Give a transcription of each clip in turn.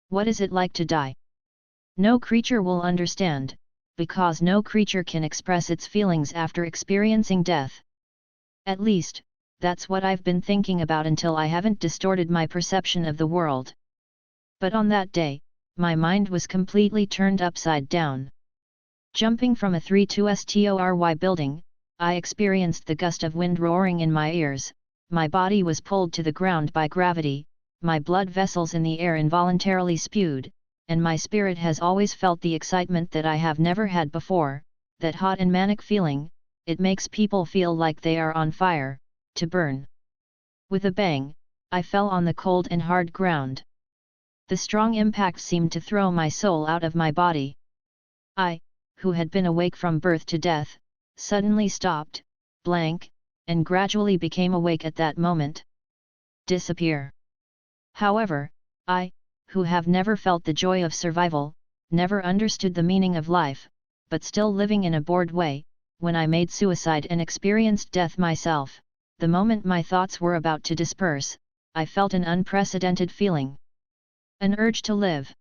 What is it like to die? No creature will understand, because no creature can express its feelings after experiencing death. At least, that's what I've been thinking about until I haven't distorted my perception of the world. But on that day, my mind was completely turned upside down. Jumping from a 3-story building, I experienced the gust of wind roaring in my ears, my body was pulled to the ground by gravity, my blood vessels in the air involuntarily spewed, and my spirit has always felt the excitement that I have never had before, that hot and manic feeling. It makes people feel like they are on fire, to burn. With a bang, I fell on the cold and hard ground. The strong impact seemed to throw my soul out of my body. I, who had been awake from birth to death, suddenly stopped, blank, and gradually became awake at that moment. Disappear. However, I, who have never felt the joy of survival, never understood the meaning of life, but still living in a bored way, when I made suicide and experienced death myself, the moment my thoughts were about to disperse, I felt an unprecedented feeling. An urge to live.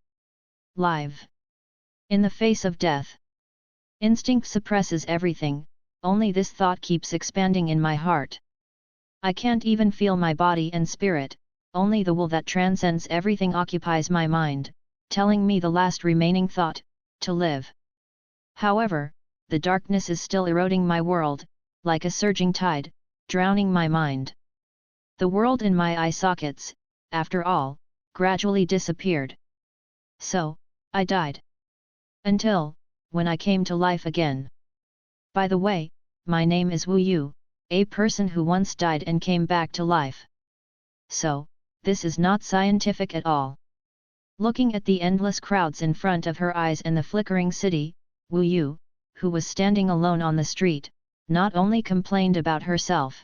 Live. In the face of death. Instinct suppresses everything, only this thought keeps expanding in my heart. I can't even feel my body and spirit, only the will that transcends everything occupies my mind, telling me the last remaining thought, to live. However, the darkness is still eroding my world, like a surging tide, drowning my mind. The world in my eye sockets, after all, gradually disappeared. So, I died. Until, when I came to life again. By the way, my name is Wu Yu, a person who once died and came back to life. So, this is not scientific at all. Looking at the endless crowds in front of her eyes and the flickering city, Wu Yu, who was standing alone on the street, not only complained about herself.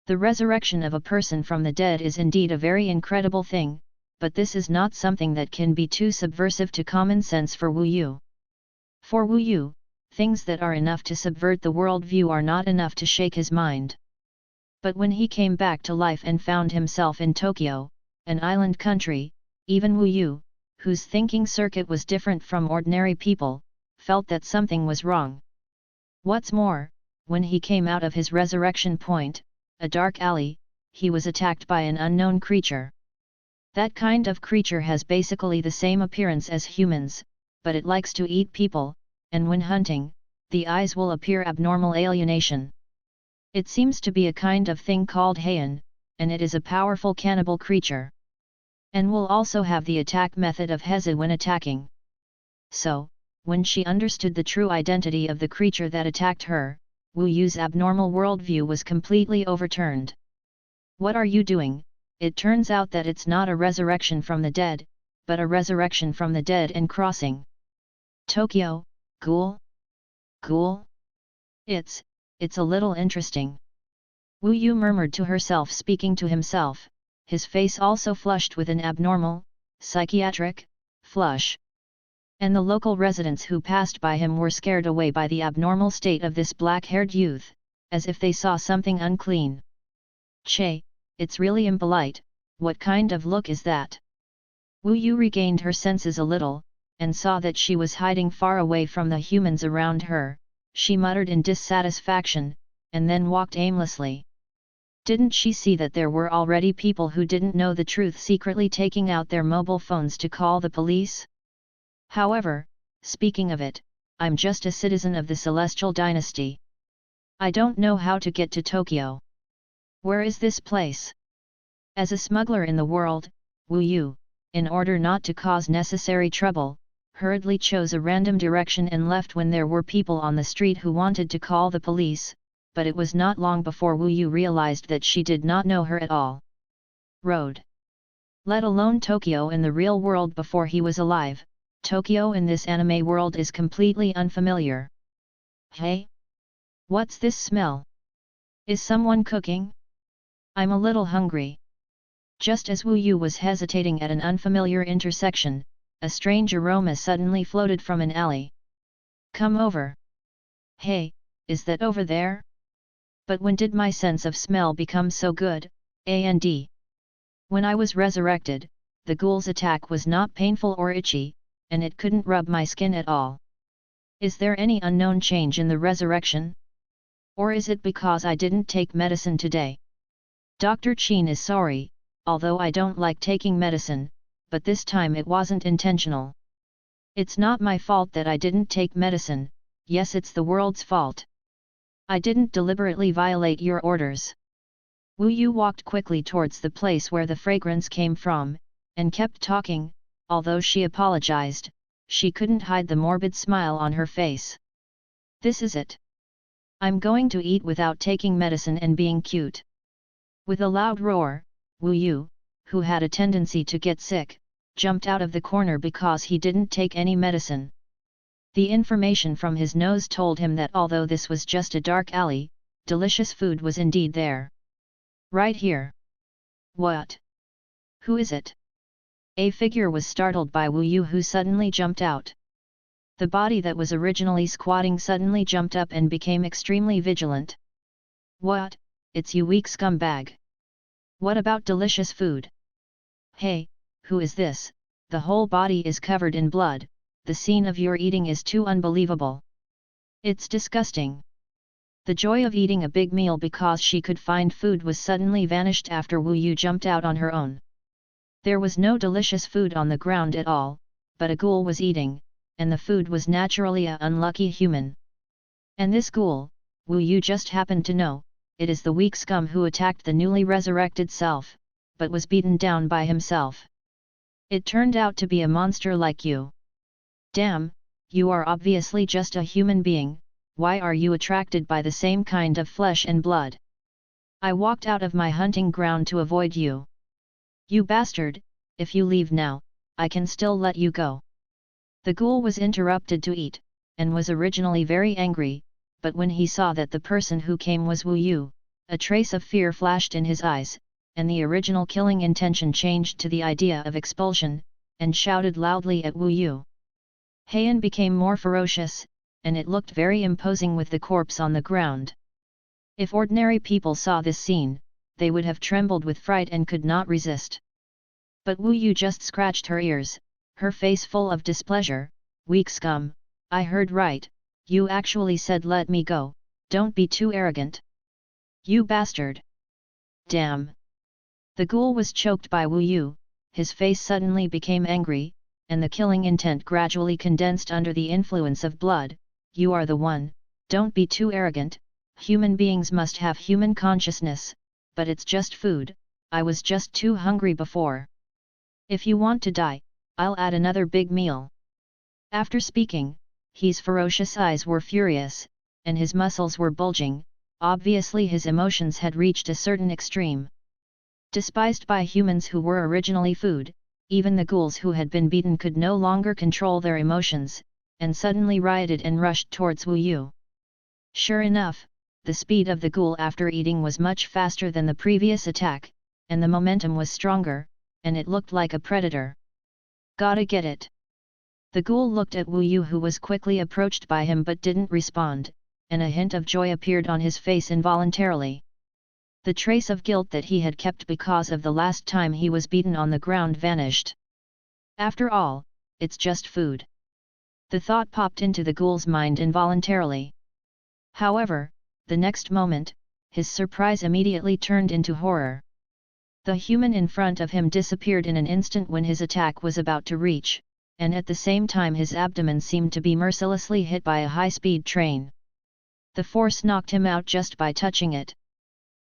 The resurrection of a person from the dead is indeed a very incredible thing, but this is not something that can be too subversive to common sense for Wu Yu. For Wu Yu, things that are enough to subvert the worldview are not enough to shake his mind. But when he came back to life and found himself in Tokyo, an island country, even Wu Yu, whose thinking circuit was different from ordinary people, felt that something was wrong. What's more, when he came out of his resurrection point, a dark alley, he was attacked by an unknown creature. That kind of creature has basically the same appearance as humans, but it likes to eat people, and when hunting, the eyes will appear abnormal alienation. It seems to be a kind of thing called Heian, and it is a powerful cannibal creature. And will also have the attack method of Heza when attacking. So, when she understood the true identity of the creature that attacked her, Wu Yu's abnormal worldview was completely overturned. What are you doing? It turns out that it's not a resurrection from the dead, but a resurrection from the dead and crossing. Tokyo, Ghoul? Ghoul? It's a little interesting. Wu Yu murmured to herself, speaking to himself, his face also flushed with an abnormal, psychiatric, flush. And the local residents who passed by him were scared away by the abnormal state of this black-haired youth, as if they saw something unclean. Che, it's really impolite, what kind of look is that? Wu Yu regained her senses a little, and saw that she was hiding far away from the humans around her. She muttered in dissatisfaction, and then walked aimlessly. Didn't she see that there were already people who didn't know the truth secretly taking out their mobile phones to call the police? However, speaking of it, I'm just a citizen of the Celestial Dynasty. I don't know how to get to Tokyo. Where is this place? As a smuggler in the world, Wu Yu, in order not to cause necessary trouble, hurriedly chose a random direction and left when there were people on the street who wanted to call the police, but it was not long before Wu Yu realized that she did not know her at all. Road. Let alone Tokyo in the real world before he was alive, Tokyo in this anime world is completely unfamiliar. Hey? What's this smell? Is someone cooking? I'm a little hungry. Just as Wu Yu was hesitating at an unfamiliar intersection, a strange aroma suddenly floated from an alley. Come over. Hey, is that over there? But when did my sense of smell become so good, and? When I was resurrected, the ghoul's attack was not painful or itchy, and it couldn't rub my skin at all. Is there any unknown change in the resurrection? Or is it because I didn't take medicine today? Dr. Chin is sorry, although I don't like taking medicine, but this time it wasn't intentional. It's not my fault that I didn't take medicine, yes, it's the world's fault. I didn't deliberately violate your orders. Wu Yu walked quickly towards the place where the fragrance came from, and kept talking. Although she apologized, she couldn't hide the morbid smile on her face. This is it. I'm going to eat without taking medicine and being cute. With a loud roar, Wu Yu, who had a tendency to get sick, jumped out of the corner because he didn't take any medicine. The information from his nose told him that although this was just a dark alley, delicious food was indeed there. Right here. What? Who is it? A figure was startled by Wu Yu, who suddenly jumped out. The body that was originally squatting suddenly jumped up and became extremely vigilant. What? It's you, weak scumbag. What about delicious food? Hey, who is this? The whole body is covered in blood, the scene of your eating is too unbelievable. It's disgusting. The joy of eating a big meal because she could find food was suddenly vanished after Wu Yu jumped out on her own. There was no delicious food on the ground at all, but a ghoul was eating, and the food was naturally a unlucky human. And this ghoul, Wu Yu just happened to know, it is the weak scum who attacked the newly resurrected self, but was beaten down by himself. It turned out to be a monster like you. Damn, you are obviously just a human being, why are you attracted by the same kind of flesh and blood? I walked out of my hunting ground to avoid you. You bastard, if you leave now, I can still let you go. The ghoul was interrupted to eat, and was originally very angry, but when he saw that the person who came was Wu Yu, a trace of fear flashed in his eyes, and the original killing intention changed to the idea of expulsion, and shouted loudly at Wu Yu. Heian became more ferocious, and it looked very imposing with the corpse on the ground. If ordinary people saw this scene, they would have trembled with fright and could not resist. But Wu Yu just scratched her ears, her face full of displeasure. Weak scum, I heard right, you actually said let me go, don't be too arrogant. You bastard! Damn! The ghoul was choked by Wu Yu, his face suddenly became angry, and the killing intent gradually condensed under the influence of blood. You are the one, don't be too arrogant, human beings must have human consciousness, but it's just food, I was just too hungry before. If you want to die, I'll add another big meal. After speaking, his ferocious eyes were furious, and his muscles were bulging, obviously his emotions had reached a certain extreme. Despised by humans who were originally food, even the ghouls who had been beaten could no longer control their emotions, and suddenly rioted and rushed towards Wu Yu. Sure enough, the speed of the ghoul after eating was much faster than the previous attack, and the momentum was stronger, and it looked like a predator. Gotta get it. The ghoul looked at Wu Yu, who was quickly approached by him but didn't respond, and a hint of joy appeared on his face involuntarily. The trace of guilt that he had kept because of the last time he was beaten on the ground vanished. After all, it's just food. The thought popped into the ghoul's mind involuntarily. However, the next moment, his surprise immediately turned into horror. The human in front of him disappeared in an instant when his attack was about to reach, and at the same time his abdomen seemed to be mercilessly hit by a high-speed train. The force knocked him out just by touching it.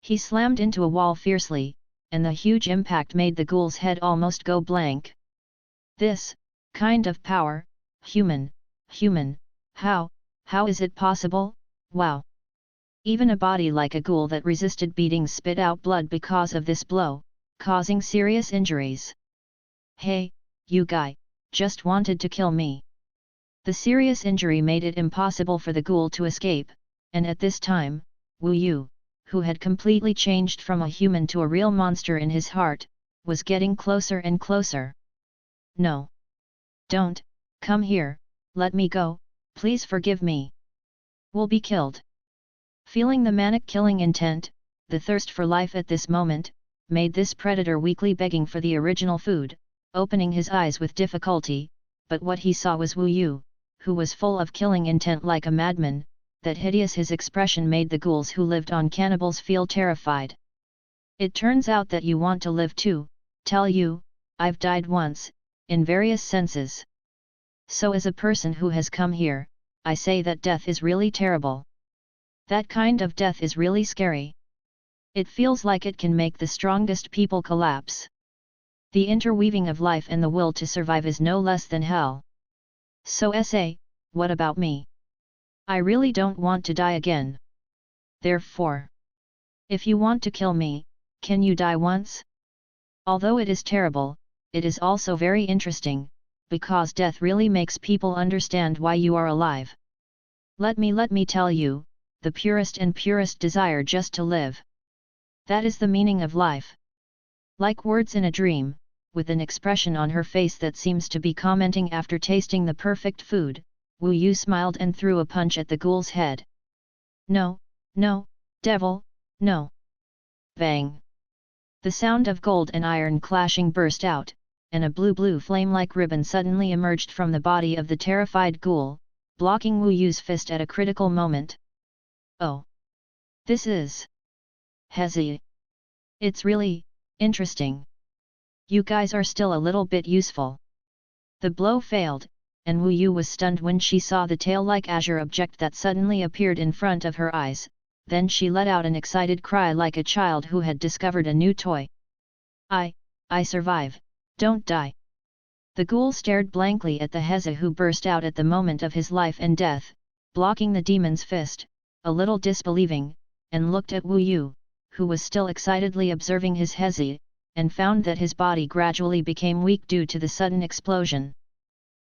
He slammed into a wall fiercely, and the huge impact made the ghoul's head almost go blank. This kind of power, human, how is it possible? Wow! Even a body like a ghoul that resisted beatings spit out blood because of this blow, causing serious injuries. Hey, you guy, just wanted to kill me. The serious injury made it impossible for the ghoul to escape, and at this time, Wu Yu, who had completely changed from a human to a real monster in his heart, was getting closer and closer. No! Don't, come here, let me go, please forgive me. We'll be killed. Feeling the manic killing intent, the thirst for life at this moment, made this predator weakly begging for the original food, opening his eyes with difficulty, but what he saw was Wu Yu, who was full of killing intent like a madman. That hideous his expression made the ghouls who lived on cannibals feel terrified. It turns out that you want to live too, tell you, I've died once, in various senses. So as a person who has come here, I say that death is really terrible. That kind of death is really scary. It feels like it can make the strongest people collapse. The interweaving of life and the will to survive is no less than hell. So what about me? I really don't want to die again. Therefore, if you want to kill me, can you die once? Although it is terrible, it is also very interesting, because death really makes people understand why you are alive. Let me tell you, the purest desire just to live. That is the meaning of life. Like words in a dream, with an expression on her face that seems to be commenting after tasting the perfect food, Wu Yu smiled and threw a punch at the ghoul's head. No, devil, no. Bang! The sound of gold and iron clashing burst out, and a blue flame-like ribbon suddenly emerged from the body of the terrified ghoul, blocking Wu Yu's fist at a critical moment. Oh! This is... Hezi. It's really... interesting. You guys are still a little bit useful. The blow failed, and Wu Yu was stunned when she saw the tail-like azure object that suddenly appeared in front of her eyes. Then she let out an excited cry like a child who had discovered a new toy. I survive, don't die. The ghoul stared blankly at the Heza who burst out at the moment of his life and death, blocking the demon's fist, a little disbelieving, and looked at Wu Yu, who was still excitedly observing his Hezi, and found that his body gradually became weak due to the sudden explosion.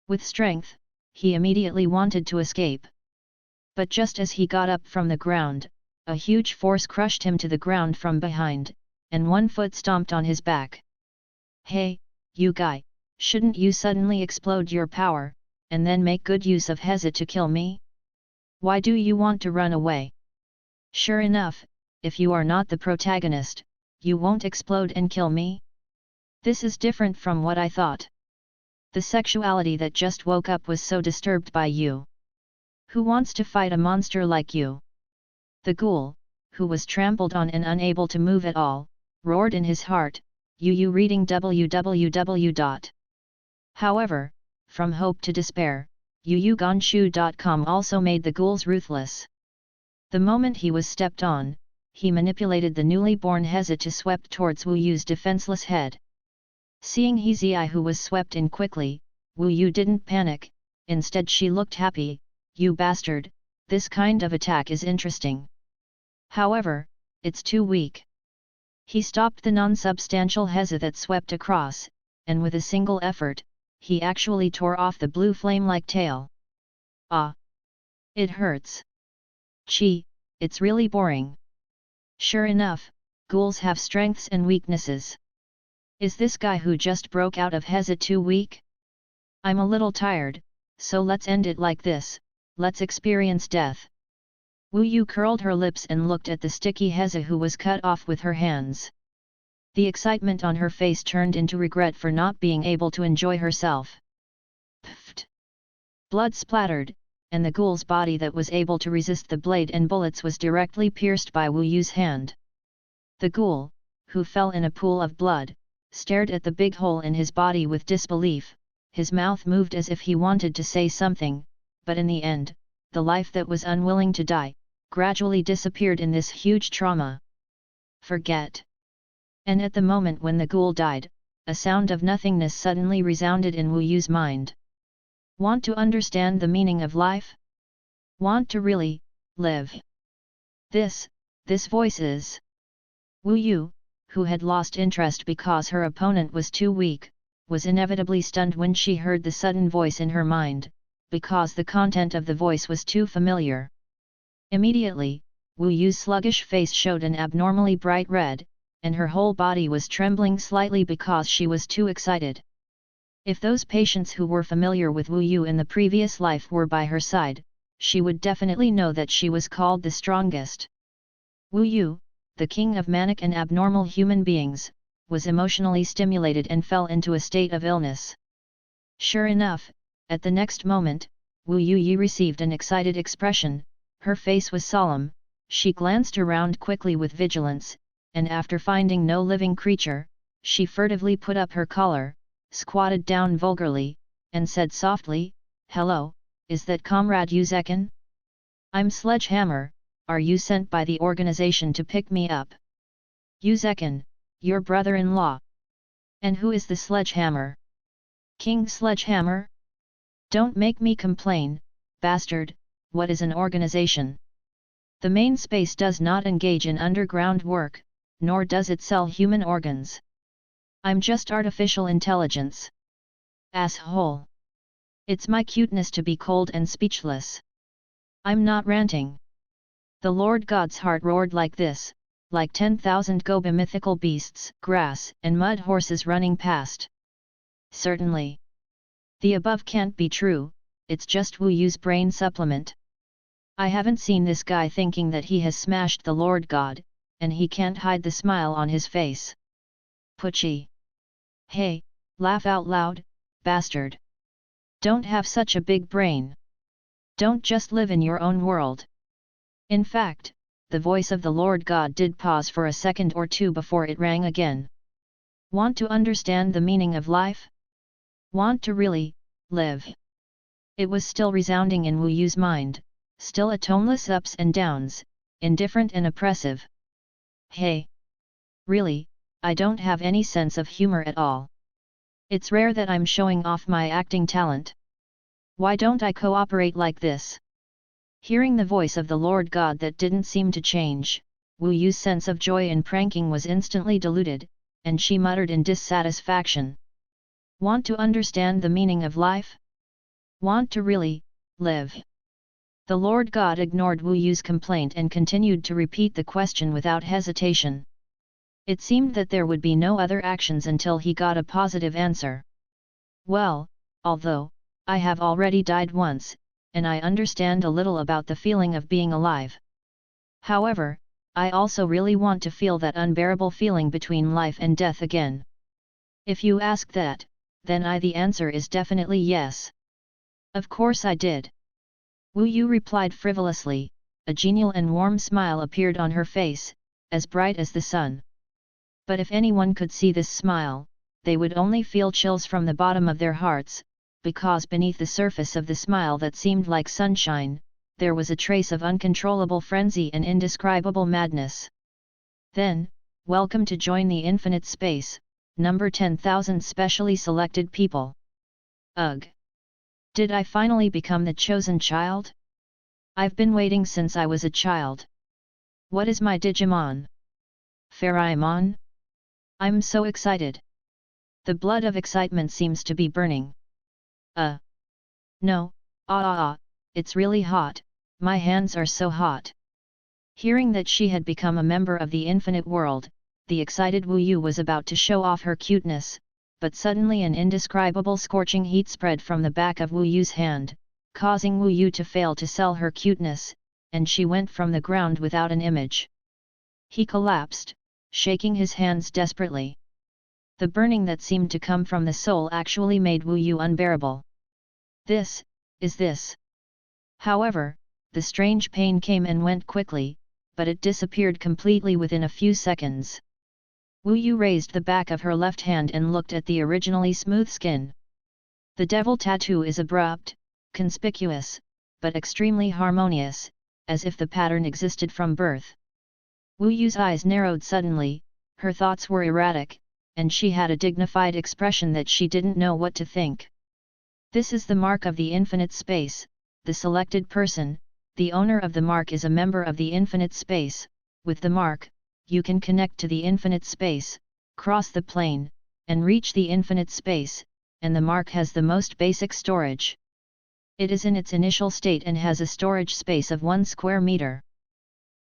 With strength, he immediately wanted to escape. But just as he got up from the ground, a huge force crushed him to the ground from behind, and one foot stomped on his back. Hey, you guy, shouldn't you suddenly explode your power, and then make good use of Heza to kill me? Why do you want to run away? Sure enough, if you are not the protagonist, you won't explode and kill me? This is different from what I thought. The sexuality that just woke up was so disturbed by you. Who wants to fight a monster like you? The ghoul, who was trampled on and unable to move at all, roared in his heart, you reading www. However, from hope to despair, yuyugonshu.com also made the ghouls ruthless. The moment he was stepped on, he manipulated the newly born Heza to swept towards Wu Yu's defenseless head. Seeing Hezi who was swept in quickly, Wu Yu didn't panic, instead she looked happy. You bastard, this kind of attack is interesting. However, it's too weak. He stopped the non-substantial Heza that swept across, and with a single effort, he actually tore off the blue flame-like tail. Ah! It hurts. Gee, it's really boring. Sure enough, ghouls have strengths and weaknesses. Is this guy who just broke out of Heza too weak? I'm a little tired, so let's end it like this, let's experience death. Wu Yu curled her lips and looked at the sticky Heza who was cut off with her hands. The excitement on her face turned into regret for not being able to enjoy herself. Pfft! Blood splattered, and the ghoul's body that was able to resist the blade and bullets was directly pierced by Wu Yu's hand. The ghoul, who fell in a pool of blood, stared at the big hole in his body with disbelief. His mouth moved as if he wanted to say something, but in the end, the life that was unwilling to die, gradually disappeared in this huge trauma. Forget. And at the moment when the ghoul died, a sound of nothingness suddenly resounded in Wu Yu's mind. Want to understand the meaning of life? Want to really live? This voice is... Wu Yu, who had lost interest because her opponent was too weak, was inevitably stunned when she heard the sudden voice in her mind, because the content of the voice was too familiar. Immediately, Wu Yu's sluggish face showed an abnormally bright red, and her whole body was trembling slightly because she was too excited. If those patients who were familiar with Wu Yu in the previous life were by her side, she would definitely know that she was called the strongest. Wu Yu, the king of manic and abnormal human beings, was emotionally stimulated and fell into a state of illness. Sure enough, at the next moment, Wu Yuyi received an excited expression, her face was solemn, she glanced around quickly with vigilance, and after finding no living creature, she furtively put up her collar, squatted down vulgarly, and said softly, "Hello, is that Comrade Yuzeki? I'm Sledgehammer, are you sent by the organization to pick me up?" "Yuzeki, your brother-in-law. And who is the Sledgehammer? King Sledgehammer? Don't make me complain, bastard, what is an organization? The main space does not engage in underground work, nor does it sell human organs. I'm just artificial intelligence. Asshole. It's my cuteness to be cold and speechless. I'm not ranting." The Lord God's heart roared like this, like 10,000 Goba mythical beasts, grass and mud horses running past. Certainly. The above can't be true, it's just Wu Yu's brain supplement. I haven't seen this guy thinking that he has smashed the Lord God, and he can't hide the smile on his face. Putchy. Hey, laugh out loud, bastard. Don't have such a big brain. Don't just live in your own world. In fact, the voice of the Lord God did pause for a second or two before it rang again. Want to understand the meaning of life? Want to really live? It was still resounding in Wu Yu's mind, still a toneless ups and downs, indifferent and oppressive. Hey! Really, I don't have any sense of humor at all. It's rare that I'm showing off my acting talent. Why don't I cooperate like this? Hearing the voice of the Lord God that didn't seem to change, Wu Yu's sense of joy in pranking was instantly diluted, and she muttered in dissatisfaction. Want to understand the meaning of life? Want to really live? The Lord God ignored Wu Yu's complaint and continued to repeat the question without hesitation. It seemed that there would be no other actions until he got a positive answer. Well, although I have already died once, and I understand a little about the feeling of being alive. However, I also really want to feel that unbearable feeling between life and death again. If you ask that, then the answer is definitely yes. Of course I did. Wu Yu replied frivolously, a genial and warm smile appeared on her face, as bright as the sun. But if anyone could see this smile, they would only feel chills from the bottom of their hearts, because beneath the surface of the smile that seemed like sunshine, there was a trace of uncontrollable frenzy and indescribable madness. Then, welcome to join the infinite space, number 10,000 specially selected people. Ugh! Did I finally become the chosen child? I've been waiting since I was a child. What is my Digimon? Pheromone? I'm so excited. The blood of excitement seems to be burning. No, it's really hot, my hands are so hot. Hearing that she had become a member of the infinite world, the excited Wu Yu was about to show off her cuteness, but suddenly an indescribable scorching heat spread from the back of Wu Yu's hand, causing Wu Yu to fail to sell her cuteness, and she went from the ground without an image. He collapsed, shaking his hands desperately. The burning that seemed to come from the soul actually made Wu Yu unbearable. This. However, the strange pain came and went quickly, but it disappeared completely within a few seconds. Wu Yu raised the back of her left hand and looked at the originally smooth skin. The devil tattoo is abrupt, conspicuous, but extremely harmonious, as if the pattern existed from birth. Wu Yu's eyes narrowed suddenly, her thoughts were erratic, and she had a dignified expression that she didn't know what to think. This is the mark of the infinite space, the selected person, the owner of the mark is a member of the infinite space. With the mark, you can connect to the infinite space, cross the plane, and reach the infinite space, and the mark has the most basic storage. It is in its initial state and has a storage space of 1 square meter.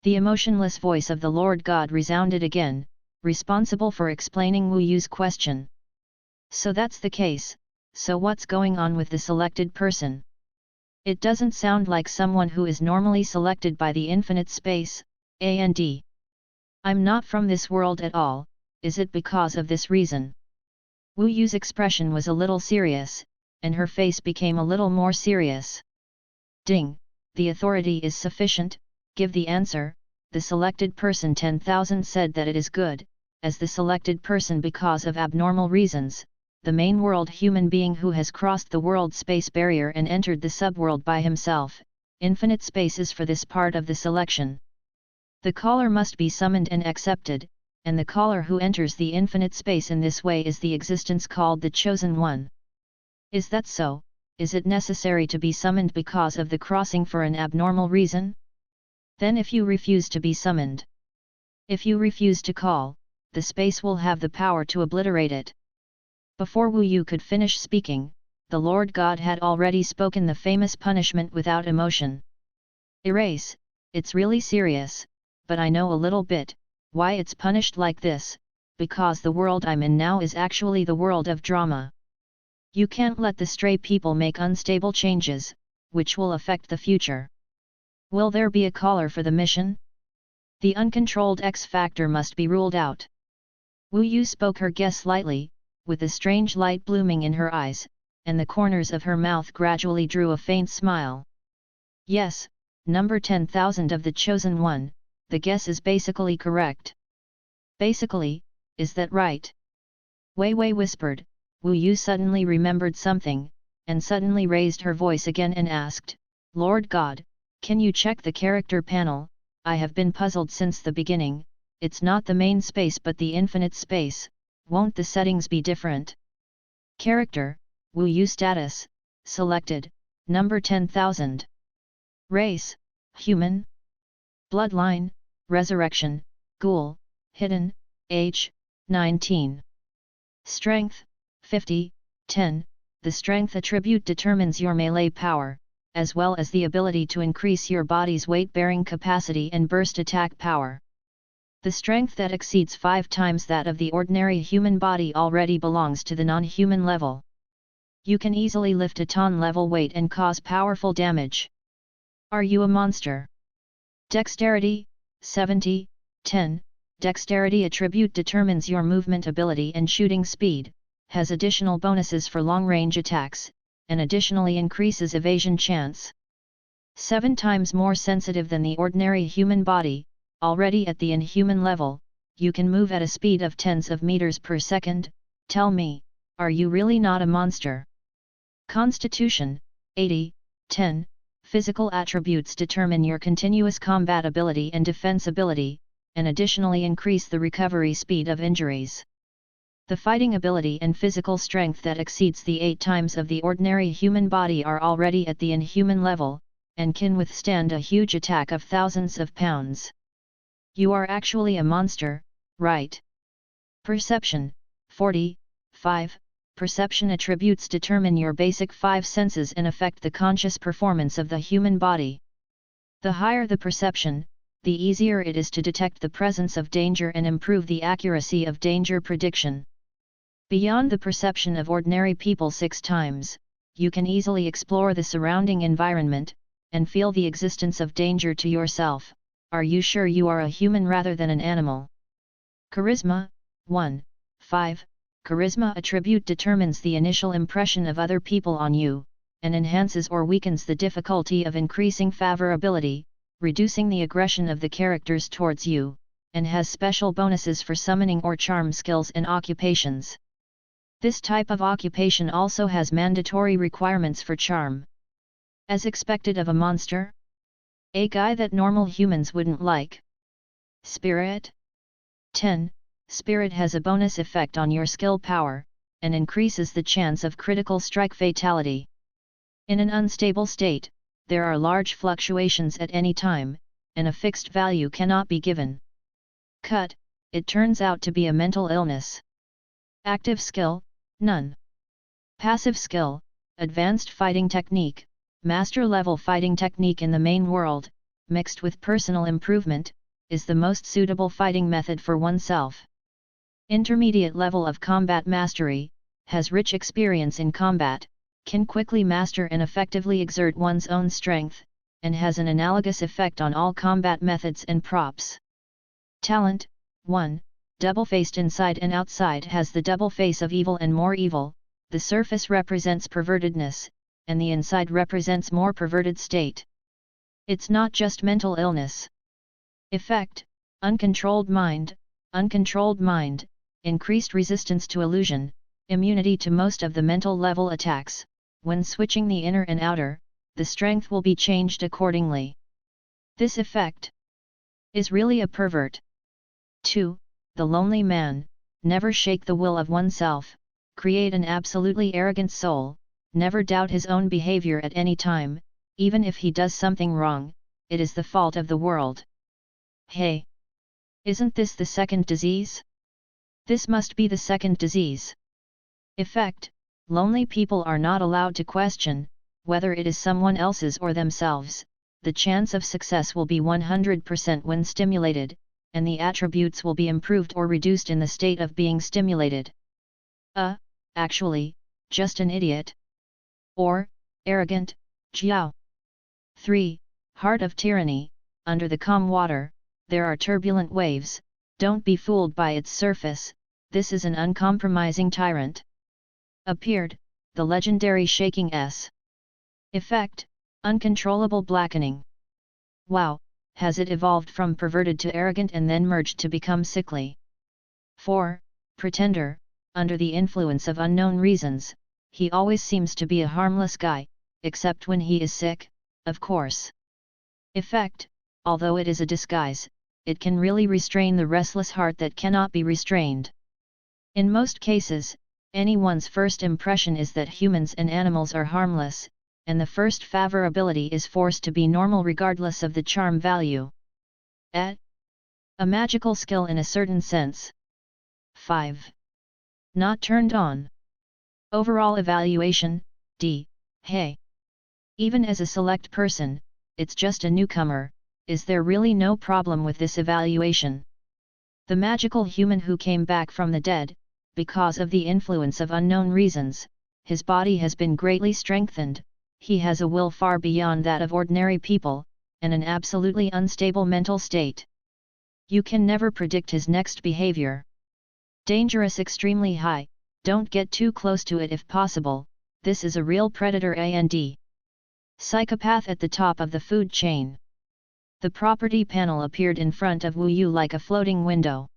The emotionless voice of the Lord God resounded again, responsible for explaining Wu Yu's question. So that's the case, so what's going on with the selected person? It doesn't sound like someone who is normally selected by the infinite space, and I'm not from this world at all, is it because of this reason? Wu Yu's expression was a little serious, and her face became a little more serious. Ding, the authority is sufficient, give the answer. The selected person 10,000 said that it is good, as the selected person because of abnormal reasons, the main world human being who has crossed the world space barrier and entered the subworld by himself, infinite spaces for this part of the selection. The caller must be summoned and accepted, and the caller who enters the infinite space in this way is the existence called the Chosen One. Is that so? Is it necessary to be summoned because of the crossing for an abnormal reason? Then if you refuse to be summoned, if you refuse to call, the space will have the power to obliterate it. Before Wu Yu could finish speaking, the Lord God had already spoken the famous punishment without emotion. Erase, it's really serious, but I know a little bit, why it's punished like this, because the world I'm in now is actually the world of drama. You can't let the stray people make unstable changes, which will affect the future. Will there be a caller for the mission? The uncontrolled X factor must be ruled out. Wu Yu spoke her guess lightly, with a strange light blooming in her eyes, and the corners of her mouth gradually drew a faint smile. Yes, number 10,000 of the Chosen One, the guess is basically correct. Basically, is that right? Wei Wei whispered. Wu Yu suddenly remembered something, and suddenly raised her voice again and asked, Lord God, can you check the character panel? I have been puzzled since the beginning, it's not the main space but the infinite space, won't the settings be different? Character, Wu Yu status, selected, number 10,000. Race, human. Bloodline, resurrection, ghoul, hidden, age, 19. Strength, 50, 10, the strength attribute determines your melee power, as well as the ability to increase your body's weight-bearing capacity and burst attack power. The strength that exceeds 5 times that of the ordinary human body already belongs to the non-human level. You can easily lift a ton-level weight and cause powerful damage. Are you a monster? Dexterity, 70, 10, dexterity attribute determines your movement ability and shooting speed, has additional bonuses for long-range attacks, and additionally increases evasion chance. 7 times more sensitive than the ordinary human body, already at the inhuman level, you can move at a speed of tens of meters per second. Tell me, are you really not a monster? Constitution, 80, 10, physical attributes determine your continuous combat ability and defense ability, and additionally increase the recovery speed of injuries. The fighting ability and physical strength that exceeds the 8 times of the ordinary human body are already at the inhuman level, and can withstand a huge attack of thousands of pounds. You are actually a monster, right? Perception, 40, 5, perception attributes determine your basic 5 senses and affect the conscious performance of the human body. The higher the perception, the easier it is to detect the presence of danger and improve the accuracy of danger prediction. Beyond the perception of ordinary people 6 times, you can easily explore the surrounding environment, and feel the existence of danger to yourself. Are you sure you are a human rather than an animal? Charisma, 1, 5, charisma attribute determines the initial impression of other people on you, and enhances or weakens the difficulty of increasing favorability, reducing the aggression of the characters towards you, and has special bonuses for summoning or charm skills and occupations. This type of occupation also has mandatory requirements for charm. As expected of a monster? A guy that normal humans wouldn't like. Spirit? 10. Spirit has a bonus effect on your skill power, and increases the chance of critical strike fatality. In an unstable state, there are large fluctuations at any time, and a fixed value cannot be given. Cut, it turns out to be a mental illness. Active skill, none. Passive skill, advanced fighting technique, master-level fighting technique in the main world, mixed with personal improvement, is the most suitable fighting method for oneself. Intermediate level of combat mastery, has rich experience in combat, can quickly master and effectively exert one's own strength, and has an analogous effect on all combat methods and props. Talent, 1, double-faced inside and outside, has the double face of evil and more evil. The surface represents pervertedness, and the inside represents more perverted state. It's not just mental illness. Effect: uncontrolled mind, increased resistance to illusion, immunity to most of the mental level attacks. When switching the inner and outer, the strength will be changed accordingly. This effect is really a pervert. 2. The lonely man. Never shake the will of oneself, create an absolutely arrogant soul, never doubt his own behavior at any time, even if he does something wrong, it is the fault of the world. Hey! Isn't this the second disease? This must be the second disease. Effect: lonely people are not allowed to question, whether it is someone else's or themselves. The chance of success will be 100% when stimulated, and the attributes will be improved or reduced in the state of being stimulated. Actually, just an idiot. Or, arrogant, jiao. 3. Heart of tyranny. Under the calm water, there are turbulent waves. Don't be fooled by its surface. This is an uncompromising tyrant. Appeared, the legendary shaking S. Effect: uncontrollable blackening. Wow, has it evolved from perverted to arrogant and then merged to become sickly. 4. Pretender. Under the influence of unknown reasons, he always seems to be a harmless guy, except when he is sick, of course. Effect: although it is a disguise, it can really restrain the restless heart that cannot be restrained. In most cases, anyone's first impression is that humans and animals are harmless, and the first favorability is forced to be normal regardless of the charm value. A magical skill in a certain sense. 5. Not turned on. Overall evaluation, D. Hey! Even as a select person, it's just a newcomer, is there really no problem with this evaluation? The magical human who came back from the dead, because of the influence of unknown reasons, his body has been greatly strengthened, he has a will far beyond that of ordinary people, and an absolutely unstable mental state. You can never predict his next behavior. Dangerous extremely high, don't get too close to it if possible, this is a real predator and psychopath at the top of the food chain. The property panel appeared in front of Wu Yu like a floating window.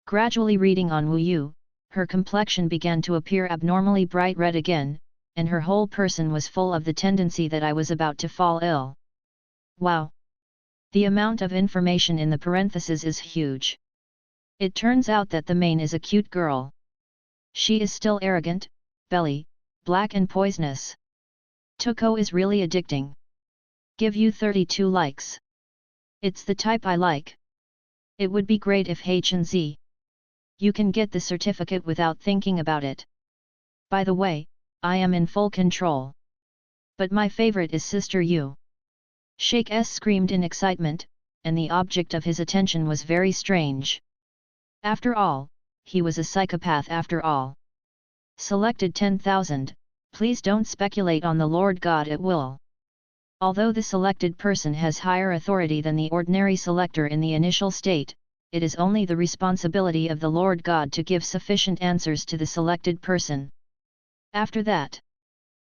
Gradually reading on Wu Yu, her complexion began to appear abnormally bright red again, and her whole person was full of the tendency that I was about to fall ill. Wow! The amount of information in the parentheses is huge. It turns out that the main is a cute girl. She is still arrogant, belly, black and poisonous. Tuko is really addicting. Give you 32 likes. It's the type I like. It would be great if H and Z. You can get the certificate without thinking about it. By the way, I am in full control. But my favorite is Sister Yu. Sheikh S screamed in excitement, and the object of his attention was very strange. After all, he was a psychopath after all. Selected 10,000, please don't speculate on the Lord God at will. Although the selected person has higher authority than the ordinary selector in the initial state, it is only the responsibility of the Lord God to give sufficient answers to the selected person. After that,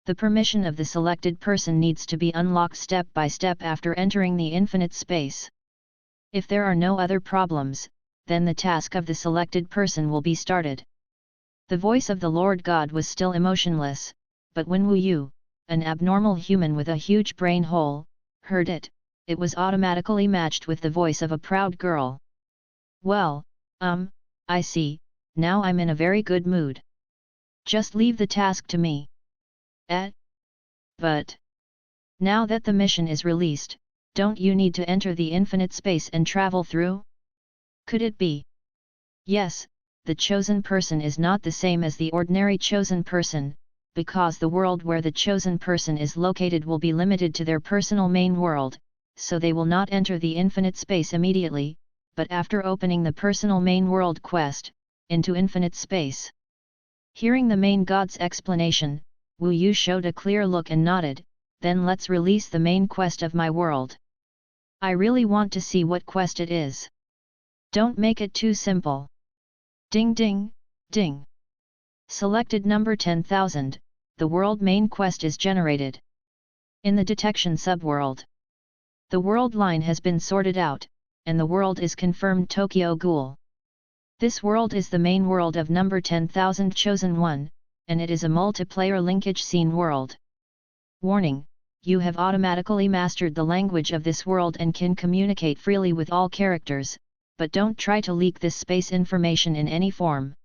the permission of the selected person needs to be unlocked step by step after entering the infinite space. If there are no other problems, then the task of the selected person will be started. The voice of the Lord God was still emotionless, but when Wu Yu, an abnormal human with a huge brain hole, heard it, it was automatically matched with the voice of a proud girl. Well, I see, now I'm in a very good mood. Just leave the task to me. But now that the mission is released, don't you need to enter the infinite space and travel through? Could it be? Yes, the chosen person is not the same as the ordinary chosen person, because the world where the chosen person is located will be limited to their personal main world, so they will not enter the infinite space immediately, but after opening the personal main world quest, into infinite space. Hearing the main god's explanation, Wu Yu showed a clear look and nodded, then let's release the main quest of my world. I really want to see what quest it is. Don't make it too simple. Ding ding, ding. Selected number 10,000, the world main quest is generated. In the detection subworld, the world line has been sorted out, and the world is confirmed Tokyo Ghoul. This world is the main world of number 10,000 chosen one, and it is a multiplayer linkage scene world. Warning, you have automatically mastered the language of this world and can communicate freely with all characters, but don't try to leak this space information in any form.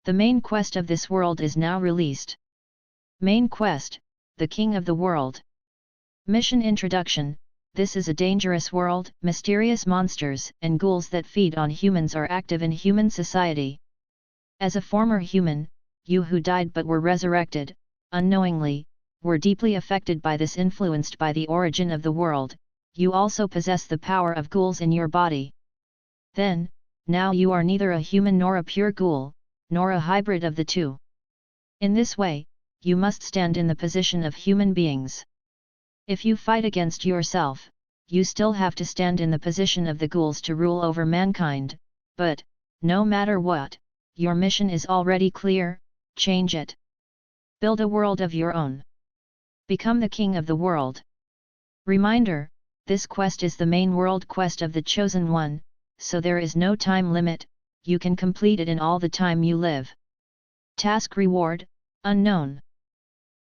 The main quest of this world is now released. Main quest, the King of the World. Mission Introduction. This is a dangerous world. Mysterious monsters and ghouls that feed on humans are active in human society. As a former human, you who died but were resurrected, unknowingly, were deeply affected by this. Influenced by the origin of the world, you also possess the power of ghouls in your body. Then, now you are neither a human nor a pure ghoul, nor a hybrid of the two. In this way, you must stand in the position of human beings. If you fight against yourself, you still have to stand in the position of the ghouls to rule over mankind, but, no matter what, your mission is already clear. Change it. Build a world of your own. Become the king of the world. Reminder, this quest is the main world quest of the Chosen One, so there is no time limit, you can complete it in all the time you live. Task reward, unknown.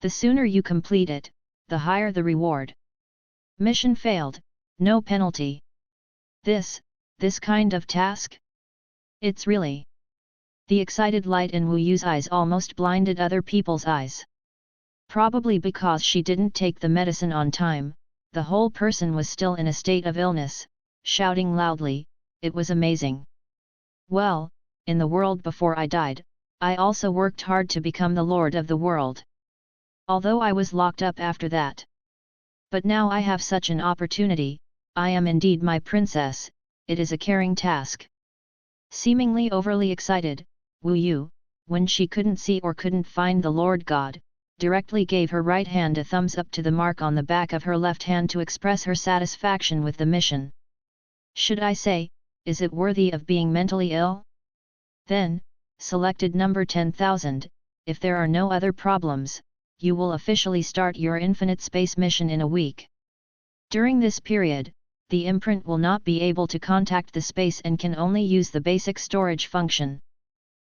The sooner you complete it, the higher the reward. Mission failed, no penalty. This kind of task? It's really... The excited light in Wu Yu's eyes almost blinded other people's eyes. Probably because she didn't take the medicine on time, the whole person was still in a state of illness, shouting loudly, "It was amazing. Well, in the world before I died, I also worked hard to become the lord of the world. Although I was locked up after that. But now I have such an opportunity, I am indeed my princess, it is a caring task." Seemingly overly excited, Wu Yu, when she couldn't see or couldn't find the Lord God, directly gave her right hand a thumbs up to the mark on the back of her left hand to express her satisfaction with the mission. Should I say, is it worthy of being mentally ill? Then, selected number 10,000, if there are no other problems, you will officially start your infinite space mission in a week. During this period, the imprint will not be able to contact the space and can only use the basic storage function.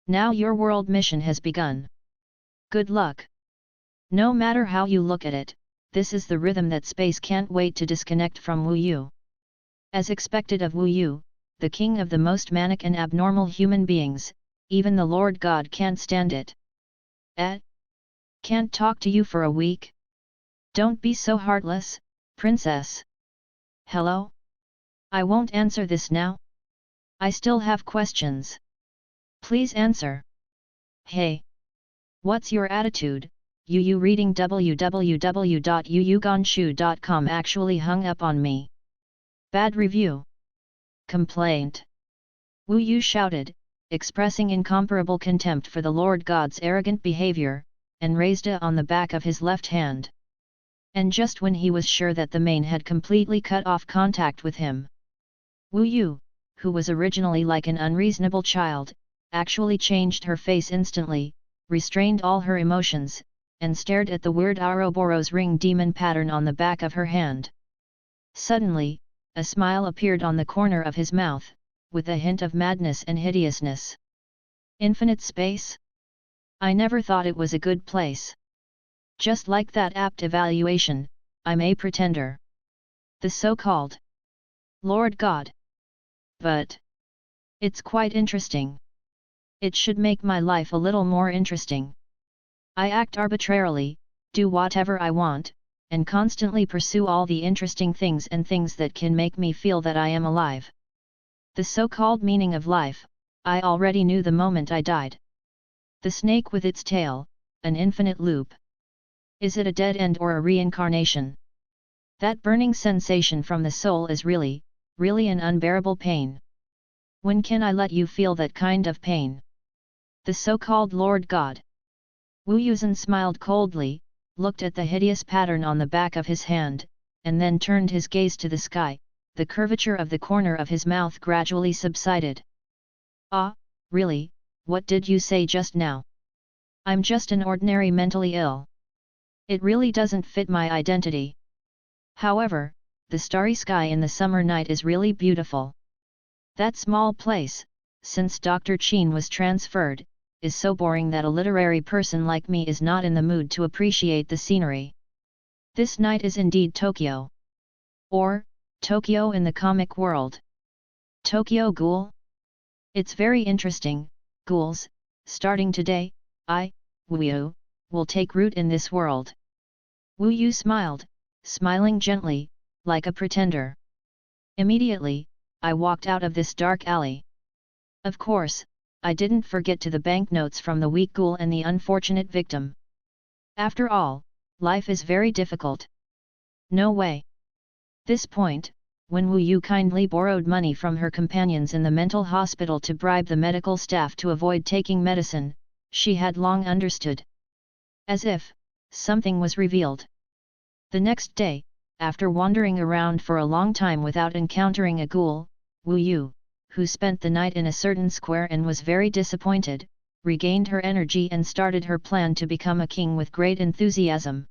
Now your world mission has begun. Good luck! No matter how you look at it, this is the rhythm that space can't wait to disconnect from Wu Yu. As expected of Wu Yu, the king of the most manic and abnormal human beings, even the Lord God can't stand it. Can't talk to you for a week? Don't be so heartless, princess. Hello? I won't answer this now. I still have questions. Please answer. Hey! What's your attitude? Yu reading www.yuyugonshu.com actually hung up on me. Bad review. Complaint. Wu Yu shouted, expressing incomparable contempt for the Lord God's arrogant behavior, and raised it on the back of his left hand. And just when he was sure that the main had completely cut off contact with him, Wu Yu, who was originally like an unreasonable child, actually changed her face instantly, restrained all her emotions, and stared at the weird Ouroboros ring demon pattern on the back of her hand. Suddenly, a smile appeared on the corner of his mouth, with a hint of madness and hideousness. Infinite space? I never thought it was a good place. Just like that apt evaluation, I'm a pretender. The so-called Lord God. But it's quite interesting. It should make my life a little more interesting. I act arbitrarily, do whatever I want, and constantly pursue all the interesting things and things that can make me feel that I am alive. The so-called meaning of life, I already knew the moment I died. The snake with its tail, an infinite loop. Is it a dead end or a reincarnation? That burning sensation from the soul is really, really an unbearable pain. When can I let you feel that kind of pain? The so-called Lord God. Wu Yuzhen smiled coldly, looked at the hideous pattern on the back of his hand, and then turned his gaze to the sky. The curvature of the corner of his mouth gradually subsided. Ah, really, what did you say just now? I'm just an ordinary mentally ill. It really doesn't fit my identity. However, the starry sky in the summer night is really beautiful. That small place, since Dr. Chin was transferred, is so boring that a literary person like me is not in the mood to appreciate the scenery. This night is indeed Tokyo. Or, Tokyo in the comic world. Tokyo Ghoul? It's very interesting, ghouls, starting today, Wu Yu, will take root in this world. Wu Yu smiled, smiling gently, like a pretender. Immediately, I walked out of this dark alley. Of course, I didn't forget to the banknotes from the weak ghoul and the unfortunate victim. After all, life is very difficult. No way. This point, when Wu Yu kindly borrowed money from her companions in the mental hospital to bribe the medical staff to avoid taking medicine, she had long understood. As if, something was revealed. The next day, after wandering around for a long time without encountering a ghoul, Wu Yu, who spent the night in a certain square and was very disappointed, regained her energy and started her plan to become a king with great enthusiasm.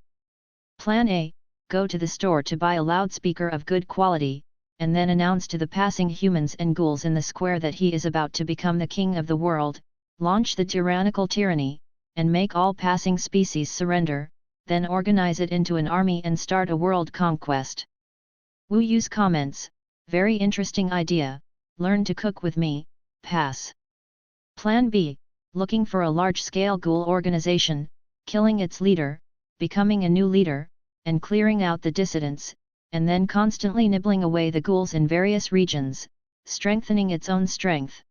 Plan A: go to the store to buy a loudspeaker of good quality, and then announce to the passing humans and ghouls in the square that he is about to become the king of the world, launch the tyrannical tyranny, and make all passing species surrender, then organize it into an army and start a world conquest. Wu Yu's comments: very interesting idea, learn to cook with me, pass. Plan B: looking for a large-scale ghoul organization, killing its leader, becoming a new leader, and clearing out the dissidents, and then constantly nibbling away the ghouls in various regions, strengthening its own strength.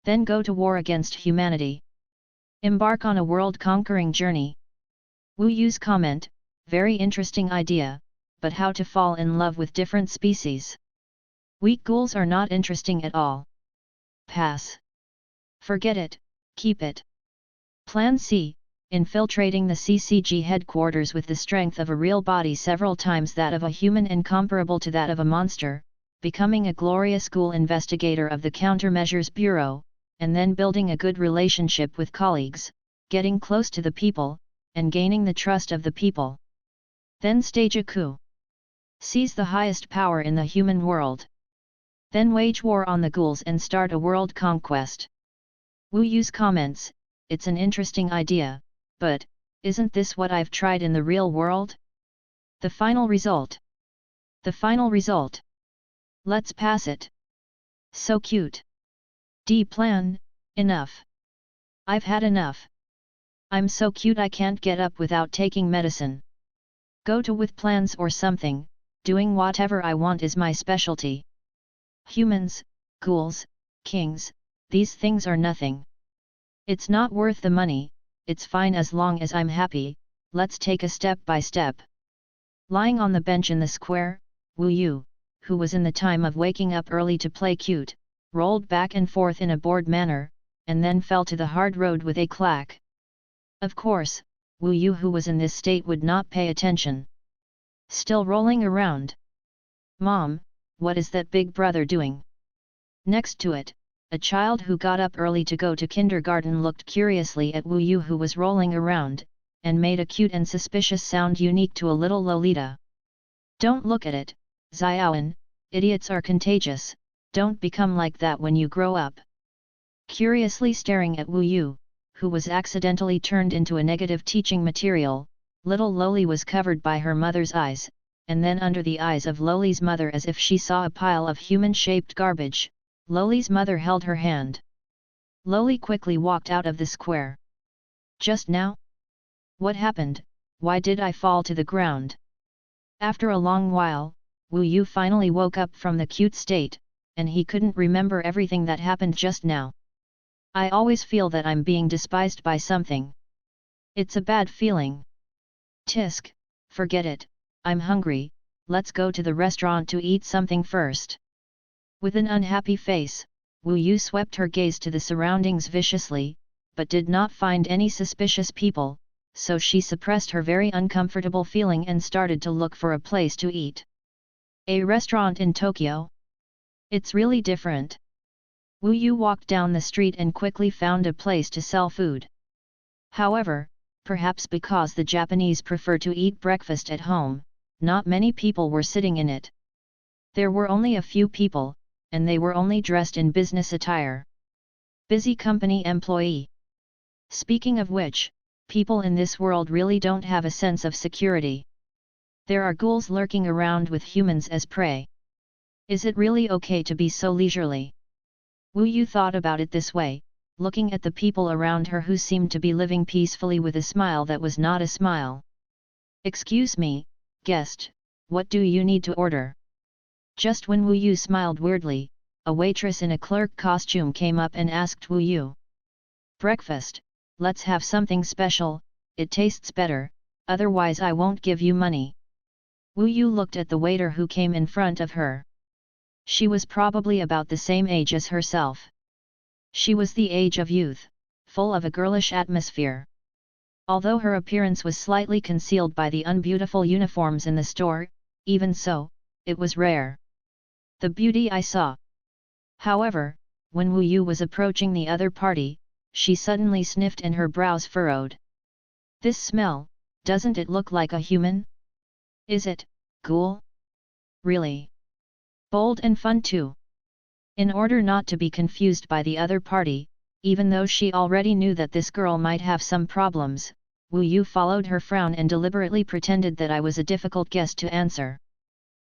Then go to war against humanity. Embark on a world-conquering journey. Wu Yu's comment: very interesting idea, but how to fall in love with different species? Weak ghouls are not interesting at all. Pass. Forget it, keep it. Plan C: infiltrating the CCG headquarters with the strength of a real body several times that of a human and comparable to that of a monster, becoming a glorious ghoul investigator of the Countermeasures Bureau, and then building a good relationship with colleagues, getting close to the people, and gaining the trust of the people. Then stage a coup. Seize the highest power in the human world. Then wage war on the ghouls and start a world conquest. Wu Yu's comments: it's an interesting idea, but, isn't this what I've tried in the real world? The final result. The final result. Let's pass it. So cute. D plan, enough. I've had enough. I'm so cute I can't get up without taking medicine. Go to with plans or something, doing whatever I want is my specialty. Humans, ghouls, kings, these things are nothing. It's not worth the money, it's fine as long as I'm happy, let's take a step by step. Lying on the bench in the square, Wu Yu, who was in the time of waking up early to play cute, rolled back and forth in a bored manner, and then fell to the hard road with a clack. Of course, Wu Yu who was in this state would not pay attention. Still rolling around. Mom, what is that big brother doing? Next to it, a child who got up early to go to kindergarten looked curiously at Wu Yu who was rolling around, and made a cute and suspicious sound unique to a little Lolita. Don't look at it, Xiaoan, idiots are contagious, don't become like that when you grow up. Curiously staring at Wu Yu, who was accidentally turned into a negative teaching material, little Loli was covered by her mother's eyes, and then under the eyes of Loli's mother as if she saw a pile of human-shaped garbage, Loli's mother held her hand. Loli quickly walked out of the square. Just now? What happened? Why did I fall to the ground? After a long while, Wu Yu finally woke up from the cute state, and he couldn't remember everything that happened just now. I always feel that I'm being despised by something. It's a bad feeling. Tisk, forget it, I'm hungry, let's go to the restaurant to eat something first. With an unhappy face, Wu Yu swept her gaze to the surroundings viciously, but did not find any suspicious people, so she suppressed her very uncomfortable feeling and started to look for a place to eat. A restaurant in Tokyo? It's really different. Wu Yu walked down the street and quickly found a place to sell food. However, perhaps because the Japanese prefer to eat breakfast at home, not many people were sitting in it. There were only a few people, and they were only dressed in business attire. Busy company employee. Speaking of which, people in this world really don't have a sense of security. There are ghouls lurking around with humans as prey. Is it really okay to be so leisurely? Wu Yu thought about it this way, looking at the people around her who seemed to be living peacefully with a smile that was not a smile. "Excuse me, guest, what do you need to order?" Just when Wu Yu smiled weirdly, a waitress in a clerk costume came up and asked Wu Yu. "Breakfast, let's have something special, it tastes better, otherwise I won't give you money." Wu Yu looked at the waiter who came in front of her. She was probably about the same age as herself. She was the age of youth, full of a girlish atmosphere. Although her appearance was slightly concealed by the unbeautiful uniforms in the store, even so, it was rare. "The beauty I saw." However, when Wu Yu was approaching the other party, she suddenly sniffed and her brows furrowed. "This smell, doesn't it look like a human? Is it, ghoul? Really? Bold and fun too." In order not to be confused by the other party, even though she already knew that this girl might have some problems, Wu Yu followed her frown and deliberately pretended that I was a difficult guest to answer.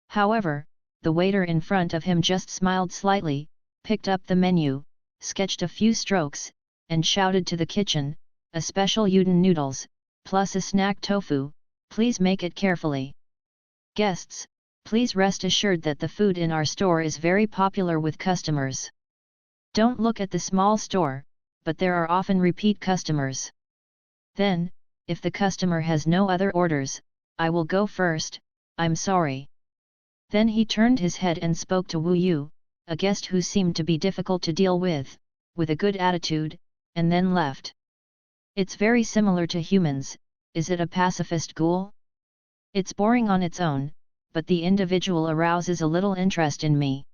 However, the waiter in front of him just smiled slightly, picked up the menu, sketched a few strokes, and shouted to the kitchen, "A special udon noodles, plus a snack tofu, please make it carefully. Guests, please rest assured that the food in our store is very popular with customers. Don't look at the small store, but there are often repeat customers. Then, if the customer has no other orders, I will go first, I'm sorry." Then he turned his head and spoke to Wu Yu, a guest who seemed to be difficult to deal with a good attitude, and then left. "It's very similar to humans, is it a pacifist ghoul? It's boring on its own, but the individual arouses a little interest in me."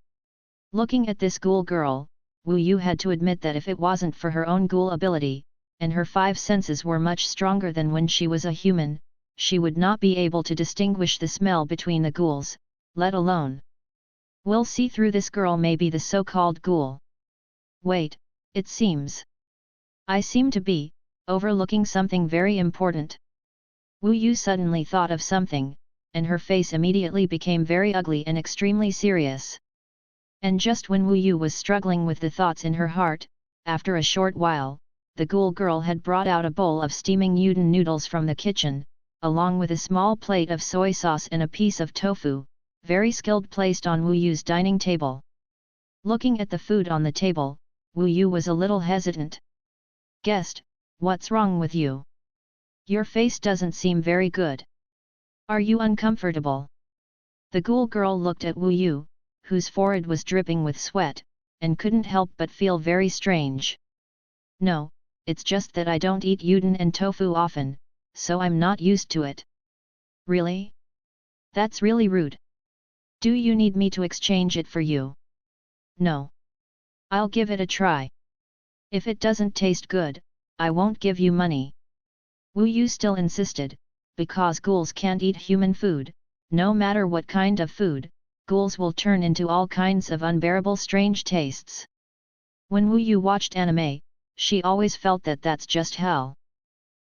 Looking at this ghoul girl, Wu Yu had to admit that if it wasn't for her own ghoul ability, and her five senses were much stronger than when she was a human, she would not be able to distinguish the smell between the ghouls, let alone. "We'll see through this girl may be the so-called ghoul. Wait, it seems I seem to be overlooking something very important." Wu Yu suddenly thought of something, and her face immediately became very ugly and extremely serious. And just when Wu Yu was struggling with the thoughts in her heart, after a short while, the ghoul girl had brought out a bowl of steaming udon noodles from the kitchen, along with a small plate of soy sauce and a piece of tofu, very skilled placed on Wu Yu's dining table. Looking at the food on the table, Wu Yu was a little hesitant. "Guest, what's wrong with you? Your face doesn't seem very good. Are you uncomfortable?" The ghoul girl looked at Wu Yu, whose forehead was dripping with sweat, and couldn't help but feel very strange. "No, it's just that I don't eat udon and tofu often, so I'm not used to it." "Really? That's really rude. Do you need me to exchange it for you?" "No. I'll give it a try. If it doesn't taste good, I won't give you money." Wu Yu still insisted, because ghouls can't eat human food, no matter what kind of food, ghouls will turn into all kinds of unbearable strange tastes. When Wu Yu watched anime, she always felt that that's just hell.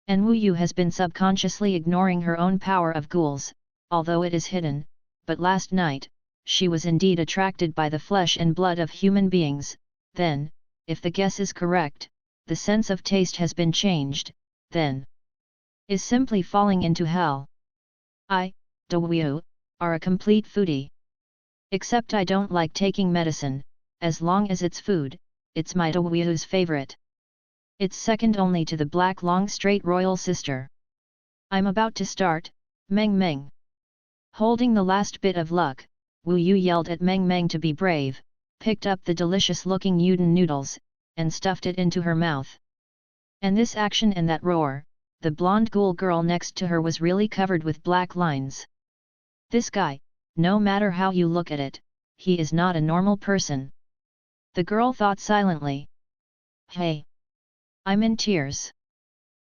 And Wu Yu has been subconsciously ignoring her own power of ghouls, although it is hidden, but last night, she was indeed attracted by the flesh and blood of human beings. Then, if the guess is correct, the sense of taste has been changed, then is simply falling into hell. I, Wu, are a complete foodie. Except I don't like taking medicine, as long as it's food, it's my Wu's favorite. It's second only to the black long straight royal sister. I'm about to start, Meng Meng. Holding the last bit of luck, Wu Yu yelled at Meng Meng to be brave, picked up the delicious-looking udon noodles, and stuffed it into her mouth. And this action and that roar, the blonde ghoul girl next to her was really covered with black lines. This guy, no matter how you look at it, he is not a normal person. The girl thought silently. Hey! I'm in tears.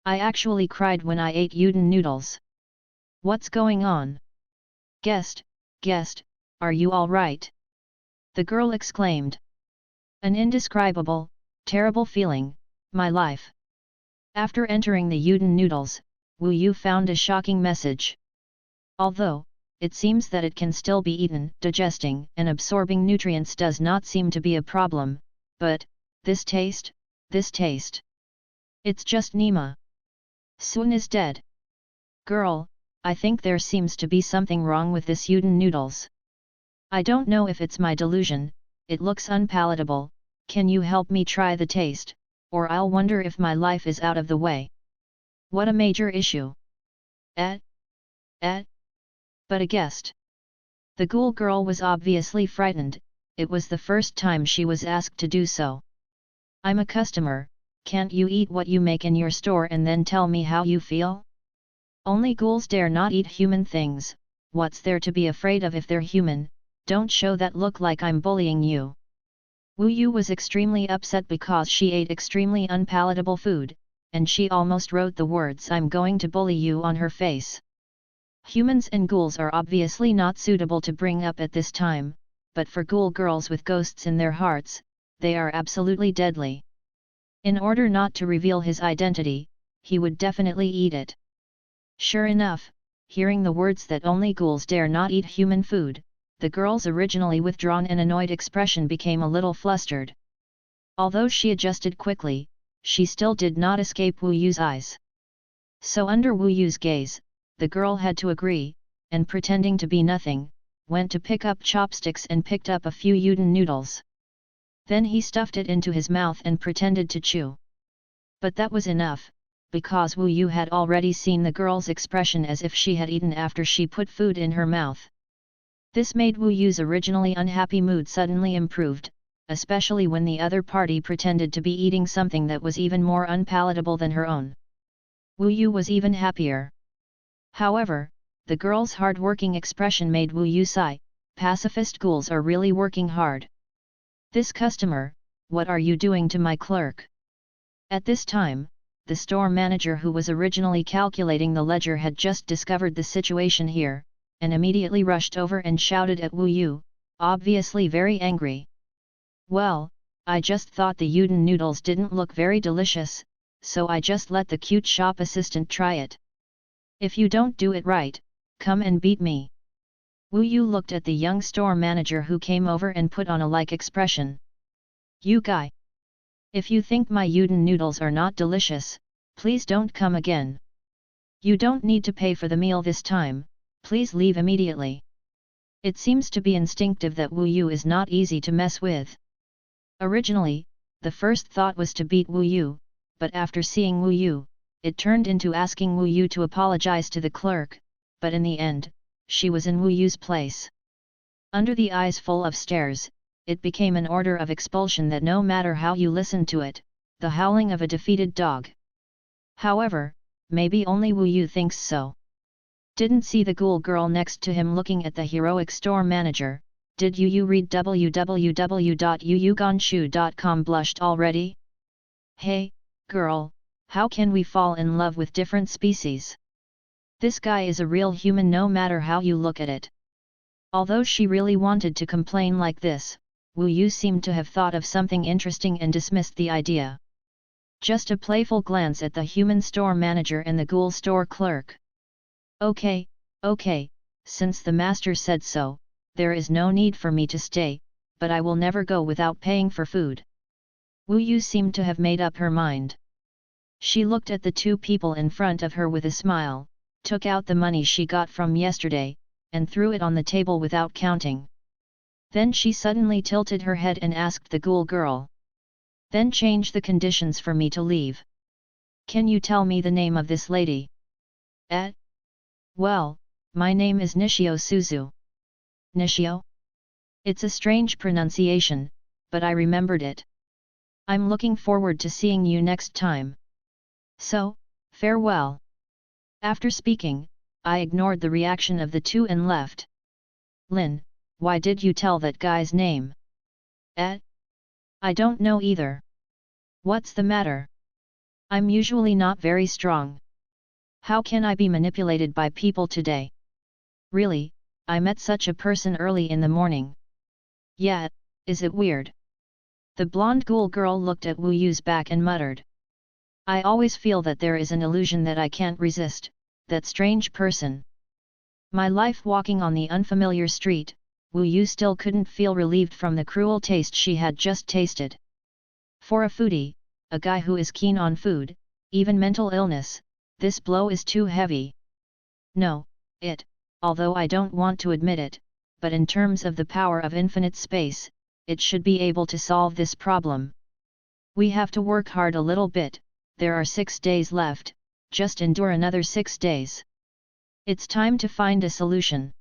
I actually cried when I ate udon noodles. What's going on? Guest, are you alright? The girl exclaimed. An indescribable, terrible feeling, my life. After entering the udon noodles, Wu Yu found a shocking message. Although, it seems that it can still be eaten, digesting and absorbing nutrients does not seem to be a problem, but, this taste. It's just Nima. Sun is dead. Girl, I think there seems to be something wrong with this udon noodles. I don't know if it's my delusion, it looks unpalatable, can you help me try the taste, or I'll wonder if my life is out of the way. What a major issue. But a guest. The ghoul girl was obviously frightened, it was the first time she was asked to do so. I'm a customer, can't you eat what you make in your store and then tell me how you feel? Only ghouls dare not eat human things, what's there to be afraid of if they're human, don't show that look like I'm bullying you. Wu Yu was extremely upset because she ate extremely unpalatable food, and she almost wrote the words I'm going to bully you on her face. Humans and ghouls are obviously not suitable to bring up at this time, but for ghoul girls with ghosts in their hearts, they are absolutely deadly. In order not to reveal his identity, he would definitely eat it. Sure enough, hearing the words that only ghouls dare not eat human food, the girl's originally withdrawn and annoyed expression became a little flustered. Although she adjusted quickly, she still did not escape Wu Yu's eyes. So under Wu Yu's gaze, the girl had to agree, and pretending to be nothing, went to pick up chopsticks and picked up a few udon noodles. Then he stuffed it into his mouth and pretended to chew. But that was enough, because Wu Yu had already seen the girl's expression as if she had eaten after she put food in her mouth. This made Wu Yu's originally unhappy mood suddenly improved, especially when the other party pretended to be eating something that was even more unpalatable than her own. Wu Yu was even happier. However, the girl's hard-working expression made Wu Yu sigh, pacifist ghouls are really working hard. This customer, what are you doing to my clerk? At this time, the store manager who was originally calculating the ledger had just discovered the situation here, and immediately rushed over and shouted at Wu Yu, obviously very angry. Well, I just thought the udon noodles didn't look very delicious, so I just let the cute shop assistant try it. If you don't do it right, come and beat me. Wu Yu looked at the young store manager who came over and put on a like expression. You guy! If you think my udon noodles are not delicious, please don't come again. You don't need to pay for the meal this time, please leave immediately. It seems to be instinctive that Wu Yu is not easy to mess with. Originally, the first thought was to beat Wu Yu, but after seeing Wu Yu, it turned into asking Wu Yu to apologize to the clerk, but in the end, she was in Wu Yu's place. Under the eyes full of stares, it became an order of expulsion that no matter how you listened to it, the howling of a defeated dog. However, maybe only Wu Yu thinks so. Didn't see the ghoul girl next to him looking at the heroic store manager, did you read www.yuyuganshu.com blushed already? Hey, girl, how can we fall in love with different species? This guy is a real human no matter how you look at it. Although she really wanted to complain like this, Wu Yu seemed to have thought of something interesting and dismissed the idea. Just a playful glance at the human store manager and the ghoul store clerk. Okay, since the master said so, there is no need for me to stay, but I will never go without paying for food. Wu Yu seemed to have made up her mind. She looked at the two people in front of her with a smile, took out the money she got from yesterday, and threw it on the table without counting. Then she suddenly tilted her head and asked the ghoul girl. Then change the conditions for me to leave. Can you tell me the name of this lady? Well, my name is Nishio Suzu. Nishio? It's a strange pronunciation, but I remembered it. I'm looking forward to seeing you next time. So, farewell. After speaking, I ignored the reaction of the two and left. Lin, why did you tell that guy's name? I don't know either. What's the matter? I'm usually not very strong. How can I be manipulated by people today? Really, I met such a person early in the morning. Yeah, is it weird? The blonde ghoul girl looked at Wu Yu's back and muttered. I always feel that there is an illusion that I can't resist, that strange person. My life walking on the unfamiliar street, Wu Yu still couldn't feel relieved from the cruel taste she had just tasted. For a foodie, a guy who is keen on food, even mental illness, this blow is too heavy. No, although I don't want to admit it, but in terms of the power of infinite space, it should be able to solve this problem. We have to work hard a little bit, there are 6 days left, just endure another 6 days. It's time to find a solution.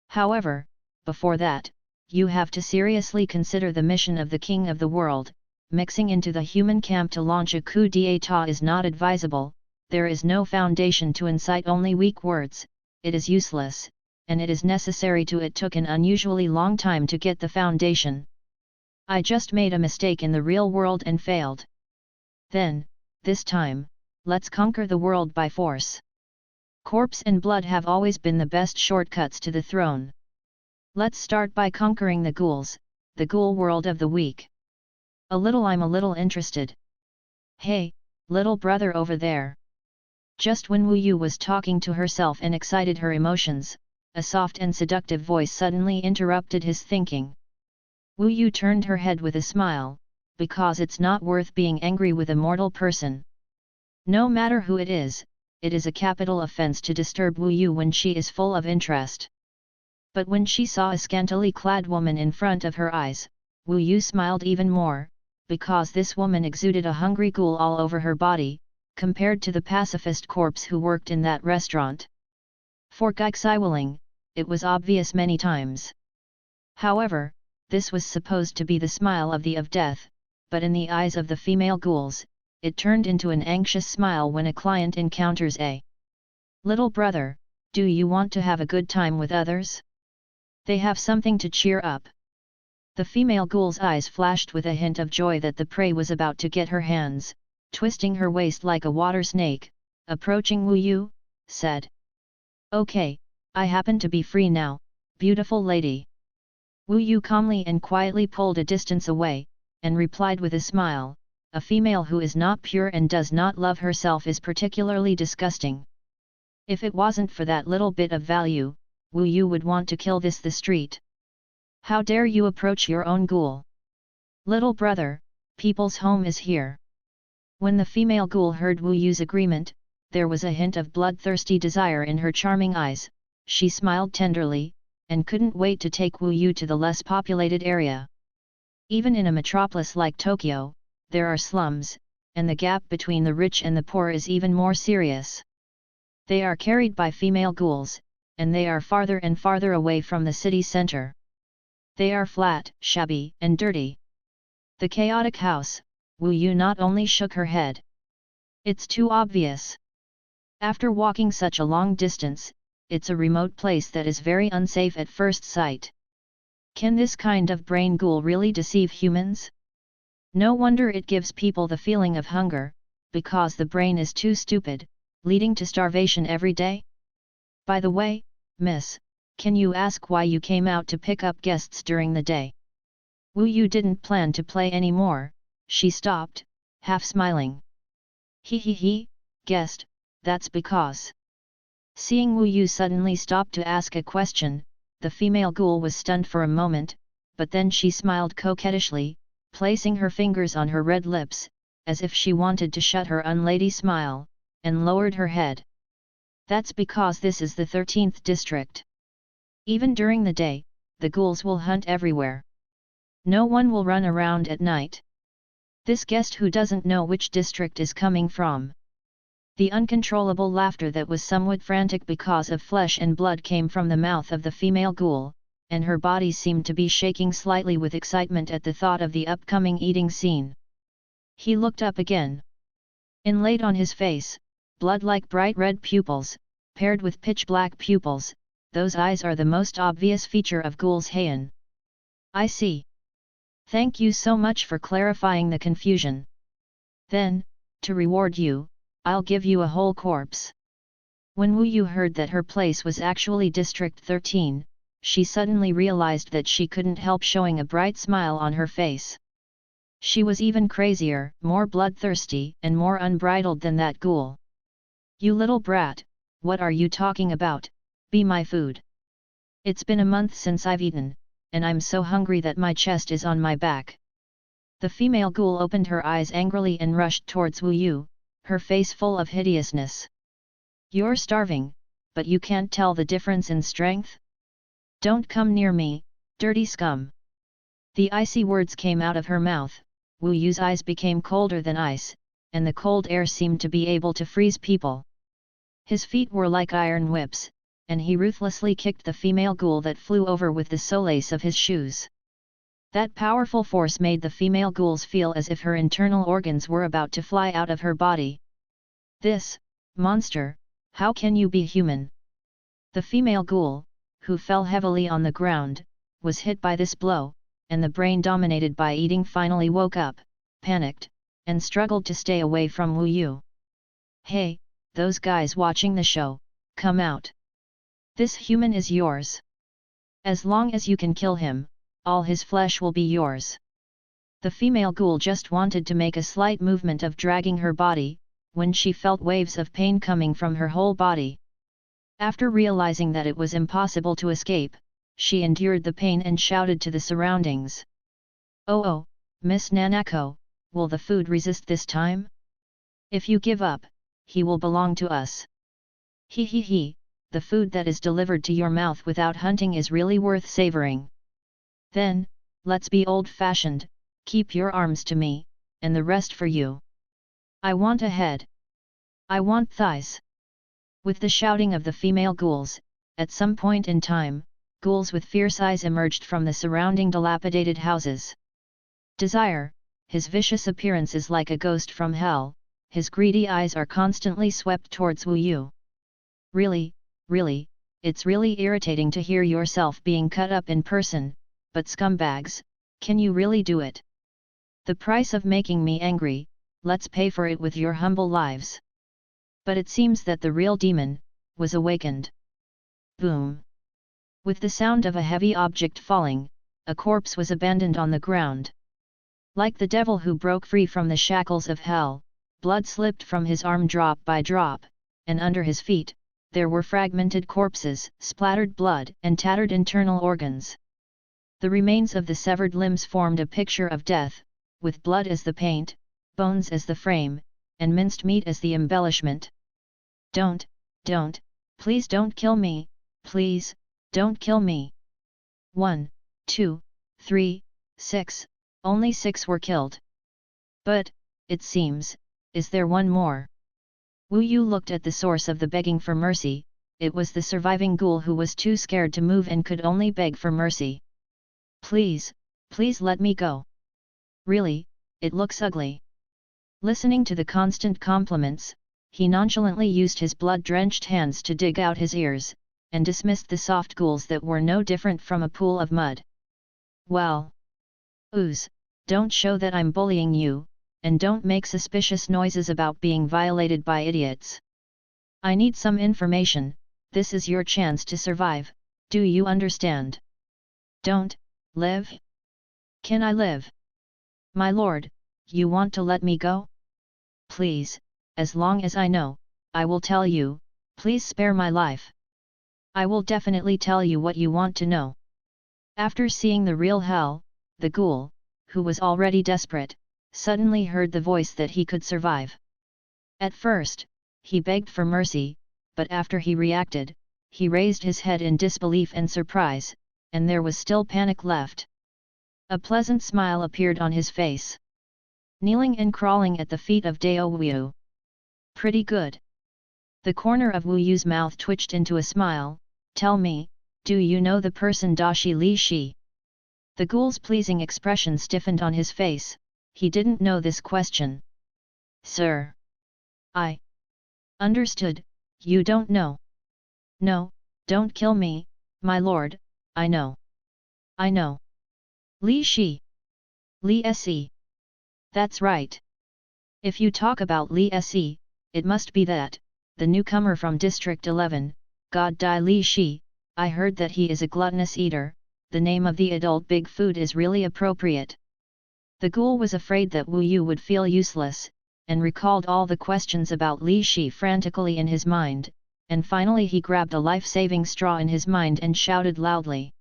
However, before that, you have to seriously consider the mission of the King of the World. Mixing into the human camp to launch a coup d'état is not advisable, there is no foundation to incite only weak words, it is useless, and it is necessary to it took an unusually long time to get the foundation. I just made a mistake in the real world and failed. Then, this time, let's conquer the world by force. Corpse and blood have always been the best shortcuts to the throne. Let's start by conquering the ghouls, the ghoul world of the weak. I'm a little interested. Hey, little brother over there. Just when Wu Yu was talking to herself and excited her emotions, a soft and seductive voice suddenly interrupted his thinking. Wu Yu turned her head with a smile, because it's not worth being angry with a mortal person. No matter who it is a capital offense to disturb Wu Yu when she is full of interest. But when she saw a scantily clad woman in front of her eyes, Wu Yu smiled even more, because this woman exuded a hungry ghoul all over her body, compared to the pacifist corpse who worked in that restaurant. For Gaixiweling, it was obvious many times. However, this was supposed to be the smile of death, but in the eyes of the female ghouls, it turned into an anxious smile when a client encounters a little brother. Do you want to have a good time with others? They have something to cheer up. The female ghoul's eyes flashed with a hint of joy that the prey was about to get her hands, twisting her waist like a water snake, approaching Wu Yu, said. Okay, I happen to be free now, beautiful lady. Wu Yu calmly and quietly pulled a distance away, and replied with a smile, a female who is not pure and does not love herself is particularly disgusting. If it wasn't for that little bit of value, Wu Yu would want to kill the street. How dare you approach your own ghoul? Little brother, people's home is here. When the female ghoul heard Wu Yu's agreement, there was a hint of bloodthirsty desire in her charming eyes, she smiled tenderly, and couldn't wait to take Wu Yu to the less populated area. Even in a metropolis like Tokyo, there are slums, and the gap between the rich and the poor is even more serious. They are carried by female ghouls, and they are farther and farther away from the city center. They are flat, shabby, and dirty. The chaotic house, Wu Yu not only shook her head. It's too obvious. After walking such a long distance, it's a remote place that is very unsafe at first sight. Can this kind of brain ghoul really deceive humans? No wonder it gives people the feeling of hunger, because the brain is too stupid, leading to starvation every day. By the way, miss, can you ask why you came out to pick up guests during the day? Wu Yu didn't plan to play anymore, she stopped, half smiling. He, guest, that's because. Seeing Wu Yu suddenly stop to ask a question, the female ghoul was stunned for a moment, but then she smiled coquettishly, placing her fingers on her red lips, as if she wanted to shut her unlady smile, and lowered her head. That's because this is the 13th district. Even during the day, the ghouls will hunt everywhere. No one will run around at night. This guest who doesn't know which district is coming from. The uncontrollable laughter that was somewhat frantic because of flesh and blood came from the mouth of the female ghoul, and her body seemed to be shaking slightly with excitement at the thought of the upcoming eating scene. He looked up again. Inlaid on his face, blood-like bright red pupils, paired with pitch-black pupils, those eyes are the most obvious feature of Ghoul's Heian. I see. Thank you so much for clarifying the confusion. Then, to reward you, I'll give you a whole corpse. When Wu Yu heard that her place was actually District 13, she suddenly realized that she couldn't help showing a bright smile on her face. She was even crazier, more bloodthirsty, and more unbridled than that ghoul. You little brat, what are you talking about? Be my food. It's been a month since I've eaten, and I'm so hungry that my chest is on my back. The female ghoul opened her eyes angrily and rushed towards Wu Yu, her face full of hideousness. You're starving, but you can't tell the difference in strength? Don't come near me, dirty scum. The icy words came out of her mouth. Wu Yu's eyes became colder than ice, and the cold air seemed to be able to freeze people. His feet were like iron whips, and he ruthlessly kicked the female ghoul that flew over with the soles of his shoes. That powerful force made the female ghouls feel as if her internal organs were about to fly out of her body. This, monster, how can you be human? The female ghoul, who fell heavily on the ground, was hit by this blow, and the brain dominated by eating finally woke up, panicked, and struggled to stay away from Wu Yu. Hey, those guys watching the show, come out. This human is yours. As long as you can kill him, all his flesh will be yours. The female ghoul just wanted to make a slight movement of dragging her body, when she felt waves of pain coming from her whole body. After realizing that it was impossible to escape, she endured the pain and shouted to the surroundings. Oh, Miss Nanako, will the food resist this time? If you give up, he will belong to us. He, the food that is delivered to your mouth without hunting is really worth savoring. Then, let's be old-fashioned, keep your arms to me, and the rest for you. I want a head. I want thighs. With the shouting of the female ghouls, at some point in time, ghouls with fierce eyes emerged from the surrounding dilapidated houses. Desire, his vicious appearance is like a ghost from hell, his greedy eyes are constantly swept towards Wu Yu. Really, it's really irritating to hear yourself being cut up in person, but scumbags, can you really do it? The price of making me angry, let's pay for it with your humble lives. But it seems that the real demon was awakened. Boom! With the sound of a heavy object falling, a corpse was abandoned on the ground. Like the devil who broke free from the shackles of hell, blood slipped from his arm drop by drop, and under his feet, there were fragmented corpses, splattered blood, and tattered internal organs. The remains of the severed limbs formed a picture of death, with blood as the paint, bones as the frame, and minced meat as the embellishment. Don't, please don't kill me, please, don't kill me. 1, 2, 3, 6, only 6 were killed. But, it seems, is there one more? Wu Yu looked at the source of the begging for mercy. It was the surviving ghoul who was too scared to move and could only beg for mercy. Please let me go. Really, it looks ugly. Listening to the constant compliments, he nonchalantly used his blood-drenched hands to dig out his ears, and dismissed the soft ghouls that were no different from a pool of mud. Well. Ooze, don't show that I'm bullying you, and don't make suspicious noises about being violated by idiots. I need some information, this is your chance to survive, do you understand? Don't, live? Can I live? My lord, you want to let me go? Please, as long as I know, I will tell you, please spare my life. I will definitely tell you what you want to know. After seeing the real hell, the ghoul, who was already desperate, suddenly heard the voice that he could survive. At first, he begged for mercy, but after he reacted, he raised his head in disbelief and surprise, and there was still panic left. A pleasant smile appeared on his face. Kneeling and crawling at the feet of Dao Wu. Pretty good. The corner of Wu Yu's mouth twitched into a smile. Tell me, do you know the person Dashi Li Shi? The ghoul's pleasing expression stiffened on his face. He didn't know this question. Sir. I. Understood, you don't know. No, don't kill me, my lord, I know. I know. Li Shi. Li Se. That's right. If you talk about Li Se, it must be that, the newcomer from District 11, God Dai Li Shi. I heard that he is a gluttonous eater. The name of the adult big food is really appropriate. The ghoul was afraid that Wu Yu would feel useless, and recalled all the questions about Li Shi frantically in his mind, and finally he grabbed a life-saving straw in his mind and shouted loudly.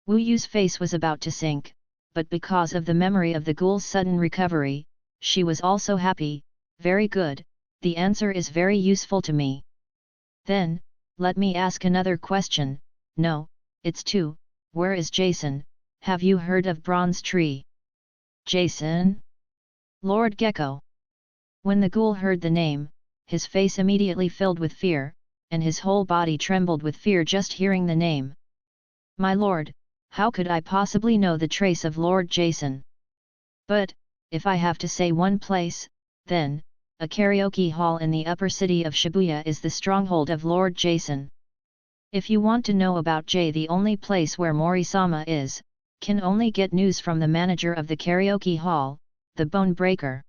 Wu Yu's face was about to sink, but because of the memory of the ghoul's sudden recovery, she was also happy. Very good, the answer is very useful to me. Then, let me ask another question. No, it's two. Where is Jason? Have you heard of Bronze Tree? Jason? Lord Gecko. When the ghoul heard the name, his face immediately filled with fear, and his whole body trembled with fear just hearing the name. My lord, how could I possibly know the trace of Lord Jason? But, if I have to say one place, then, a karaoke hall in the upper city of Shibuya is the stronghold of Lord Jason. If you want to know about Jay, the only place where Mori-sama is, can only get news from the manager of the karaoke hall, the Bone Breaker.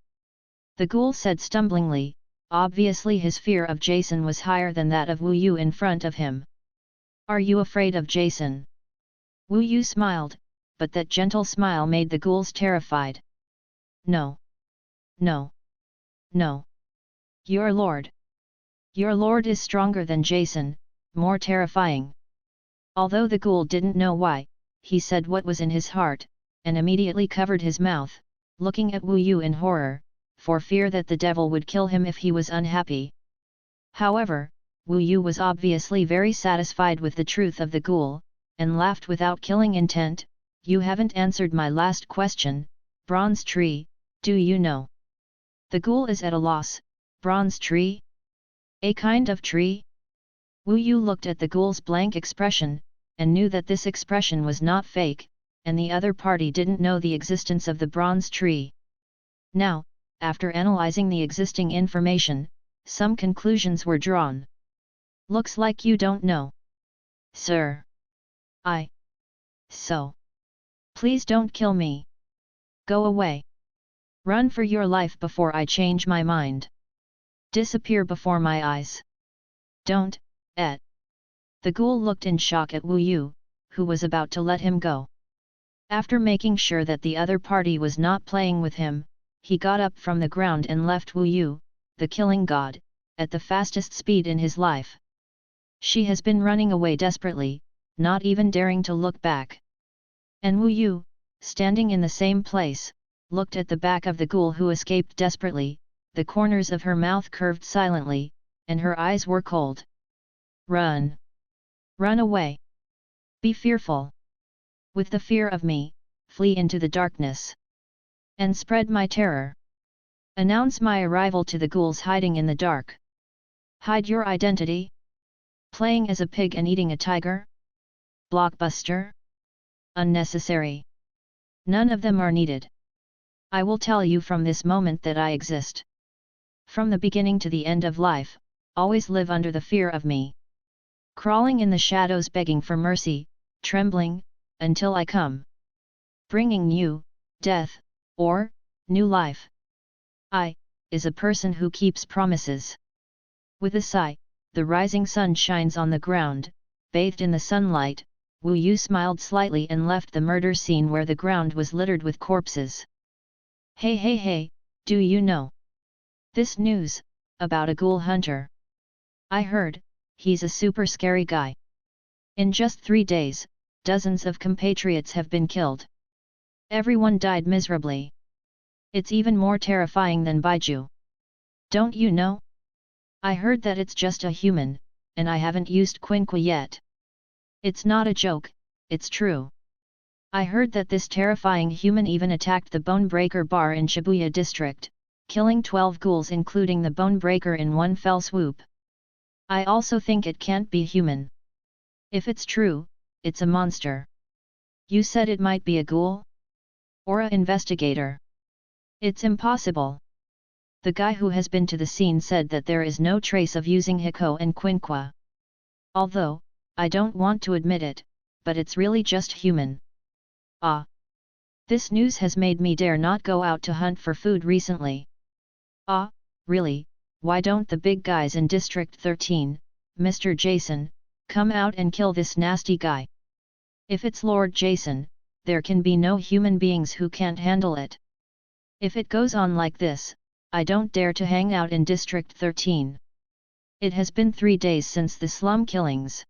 The ghoul said stumblingly, obviously his fear of Jason was higher than that of Wu Yu in front of him. Are you afraid of Jason? Wu Yu smiled, but that gentle smile made the ghouls terrified. No. No. No. Your lord. Your lord is stronger than Jason, more terrifying. Although the ghoul didn't know why, he said what was in his heart, and immediately covered his mouth, looking at Wu Yu in horror, for fear that the devil would kill him if he was unhappy. However, Wu Yu was obviously very satisfied with the truth of the ghoul, and laughed without killing intent. You haven't answered my last question. Bronze Tree, do you know? The ghoul is at a loss. Bronze Tree? A kind of tree? Wu Yu looked at the ghoul's blank expression, and knew that this expression was not fake, and the other party didn't know the existence of the Bronze Tree. Now, after analyzing the existing information, some conclusions were drawn. Looks like you don't know. Sir. So. Please don't kill me. Go away. Run for your life before I change my mind. Disappear before my eyes. Don't, The ghoul looked in shock at Wu Yu, who was about to let him go. After making sure that the other party was not playing with him, he got up from the ground and left Wu Yu, the killing god, at the fastest speed in his life. She has been running away desperately, not even daring to look back. And Wu Yu, standing in the same place, looked at the back of the ghoul who escaped desperately. The corners of her mouth curved silently, and her eyes were cold. Run! Run away! Be fearful! With the fear of me, flee into the darkness. And spread my terror. Announce my arrival to the ghouls hiding in the dark. Hide your identity? Playing as a pig and eating a tiger? Blockbuster? Unnecessary. None of them are needed. I will tell you from this moment that I exist. From the beginning to the end of life, always live under the fear of me. Crawling in the shadows begging for mercy, trembling, until I come. Bringing you, death, or, new life. I, is a person who keeps promises. With a sigh, the rising sun shines on the ground, bathed in the sunlight. Wu Yu smiled slightly and left the murder scene where the ground was littered with corpses. Hey, do you know this news about a ghoul hunter? I heard, he's a super scary guy. In just 3 days, dozens of compatriots have been killed. Everyone died miserably. It's even more terrifying than Baiju. Don't you know? I heard that it's just a human, and I haven't used Quinqua yet. It's not a joke, it's true. I heard that this terrifying human even attacked the Bone Breaker bar in Shibuya district, killing 12 ghouls including the Bone Breaker in one fell swoop. I also think it can't be human. If it's true, it's a monster. You said it might be a ghoul? Or a investigator? It's impossible. The guy who has been to the scene said that there is no trace of using Hiko and Quinqua. Although, I don't want to admit it, but it's really just human. Ah. This news has made me dare not go out to hunt for food recently. Ah, really, why don't the big guys in District 13, Mr. Jason, come out and kill this nasty guy? If it's Lord Jason, there can be no human beings who can't handle it. If it goes on like this, I don't dare to hang out in District 13. It has been 3 days since the slum killings.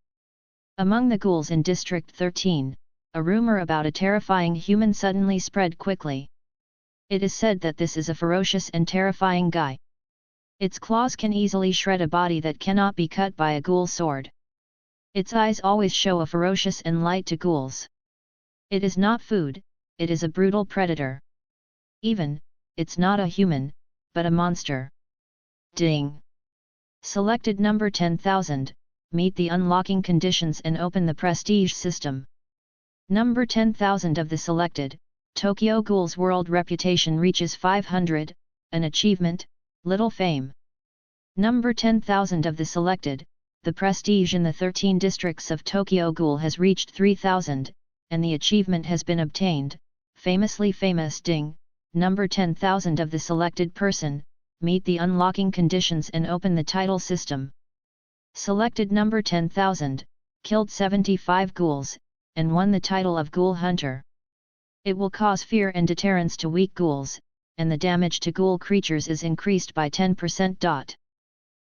Among the ghouls in District 13, a rumor about a terrifying human suddenly spread quickly. It is said that this is a ferocious and terrifying guy. Its claws can easily shred a body that cannot be cut by a ghoul sword. Its eyes always show a ferocious and light to ghouls. It is not food, it is a brutal predator. Even, it's not a human, but a monster. Ding! Selected number 10,000, meet the unlocking conditions and open the prestige system. Number 10,000 of the selected, Tokyo Ghoul's world reputation reaches 500, an achievement, little fame. Number 10,000 of the selected, the prestige in the 13 districts of Tokyo Ghoul has reached 3,000, and the achievement has been obtained, famously famous. Ding! Number 10,000 of the selected person, meet the unlocking conditions and open the title system. Selected number 10,000, killed 75 ghouls, and won the title of Ghoul Hunter. It will cause fear and deterrence to weak ghouls, and the damage to ghoul creatures is increased by 10%.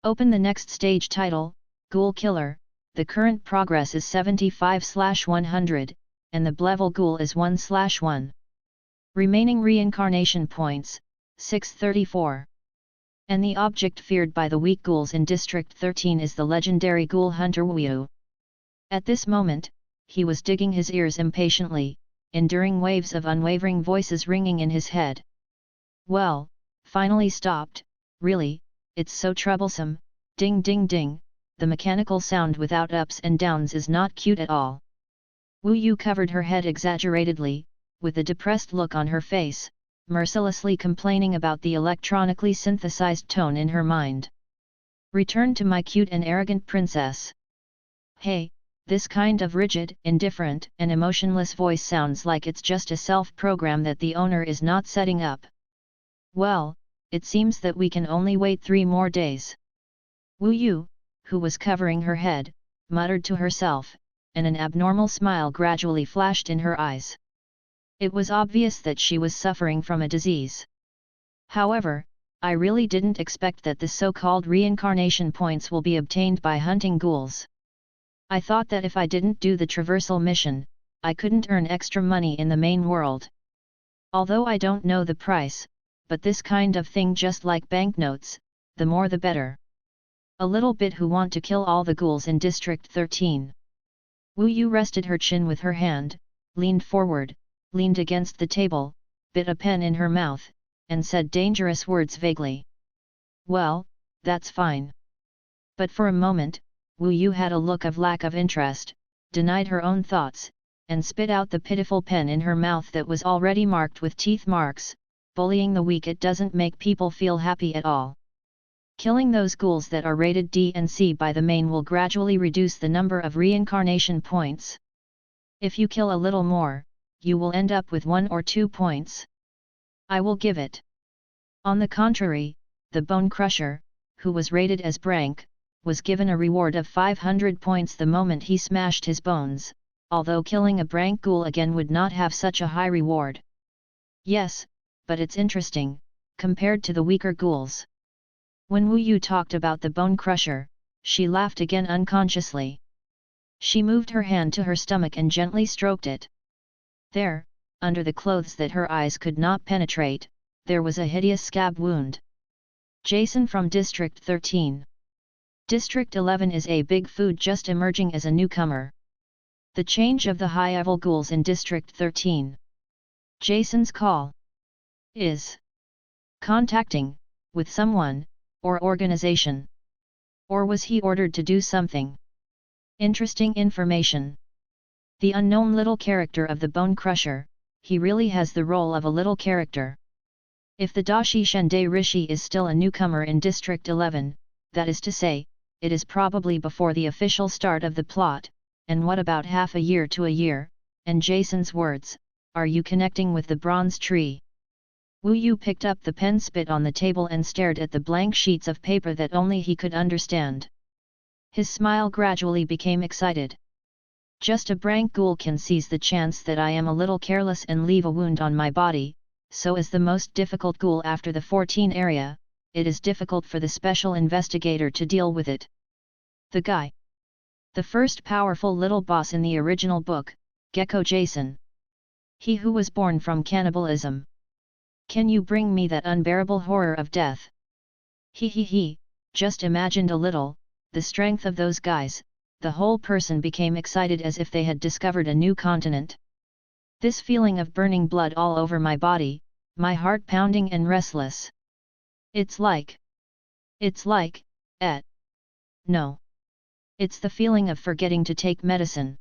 Open the next stage title, Ghoul Killer. The current progress is 75/100, and the level Ghoul is 1/1. Remaining reincarnation points, 634. And the object feared by the weak ghouls in District 13 is the legendary Ghoul Hunter Wu. At this moment, he was digging his ears impatiently, enduring waves of unwavering voices ringing in his head. Well, finally stopped, really, it's so troublesome, ding ding ding, the mechanical sound without ups and downs is not cute at all. Wu Yu covered her head exaggeratedly, with a depressed look on her face, mercilessly complaining about the electronically synthesized tone in her mind. Return to my cute and arrogant princess. Hey, this kind of rigid, indifferent, and emotionless voice sounds like it's just a self-program that the owner is not setting up. Well, it seems that we can only wait 3 more days. Wu Yu, who was covering her head, muttered to herself, and an abnormal smile gradually flashed in her eyes. It was obvious that she was suffering from a disease. However, I really didn't expect that the so-called reincarnation points will be obtained by hunting ghouls. I thought that if I didn't do the traversal mission, I couldn't earn extra money in the main world. Although I don't know the price, but this kind of thing, just like banknotes, the more the better. A little bit who want to kill all the ghouls in District 13. Wu Yu rested her chin with her hand, leaned forward, leaned against the table, bit a pen in her mouth, and said dangerous words vaguely. Well, that's fine. But for a moment, Wu Yu had a look of lack of interest, denied her own thoughts, and spit out the pitiful pen in her mouth that was already marked with teeth marks. Bullying the weak, it doesn't make people feel happy at all. Killing those ghouls that are rated D and C by the main will gradually reduce the number of reincarnation points. If you kill a little more, you will end up with 1 or 2 points. I will give it. On the contrary, the Bone Crusher, who was rated as Brank, was given a reward of 500 points the moment he smashed his bones, although killing a Brank ghoul again would not have such a high reward. Yes, but it's interesting, compared to the weaker ghouls. When Wu Yu talked about the Bone Crusher, she laughed again unconsciously. She moved her hand to her stomach and gently stroked it. There, under the clothes that her eyes could not penetrate, there was a hideous scab wound. Jason from District 13. District 11 is a big food just emerging as a newcomer. The change of the high-level ghouls in District 13. Jason's call is contacting with someone or organization. Or was he ordered to do something? Interesting information. The unknown little character of the Bone Crusher, he really has the role of a little character. If the Dashi Shende Rishi is still a newcomer in District 11, that is to say, it is probably before the official start of the plot, and what about half a year to a year, and Jason's words, are you connecting with the bronze tree? Wu Yu picked up the pen spit on the table and stared at the blank sheets of paper that only he could understand. His smile gradually became excited. Just a brank ghoul can seize the chance that I am a little careless and leave a wound on my body, so as the most difficult ghoul after the 14 area, it is difficult for the special investigator to deal with it. The guy. The first powerful little boss in the original book, Gecko Jason. He who was born from cannibalism. Can you bring me that unbearable horror of death? He, just imagined a little, the strength of those guys, the whole person became excited as if they had discovered a new continent. This feeling of burning blood all over my body, my heart pounding and restless. It's like, no. It's the feeling of forgetting to take medicine.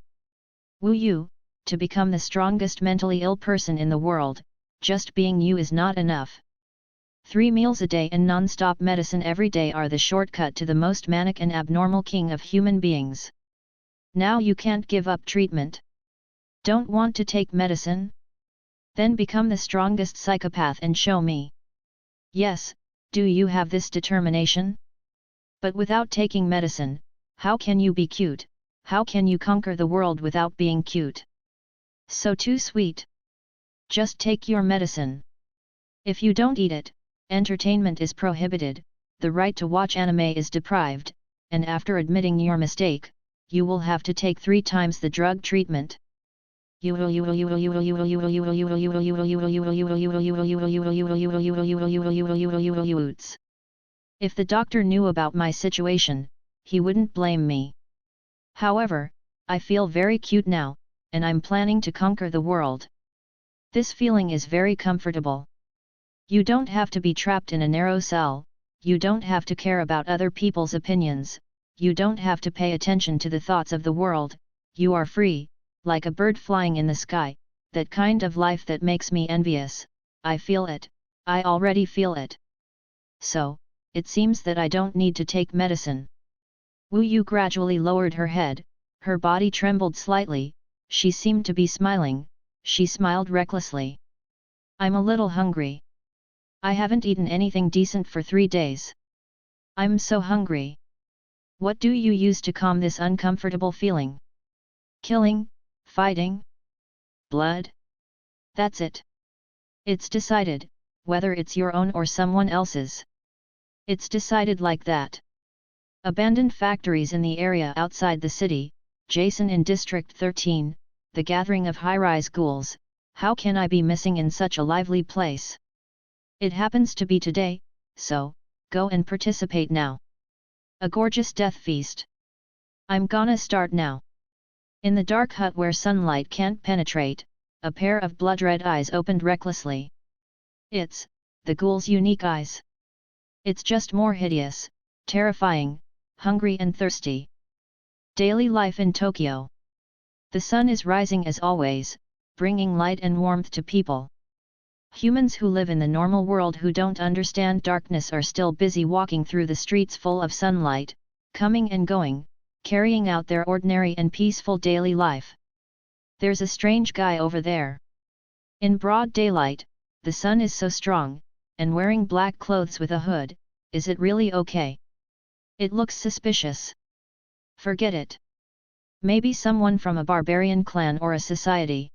Wu Yu, to become the strongest mentally ill person in the world, just being you is not enough. 3 meals a day and non-stop medicine every day are the shortcut to the most manic and abnormal king of human beings. Now you can't give up treatment. Don't want to take medicine? Then become the strongest psychopath and show me. Yes, do you have this determination? But without taking medicine, how can you be cute? How can you conquer the world without being cute? So too sweet. Just take your medicine. If you don't eat it, entertainment is prohibited, the right to watch anime is deprived, and after admitting your mistake, you will have to take 3 times the drug treatment. If the doctor knew about my situation, he wouldn't blame me. However, I feel very cute now, and I'm planning to conquer the world. This feeling is very comfortable. You don't have to be trapped in a narrow cell, you don't have to care about other people's opinions, you don't have to pay attention to the thoughts of the world, you are free, like a bird flying in the sky, that kind of life that makes me envious. I feel it, I already feel it. So, it seems that I don't need to take medicine. Wu Yu gradually lowered her head, her body trembled slightly, she seemed to be smiling, she smiled recklessly. I'm a little hungry. I haven't eaten anything decent for 3 days. I'm so hungry. What do you use to calm this uncomfortable feeling? Killing? Fighting? Blood? That's it. It's decided, whether it's your own or someone else's. It's decided like that. Abandoned factories in the area outside the city, Jason in District 13, the gathering of high-rise ghouls, how can I be missing in such a lively place? It happens to be today, so, go and participate now. A gorgeous death feast. I'm gonna start now. In the dark hut where sunlight can't penetrate, a pair of blood-red eyes opened recklessly. It's the ghoul's unique eyes. It's just more hideous, terrifying, hungry and thirsty. Daily life in Tokyo. The sun is rising as always, bringing light and warmth to people. Humans who live in the normal world who don't understand darkness are still busy walking through the streets full of sunlight, coming and going, carrying out their ordinary and peaceful daily life. There's a strange guy over there. In broad daylight, the sun is so strong, and wearing black clothes with a hood, is it really okay? It looks suspicious. Forget it. Maybe someone from a barbarian clan or a society.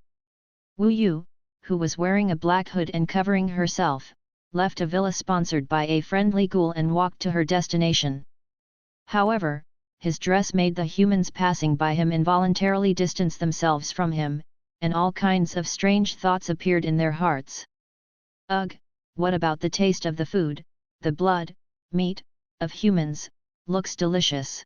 Wu Yu, who was wearing a black hood and covering herself, left a villa sponsored by a friendly ghoul and walked to her destination. However, his dress made the humans passing by him involuntarily distance themselves from him, and all kinds of strange thoughts appeared in their hearts. Ugh, what about the taste of the food, the blood, meat, of humans, looks delicious.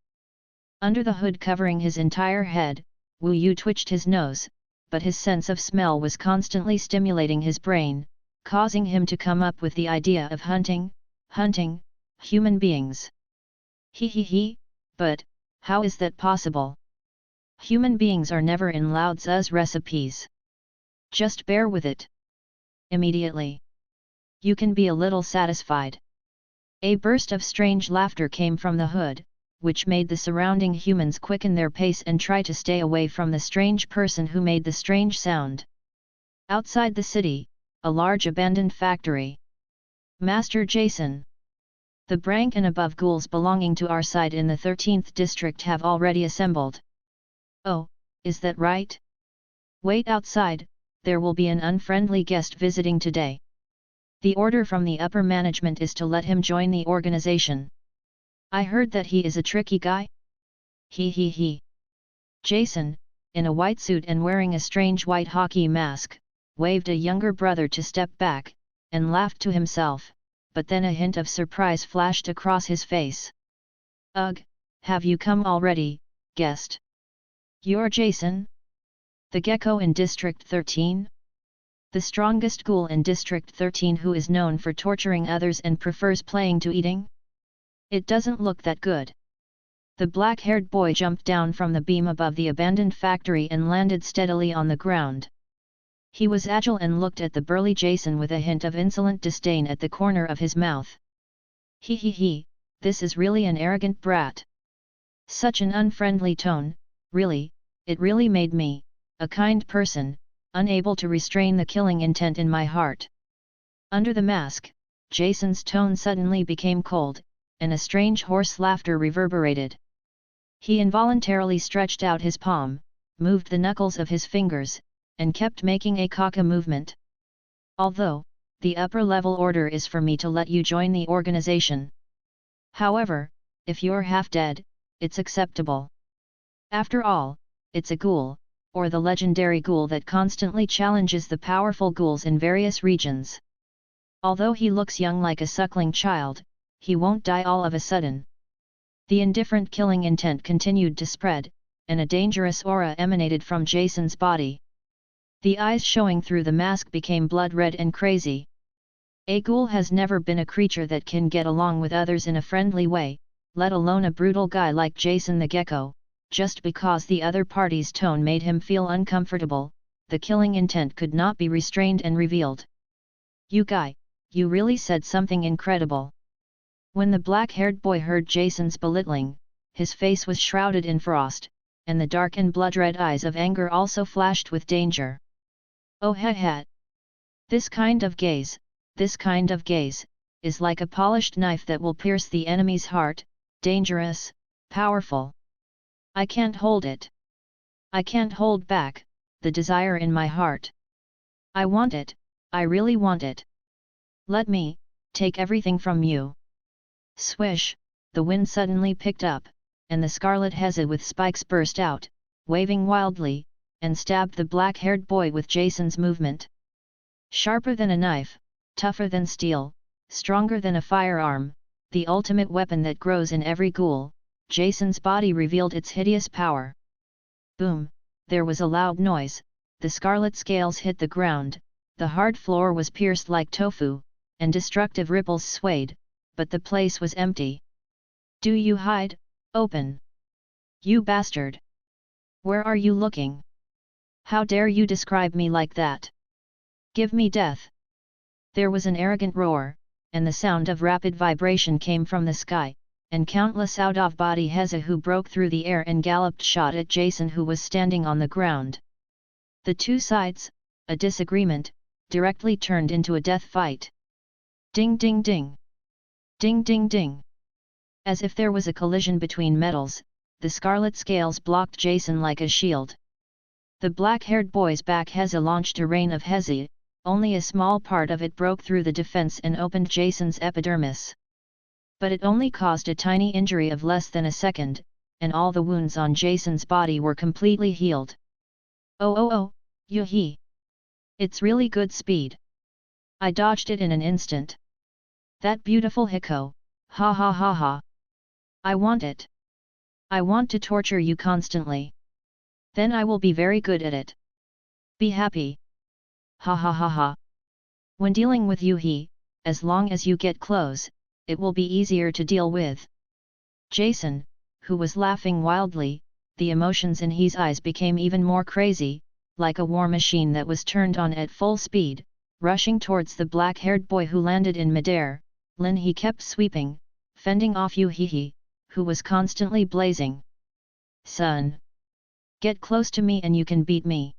Under the hood covering his entire head, Wu Yu twitched his nose, but his sense of smell was constantly stimulating his brain, causing him to come up with the idea of hunting human beings. But, how is that possible? Human beings are never in Lao Tzu's recipes. Just bear with it. Immediately. You can be a little satisfied. A burst of strange laughter came from the hood, which made the surrounding humans quicken their pace and try to stay away from the strange person who made the strange sound. Outside the city, a large abandoned factory. Master Jason. The rank and above ghouls belonging to our side in the 13th district have already assembled. Oh, is that right? Wait outside, there will be an unfriendly guest visiting today. The order from the upper management is to let him join the organization. I heard that he is a tricky guy? He. Jason, in a white suit and wearing a strange white hockey mask, waved a younger brother to step back, and laughed to himself, but then a hint of surprise flashed across his face. Ugh, have you come already, guest? You're Jason? The gecko in District 13? The strongest ghoul in District 13 who is known for torturing others and prefers playing to eating? It doesn't look that good. The black-haired boy jumped down from the beam above the abandoned factory and landed steadily on the ground. He was agile and looked at the burly Jason with a hint of insolent disdain at the corner of his mouth. He, this is really an arrogant brat. Such an unfriendly tone, really, it really made me, a kind person, unable to restrain the killing intent in my heart. Under the mask, Jason's tone suddenly became cold, and a strange hoarse laughter reverberated. He involuntarily stretched out his palm, moved the knuckles of his fingers, and kept making a kaka movement. Although, the upper-level order is for me to let you join the organization. However, if you're half-dead, it's acceptable. After all, it's a ghoul, or the legendary ghoul that constantly challenges the powerful ghouls in various regions. Although he looks young like a suckling child, he won't die all of a sudden. The indifferent killing intent continued to spread, and a dangerous aura emanated from Jason's body. The eyes showing through the mask became blood-red and crazy. A ghoul has never been a creature that can get along with others in a friendly way, let alone a brutal guy like Jason the Gecko. Just because the other party's tone made him feel uncomfortable, the killing intent could not be restrained and revealed. You guy, you really said something incredible. When the black-haired boy heard Jason's belittling, his face was shrouded in frost, and the dark and blood-red eyes of anger also flashed with danger. Oh ha. This kind of gaze, is like a polished knife that will pierce the enemy's heart, dangerous, powerful. I can't hold it. I can't hold back, the desire in my heart. I want it, I really want it. Let me, take everything from you. Swish, the wind suddenly picked up, and the scarlet heza with spikes burst out, waving wildly, and stabbed the black-haired boy with Jason's movement. Sharper than a knife, tougher than steel, stronger than a firearm, the ultimate weapon that grows in every ghoul, Jason's body revealed its hideous power. Boom, there was a loud noise, the scarlet scales hit the ground, the hard floor was pierced like tofu, and destructive ripples swayed, but the place was empty. Do you hide? Open! You bastard! Where are you looking? How dare you describe me like that? Give me death! There was an arrogant roar, and the sound of rapid vibration came from the sky, and countless out-of-body heza who broke through the air and galloped shot at Jason who was standing on the ground. The two sides, a disagreement, directly turned into a death fight. Ding ding ding! Ding ding ding! As if there was a collision between metals, the scarlet scales blocked Jason like a shield. The black-haired boy's back heza launched a rain of heza, only a small part of it broke through the defense and opened Jason's epidermis. But it only caused a tiny injury of less than a second, and all the wounds on Jason's body were completely healed. Oh, yoo-hee! It's really good speed. I dodged it in an instant. That beautiful hiko, ha. I want it. I want to torture you constantly. Then I will be very good at it. Be happy. Ha. When dealing with you, as long as you get close, it will be easier to deal with. Jason, who was laughing wildly, the emotions in his eyes became even more crazy, like a war machine that was turned on at full speed, rushing towards the black-haired boy who landed in midair. He kept sweeping, fending off Yu-Hee, who was constantly blazing. Son! Get close to me and you can beat me.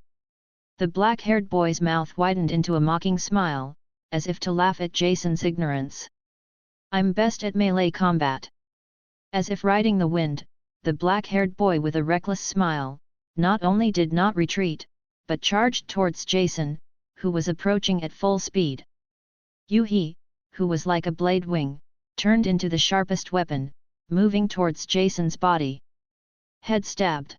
The black-haired boy's mouth widened into a mocking smile, as if to laugh at Jason's ignorance. I'm best at melee combat. As if riding the wind, the black-haired boy with a reckless smile, not only did not retreat, but charged towards Jason, who was approaching at full speed. He, who was like a blade wing, turned into the sharpest weapon, moving towards Jason's body. Head stabbed.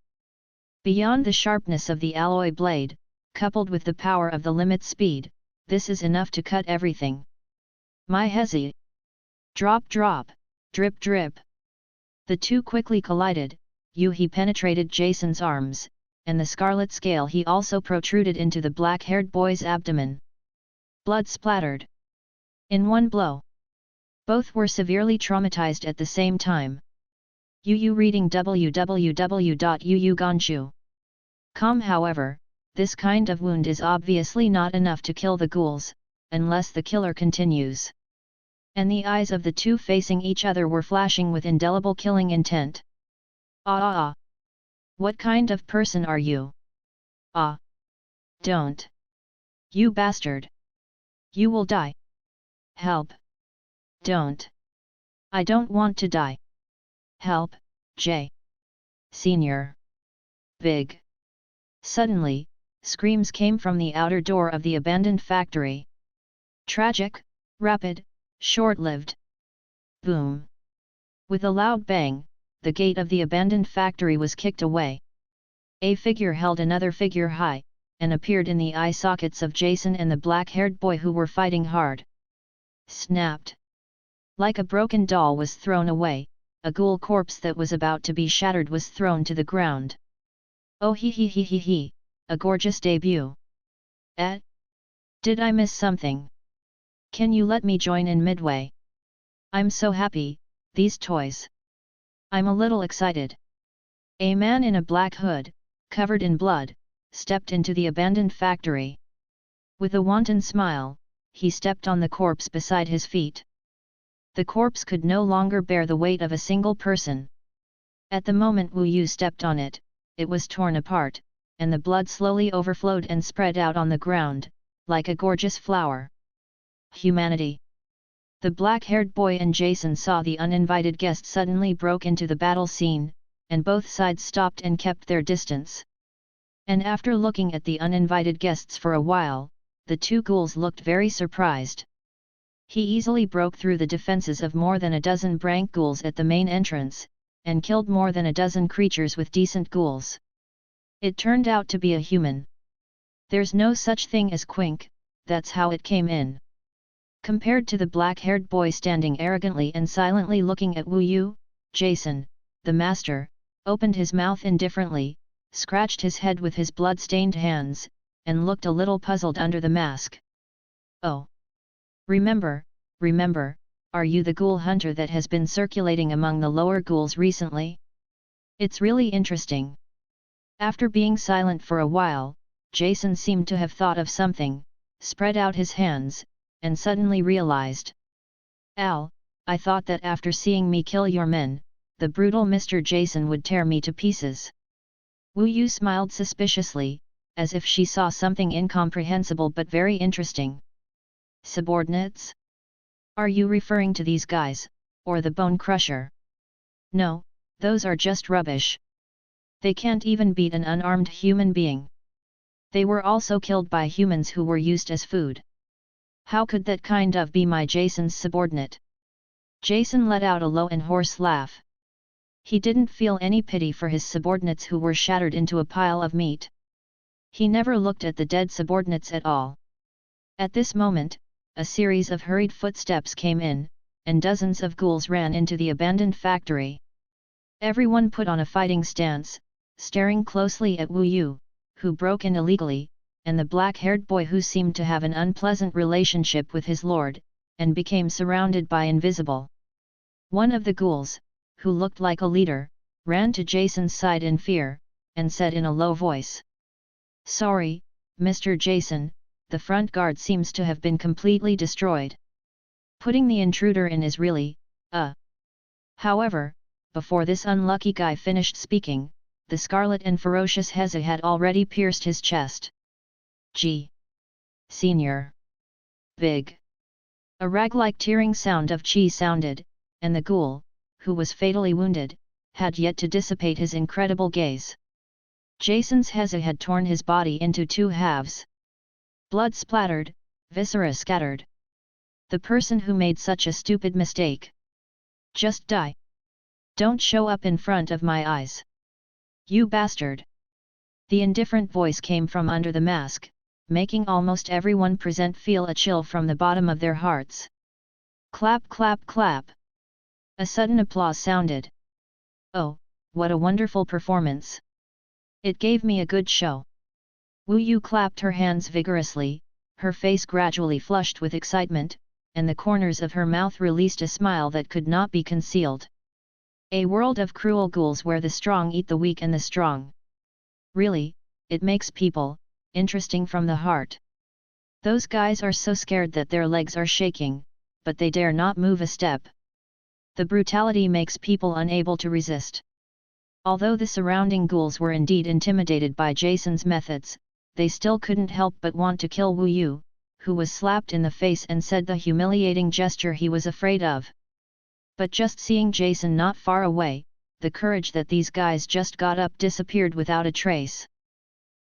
Beyond the sharpness of the alloy blade, coupled with the power of the limit speed, this is enough to cut everything. My hezi. Drop drop, drip drip. The two quickly collided. He penetrated Jason's arms, and the scarlet scale he also protruded into the black-haired boy's abdomen. Blood splattered. In one blow. Both were severely traumatized at the same time. Reading www.uuganshu.com. However, this kind of wound is obviously not enough to kill the ghouls, unless the killer continues. And the eyes of the two facing each other were flashing with indelible killing intent. Ah! What kind of person are you? Ah! Don't! You bastard! You will die! Help! Don't! I don't want to die! Help, J. Senior! Big! Suddenly, screams came from the outer door of the abandoned factory. Tragic, rapid, short-lived. Boom! With a loud bang, the gate of the abandoned factory was kicked away. A figure held another figure high, and appeared in the eye sockets of Jason and the black-haired boy who were fighting hard. Snapped. Like a broken doll was thrown away, a ghoul corpse that was about to be shattered was thrown to the ground. Oh he, a gorgeous debut. Did I miss something? Can you let me join in midway? I'm so happy, these toys. I'm a little excited. A man in a black hood, covered in blood, stepped into the abandoned factory. With a wanton smile, he stepped on the corpse beside his feet. The corpse could no longer bear the weight of a single person. At the moment Wu Yu stepped on it, it was torn apart, and the blood slowly overflowed and spread out on the ground, like a gorgeous flower. Humanity! The black-haired boy and Jason saw the uninvited guest suddenly broke into the battle scene, and both sides stopped and kept their distance. And after looking at the uninvited guests for a while, the two ghouls looked very surprised. He easily broke through the defenses of more than a dozen brank ghouls at the main entrance, and killed more than a dozen creatures with decent ghouls. It turned out to be a human. There's no such thing as quink, that's how it came in. Compared to the black-haired boy standing arrogantly and silently looking at Wu Yu, Jason, the master, opened his mouth indifferently, scratched his head with his blood-stained hands, and looked a little puzzled under the mask. Oh! Remember, are you the ghoul hunter that has been circulating among the lower ghouls recently? It's really interesting. After being silent for a while, Jason seemed to have thought of something, spread out his hands, and suddenly realized. I thought that after seeing me kill your men, the brutal Mr. Jason would tear me to pieces. Wu Yu smiled suspiciously, as if she saw something incomprehensible but very interesting. Subordinates? Are you referring to these guys, or the Bone Crusher? No, those are just rubbish. They can't even beat an unarmed human being. They were also killed by humans who were used as food. How could that kind of be my Jason's subordinate? Jason let out a low and hoarse laugh. He didn't feel any pity for his subordinates who were shattered into a pile of meat. He never looked at the dead subordinates at all. At this moment, a series of hurried footsteps came in, and dozens of ghouls ran into the abandoned factory. Everyone put on a fighting stance, staring closely at Wu Yu, who broke in illegally, and the black-haired boy who seemed to have an unpleasant relationship with his lord, and became surrounded by invisible. One of the ghouls, who looked like a leader, ran to Jason's side in fear, and said in a low voice. Sorry, Mr. Jason, the front guard seems to have been completely destroyed. Putting the intruder in is really, However, before this unlucky guy finished speaking, the scarlet and ferocious Heza had already pierced his chest. G. Senior. Big. A rag-like tearing sound of chi sounded, and the ghoul, who was fatally wounded, had yet to dissipate his incredible gaze. Jason's heza had torn his body into two halves. Blood splattered, viscera scattered. The person who made such a stupid mistake. Just die. Don't show up in front of my eyes. You bastard. The indifferent voice came from under the mask, making almost everyone present feel a chill from the bottom of their hearts. Clap clap clap. A sudden applause sounded. Oh, what a wonderful performance. It gave me a good show. Wu Yu clapped her hands vigorously, her face gradually flushed with excitement, and the corners of her mouth released a smile that could not be concealed. A world of cruel ghouls where the strong eat the weak and the strong. Really, it makes people interesting from the heart. Those guys are so scared that their legs are shaking, but they dare not move a step. The brutality makes people unable to resist. Although the surrounding ghouls were indeed intimidated by Jason's methods, they still couldn't help but want to kill Wu Yu, who was slapped in the face and said the humiliating gesture he was afraid of. But just seeing Jason not far away, the courage that these guys just got up disappeared without a trace.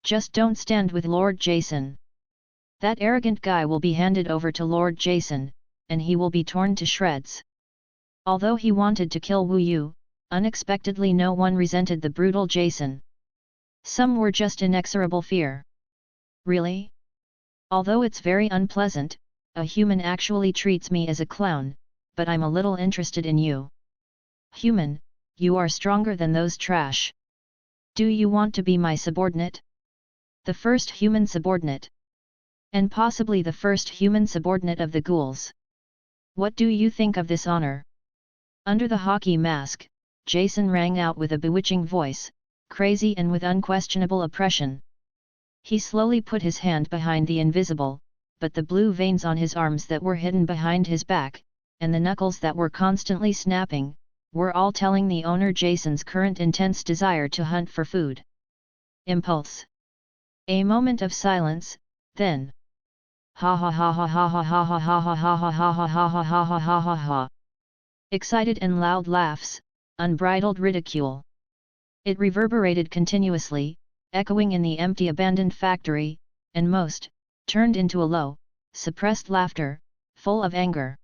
Just don't stand with Lord Jason. That arrogant guy will be handed over to Lord Jason, and he will be torn to shreds. Although he wanted to kill Wu Yu, unexpectedly no one resented the brutal Jason. Some were just inexorable fear. Really? Although it's very unpleasant, a human actually treats me as a clown, but I'm a little interested in you. Human, you are stronger than those trash. Do you want to be my subordinate? The first human subordinate. And possibly the first human subordinate of the ghouls. What do you think of this honor? Under the hockey mask, Jason rang out with a bewitching voice, crazy and with unquestionable oppression. He slowly put his hand behind the invisible, but the blue veins on his arms that were hidden behind his back, and the knuckles that were constantly snapping, were all telling the owner Jason's current intense desire to hunt for food. Impulse. A moment of silence, then. Ha ha ha ha ha ha ha ha ha ha ha ha ha ha ha ha ha ha ha ha. Excited and loud laughs, unbridled ridicule. It reverberated continuously, echoing in the empty abandoned factory, and most, turned into a low, suppressed laughter, full of anger.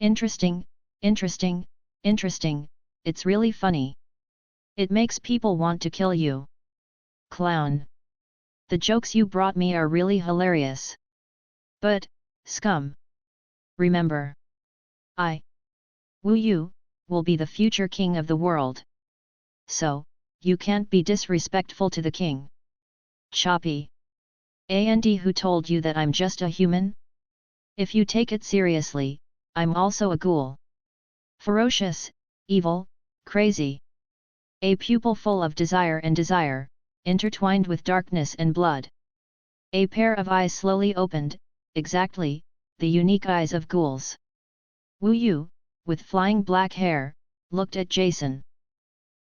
Interesting, interesting, interesting, it's really funny. It makes people want to kill you. Clown. The jokes you brought me are really hilarious. But, scum. Remember. Wu Yu, will be the future king of the world. So, you can't be disrespectful to the king. Choppy. And who told you that I'm just a human? If you take it seriously, I'm also a ghoul. Ferocious, evil, crazy. A pupil full of desire and desire, intertwined with darkness and blood. A pair of eyes slowly opened, exactly, the unique eyes of ghouls. Wu Yu, with flying black hair, looked at Jason.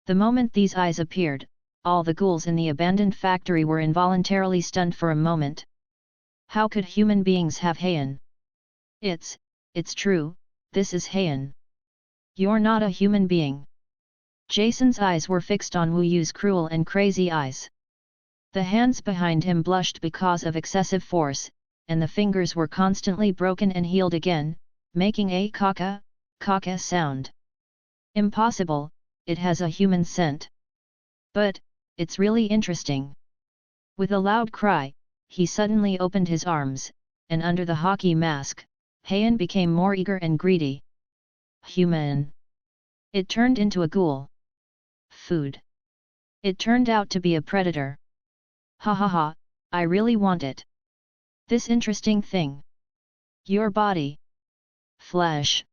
The moment these eyes appeared, all the ghouls in the abandoned factory were involuntarily stunned for a moment. How could human beings have Heian? It's true, this is Heian. You're not a human being. Jason's eyes were fixed on Wu Yu's cruel and crazy eyes. The hands behind him blushed because of excessive force, and the fingers were constantly broken and healed again, making a caca sound. Impossible, it has a human scent. But, it's really interesting. With a loud cry, he suddenly opened his arms, and under the hockey mask, Heian became more eager and greedy. Human. It turned into a ghoul. Food. It turned out to be a predator. Ha ha ha, I really want it. This interesting thing. Your body. Flesh.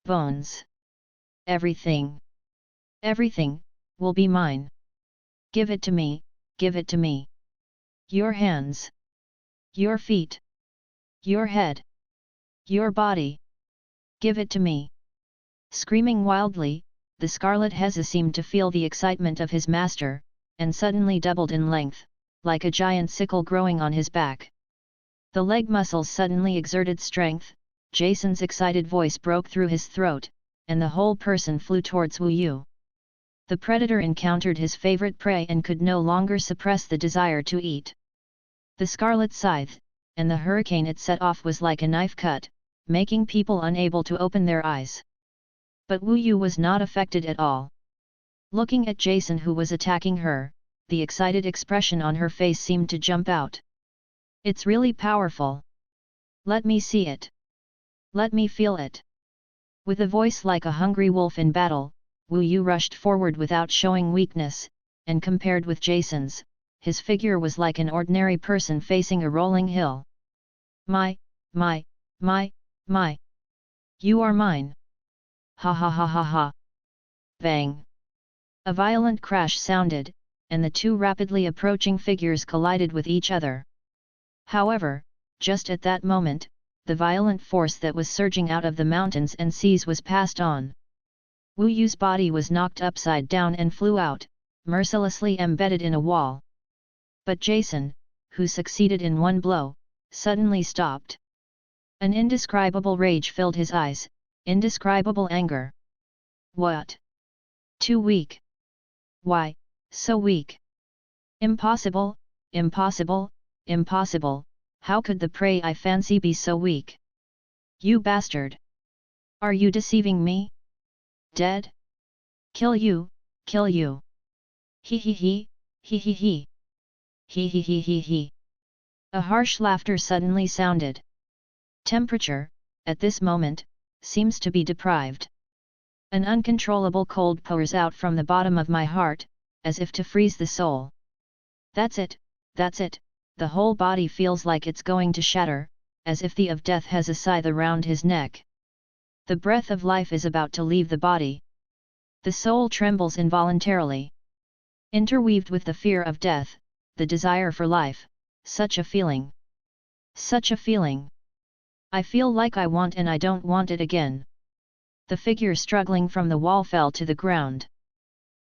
Bones. Everything. Everything, will be mine. Give it to me, give it to me. Your hands. Your feet. Your head. Your body. Give it to me. Screaming wildly, the Scarlet Heza seemed to feel the excitement of his master, and suddenly doubled in length. like a giant sickle growing on his back. The leg muscles suddenly exerted strength, Jason's excited voice broke through his throat, and the whole person flew towards Wu Yu. The predator encountered his favorite prey and could no longer suppress the desire to eat. The scarlet scythe, and the hurricane it set off was like a knife cut, making people unable to open their eyes. But Wu Yu was not affected at all. Looking at Jason who was attacking her, the excited expression on her face seemed to jump out. It's really powerful. Let me see it. Let me feel it. With a voice like a hungry wolf in battle, Wu Yu rushed forward without showing weakness, and compared with Jason's, his figure was like an ordinary person facing a rolling hill. My. You are mine. Ha ha ha ha ha. Bang. A violent crash sounded, and the two rapidly approaching figures collided with each other. However, just at that moment, the violent force that was surging out of the mountains and seas was passed on. Wu Yu's body was knocked upside down and flew out, mercilessly embedded in a wall. But Jason, who succeeded in one blow, suddenly stopped. An indescribable rage filled his eyes, indescribable anger. What? Too weak. Why, so weak? Impossible, impossible, impossible, how could the prey I fancy be so weak? You bastard! Are you deceiving me? Dead? Kill you, kill you! He he he, he he he! He he he he he! A harsh laughter suddenly sounded. Temperature, at this moment, seems to be deprived. An uncontrollable cold pours out from the bottom of my heart, as if to freeze the soul. That's it, the whole body feels like it's going to shatter, as if the of death has a scythe around his neck. The breath of life is about to leave the body. The soul trembles involuntarily. Interweaved with the fear of death, the desire for life, such a feeling. Such a feeling. I feel like I want and I don't want it again. The figure struggling from the wall fell to the ground.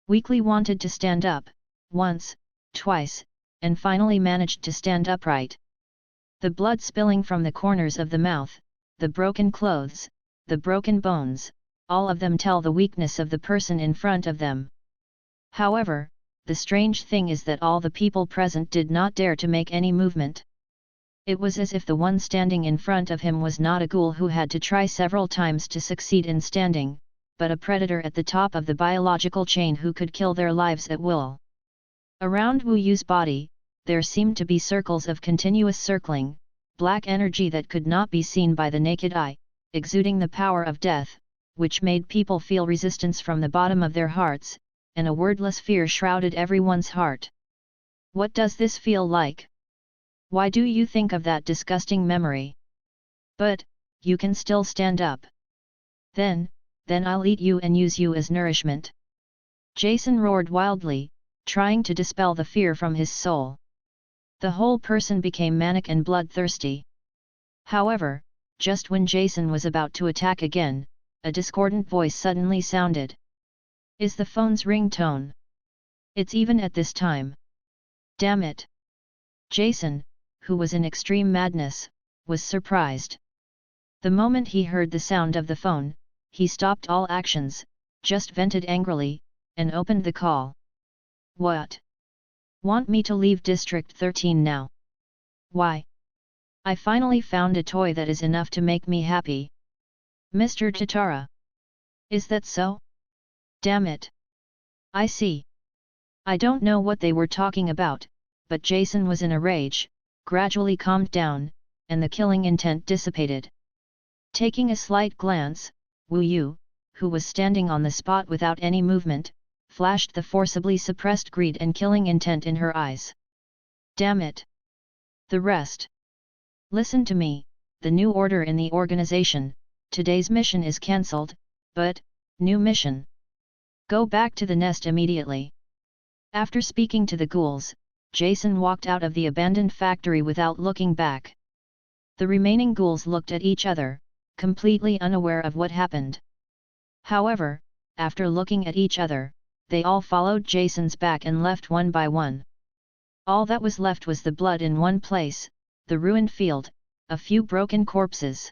Weakly wanted to stand up, once, twice, and finally managed to stand upright. The blood spilling from the corners of the mouth, the broken clothes, the broken bones, all of them tell the weakness of the person in front of them. However, the strange thing is that all the people present did not dare to make any movement. It was as if the one standing in front of him was not a ghoul who had to try several times to succeed in standing, but a predator at the top of the biological chain who could kill their lives at will. Around Wu Yu's body, there seemed to be circles of continuous circling, black energy that could not be seen by the naked eye, exuding the power of death, which made people feel resistance from the bottom of their hearts, and a wordless fear shrouded everyone's heart. What does this feel like? Why do you think of that disgusting memory? But, you can still stand up. Then I'll eat you and use you as nourishment. Jason roared wildly, trying to dispel the fear from his soul. The whole person became manic and bloodthirsty. However, just when Jason was about to attack again, a discordant voice suddenly sounded. Is the phone's ringtone? It's even at this time. Damn it! Jason, who was in extreme madness, was surprised. The moment he heard the sound of the phone, he stopped all actions, just vented angrily, and opened the call. What? Want me to leave District 13 now? Why? I finally found a toy that is enough to make me happy. Mr. Tatara. Is that so? Damn it! I see. I don't know what they were talking about, but Jason was in a rage, gradually calmed down, and the killing intent dissipated. Taking a slight glance, Wu Yu, who was standing on the spot without any movement, flashed the forcibly suppressed greed and killing intent in her eyes. Damn it! The rest. Listen to me, the new order in the organization, today's mission is cancelled, but, new mission. Go back to the nest immediately. After speaking to the ghouls, Jason walked out of the abandoned factory without looking back. The remaining ghouls looked at each other, completely unaware of what happened. However, after looking at each other, they all followed Jason's back and left one by one. All that was left was the blood in one place, the ruined field, a few broken corpses.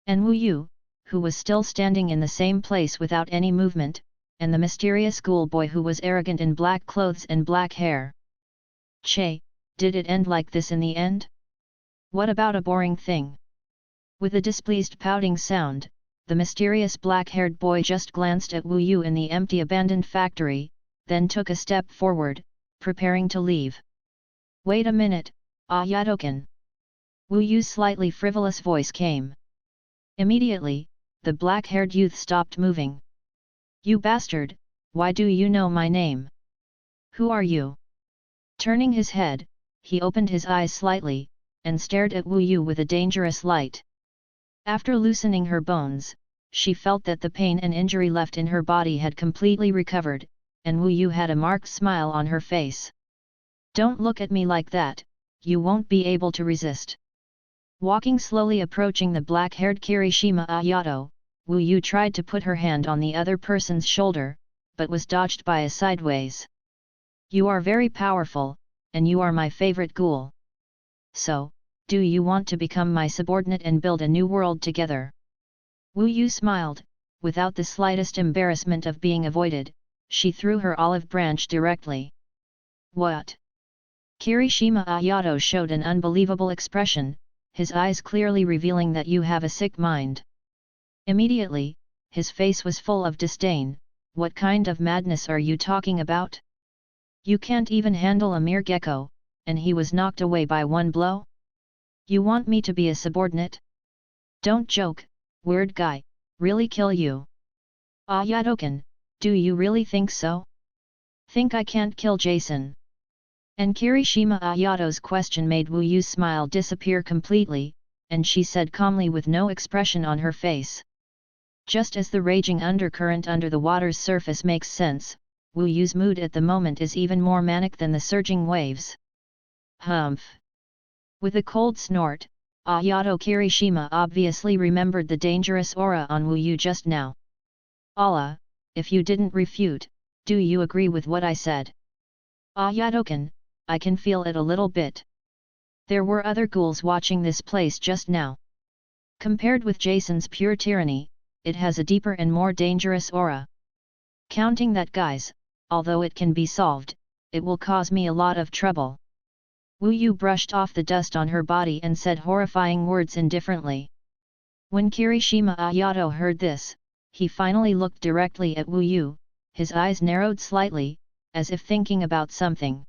And Wu Yu, who was still standing in the same place without any movement, and the mysterious ghoul boy who was arrogant in black clothes and black hair. Che, did it end like this in the end? What about a boring thing? With a displeased pouting sound, the mysterious black-haired boy just glanced at Wu Yu in the empty abandoned factory, then took a step forward, preparing to leave. Wait a minute, Ayadoken. Wu Yu's slightly frivolous voice came. Immediately, the black-haired youth stopped moving. You bastard, why do you know my name? Who are you? Turning his head, he opened his eyes slightly, and stared at Wu Yu with a dangerous light. After loosening her bones, she felt that the pain and injury left in her body had completely recovered, and Wu Yu had a marked smile on her face. Don't look at me like that, you won't be able to resist. Walking slowly approaching the black-haired Kirishima Ayato, Wu Yu tried to put her hand on the other person's shoulder, but was dodged by a sideways. You are very powerful, and you are my favorite ghoul. So, do you want to become my subordinate and build a new world together? Wu Yu smiled, without the slightest embarrassment of being avoided, she threw her olive branch directly. What? Kirishima Ayato showed an unbelievable expression, his eyes clearly revealing that you have a sick mind. Immediately, his face was full of disdain. What kind of madness are you talking about? You can't even handle a mere gecko, and he was knocked away by one blow? You want me to be a subordinate? Don't joke, weird guy, really kill you. Ayadoken, do you really think so? Think I can't kill Jason? And Kirishima Ayato's question made Wu Yu's smile disappear completely, and she said calmly with no expression on her face. Just as the raging undercurrent under the water's surface makes sense, Wu Yu's mood at the moment is even more manic than the surging waves. Humph! With a cold snort, Ayato Kirishima obviously remembered the dangerous aura on Wu Yu just now. Allah, if you didn't refute, do you agree with what I said? Ayadoken, I can feel it a little bit. There were other ghouls watching this place just now. Compared with Jason's pure tyranny, it has a deeper and more dangerous aura. Counting that, guys, although it can be solved, it will cause me a lot of trouble. Wu Yu brushed off the dust on her body and said horrifying words indifferently. When Kirishima Ayato heard this, he finally looked directly at Wu Yu, his eyes narrowed slightly, as if thinking about something.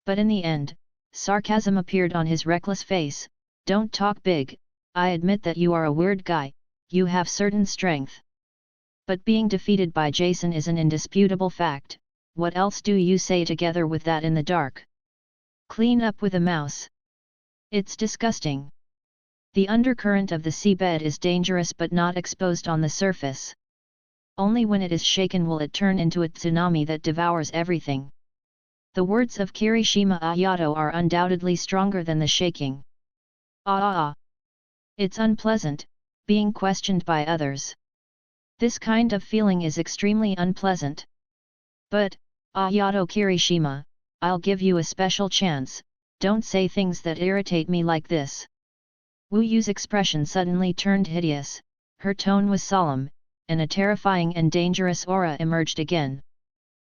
But in the end, sarcasm appeared on his reckless face. Don't talk big, I admit that you are a weird guy, you have certain strength. But being defeated by Jason is an indisputable fact. What else do you say together with that in the dark? Clean up with a mouse. It's disgusting. The undercurrent of the seabed is dangerous but not exposed on the surface. Only when it is shaken will it turn into a tsunami that devours everything. The words of Kirishima Ayato are undoubtedly stronger than the shaking. It's unpleasant, being questioned by others. This kind of feeling is extremely unpleasant. But, Ayato Kirishima, I'll give you a special chance, don't say things that irritate me like this. Wu Yu's expression suddenly turned hideous, her tone was solemn, and a terrifying and dangerous aura emerged again.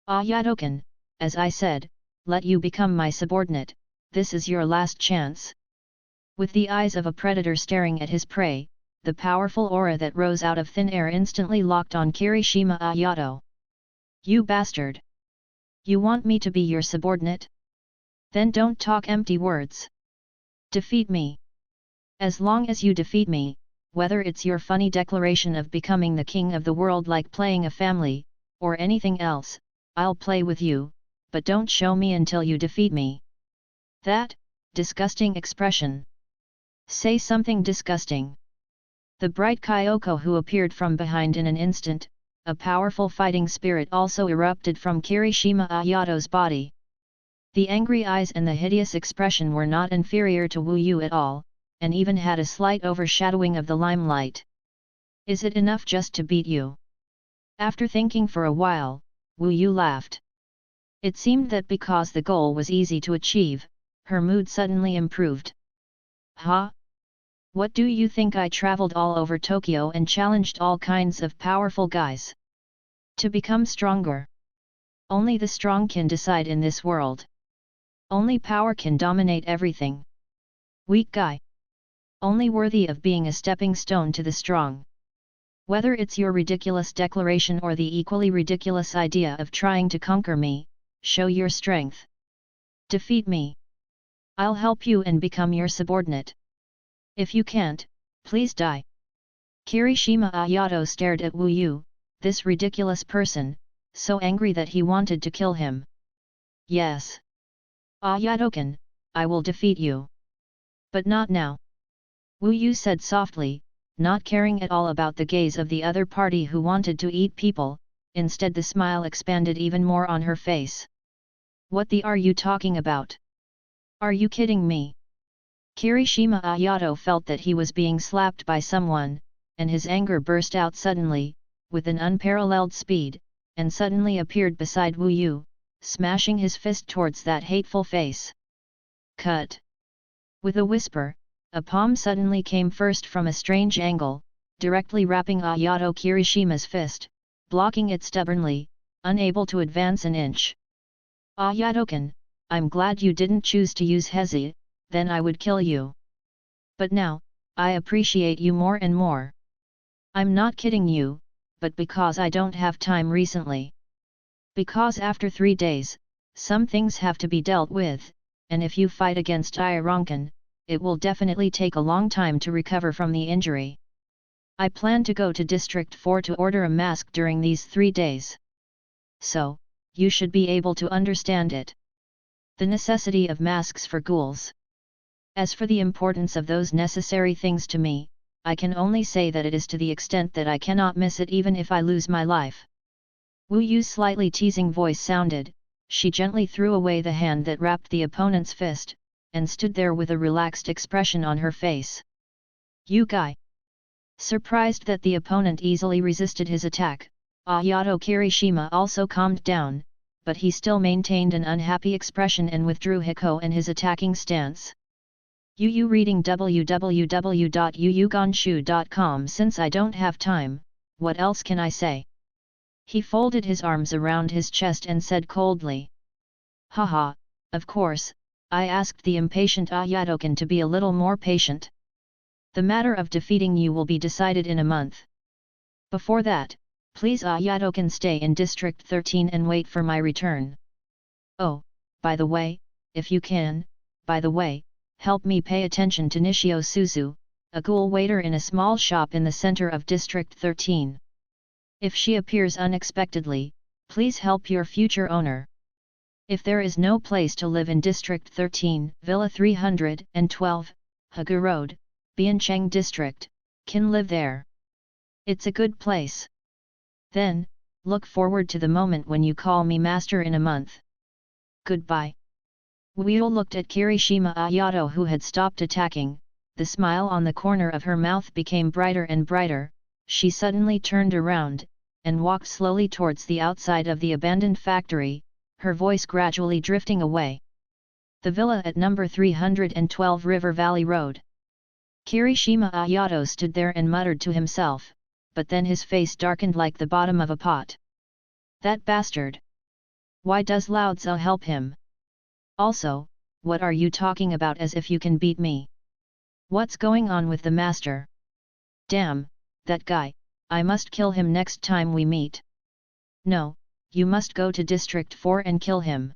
Ayadoken, as I said, let you become my subordinate, this is your last chance. With the eyes of a predator staring at his prey, the powerful aura that rose out of thin air instantly locked on Kirishima Ayato. You bastard! You want me to be your subordinate? Then don't talk empty words. Defeat me. As long as you defeat me, whether it's your funny declaration of becoming the king of the world like playing a family, or anything else, I'll play with you, but don't show me until you defeat me. That, disgusting expression. Say something disgusting. The bright Kyoko who appeared from behind in an instant, a powerful fighting spirit also erupted from Kirishima Ayato's body. The angry eyes and the hideous expression were not inferior to Wu Yu at all, and even had a slight overshadowing of the limelight. Is it enough just to beat you? After thinking for a while, Wu Yu laughed. It seemed that because the goal was easy to achieve, her mood suddenly improved. "Ha? What do you think I traveled all over Tokyo and challenged all kinds of powerful guys? To become stronger. Only the strong can decide in this world. Only power can dominate everything. Weak guy. Only worthy of being a stepping stone to the strong. Whether it's your ridiculous declaration or the equally ridiculous idea of trying to conquer me, show your strength. Defeat me. I'll help you and become your subordinate. If you can't, please die." Kirishima Ayato stared at Wu Yu, this ridiculous person, so angry that he wanted to kill him. "Yes. Ayato-kun, I will defeat you. But not now," Wu Yu said softly, not caring at all about the gaze of the other party who wanted to eat people. Instead the smile expanded even more on her face. "What the are you talking about? Are you kidding me?" Kirishima Ayato felt that he was being slapped by someone, and his anger burst out suddenly, with an unparalleled speed, and suddenly appeared beside Wu Yu, smashing his fist towards that hateful face. "Cut!" With a whisper, a palm suddenly came first from a strange angle, directly wrapping Ayato Kirishima's fist, blocking it stubbornly, unable to advance an inch. "Ayato-kun, I'm glad you didn't choose to use Hezi, then I would kill you. But now, I appreciate you more and more. I'm not kidding you, but because I don't have time recently. Because after 3 days, some things have to be dealt with, and if you fight against Ironkan, it will definitely take a long time to recover from the injury. I plan to go to District 4 to order a mask during these 3 days. So, you should be able to understand it. The necessity of masks for ghouls. As for the importance of those necessary things to me, I can only say that it is to the extent that I cannot miss it even if I lose my life." Wu Yu's slightly teasing voice sounded. She gently threw away the hand that wrapped the opponent's fist, and stood there with a relaxed expression on her face. "You guy!" Surprised that the opponent easily resisted his attack, Ayato Kirishima also calmed down, but he still maintained an unhappy expression and withdrew Hiko and his attacking stance. Yu reading www.yuyugonshu.com. Since I don't have time, what else can I say? He folded his arms around his chest and said coldly. "Haha, of course, I asked the impatient Ayato-kun to be a little more patient. The matter of defeating you will be decided in a month. Before that, please Ayato-kun stay in District 13 and wait for my return. Oh, by the way, if you can, help me pay attention to Nishio Suzu, a ghoul waiter in a small shop in the center of District 13. If she appears unexpectedly, please help your future owner. If there is no place to live in District 13, Villa 312, Hagu Road, Biancheng District, can live there. It's a good place. Then, look forward to the moment when you call me master in a month. Goodbye." Wu Yu looked at Kirishima Ayato, who had stopped attacking. The smile on the corner of her mouth became brighter and brighter. She suddenly turned around, and walked slowly towards the outside of the abandoned factory, her voice gradually drifting away. The villa at number 312 River Valley Road. Kirishima Ayato stood there and muttered to himself, but then his face darkened like the bottom of a pot. That bastard! Why does Lao Tzu help him? Also, what are you talking about as if you can beat me? What's going on with the master? Damn, that guy, I must kill him next time we meet. No, you must go to District 4 and kill him.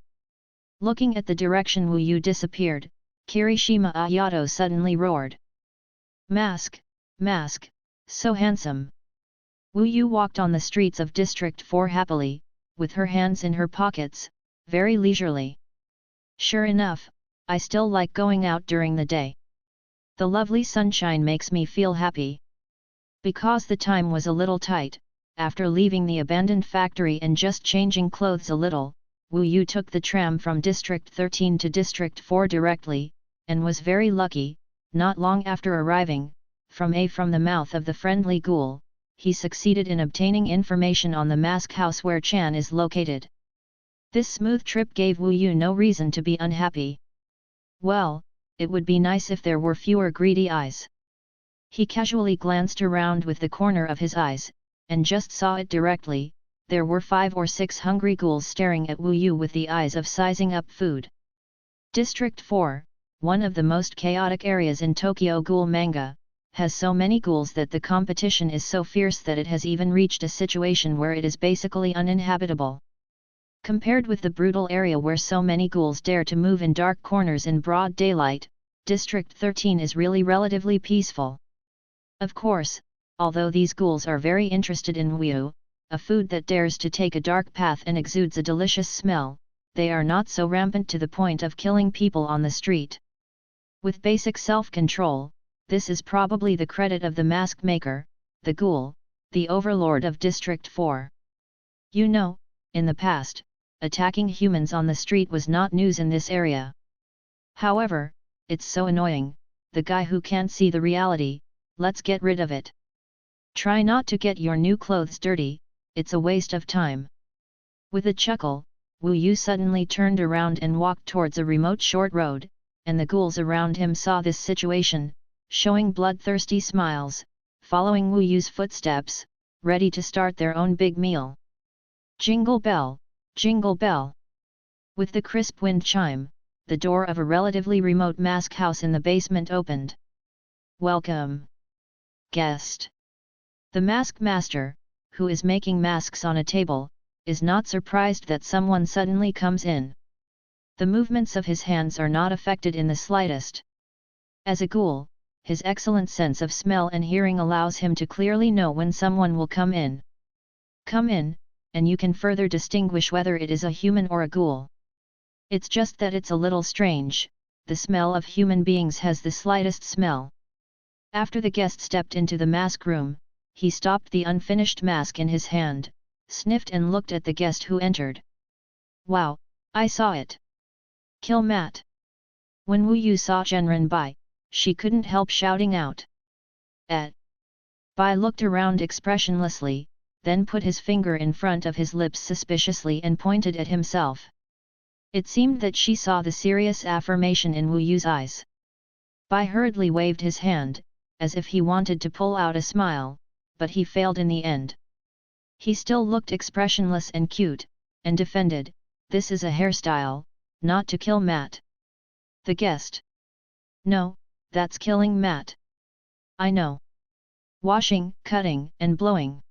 Looking at the direction Wu Yu disappeared, Kirishima Ayato suddenly roared. Mask, mask, so handsome. Wu Yu walked on the streets of District 4 happily, with her hands in her pockets, very leisurely. Sure enough, I still like going out during the day. The lovely sunshine makes me feel happy. Because the time was a little tight, after leaving the abandoned factory and just changing clothes a little, Wu Yu took the tram from District 13 to District 4 directly, and was very lucky. Not long after arriving, from the mouth of the friendly ghoul, he succeeded in obtaining information on the mask house where Chan is located. This smooth trip gave Wu Yu no reason to be unhappy. Well, it would be nice if there were fewer greedy eyes. He casually glanced around with the corner of his eyes, and just saw it directly. There were 5 or 6 hungry ghouls staring at Wu Yu with the eyes of sizing up food. District 4, one of the most chaotic areas in Tokyo Ghoul manga, has so many ghouls that the competition is so fierce that it has even reached a situation where it is basically uninhabitable. Compared with the brutal area where so many ghouls dare to move in dark corners in broad daylight, District 13 is really relatively peaceful. Of course, although these ghouls are very interested in Wu Yu, a food that dares to take a dark path and exudes a delicious smell, they are not so rampant to the point of killing people on the street. With basic self-control, this is probably the credit of the mask maker, the Ghoul, the overlord of District 4. You know, in the past, attacking humans on the street was not news in this area. However, it's so annoying, the guy who can't see the reality, let's get rid of it. Try not to get your new clothes dirty, it's a waste of time. With a chuckle, Wu Yu suddenly turned around and walked towards a remote short road, and the ghouls around him saw this situation, showing bloodthirsty smiles, following Wu Yu's footsteps, ready to start their own big meal. Jingle bell, jingle bell. With the crisp wind chime, the door of a relatively remote mask house in the basement opened. Welcome, guest. The mask master, who is making masks on a table, is not surprised that someone suddenly comes in. The movements of his hands are not affected in the slightest. As a ghoul, his excellent sense of smell and hearing allows him to clearly know when someone will come in. Come in, and you can further distinguish whether it is a human or a ghoul. It's just that it's a little strange, the smell of human beings has the slightest smell. After the guest stepped into the mask room, he stopped the unfinished mask in his hand, sniffed and looked at the guest who entered. Wow, I saw it! Kill Matt! When Wu Yu saw Genren Bai, she couldn't help shouting out. Bai looked around expressionlessly, then put his finger in front of his lips suspiciously and pointed at himself. It seemed that she saw the serious affirmation in Wu Yu's eyes. Bai hurriedly waved his hand, as if he wanted to pull out a smile, but he failed in the end. He still looked expressionless and cute, and defended, "This is a hairstyle, not to kill Matt." The guest. "No, that's killing Matt. I know. Washing, cutting, and blowing.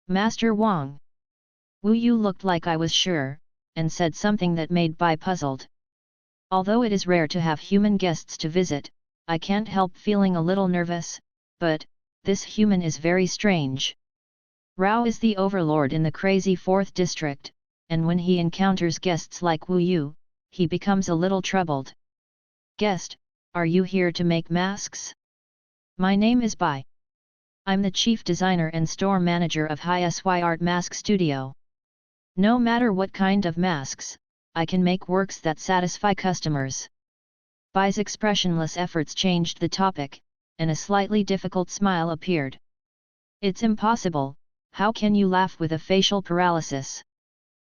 Master Wang." Wu Yu looked like I was sure, and said something that made Bai puzzled. Although it is rare to have human guests to visit, I can't help feeling a little nervous, but, this human is very strange. Rao is the overlord in the crazy 4th district, and when he encounters guests like Wu Yu, he becomes a little troubled. "Guest, are you here to make masks?" "My name is Bai. I'm the chief designer and store manager of Hy Art Mask Studio. No matter what kind of masks, I can make works that satisfy customers." Bai's expressionless efforts changed the topic, and a slightly difficult smile appeared. "It's impossible, how can you laugh with a facial paralysis?"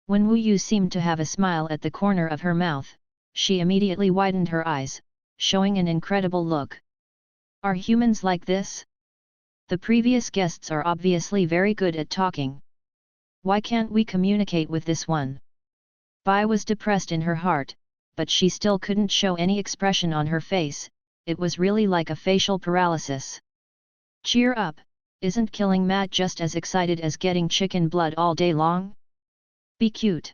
When Wu Yu seemed to have a smile at the corner of her mouth, she immediately widened her eyes, showing an incredible look. "Are humans like this? The previous guests are obviously very good at talking. Why can't we communicate with this one?" Bai was depressed in her heart, but she still couldn't show any expression on her face, it was really like a facial paralysis. "Cheer up, isn't killing Matt just as excited as getting chicken blood all day long? Be cute."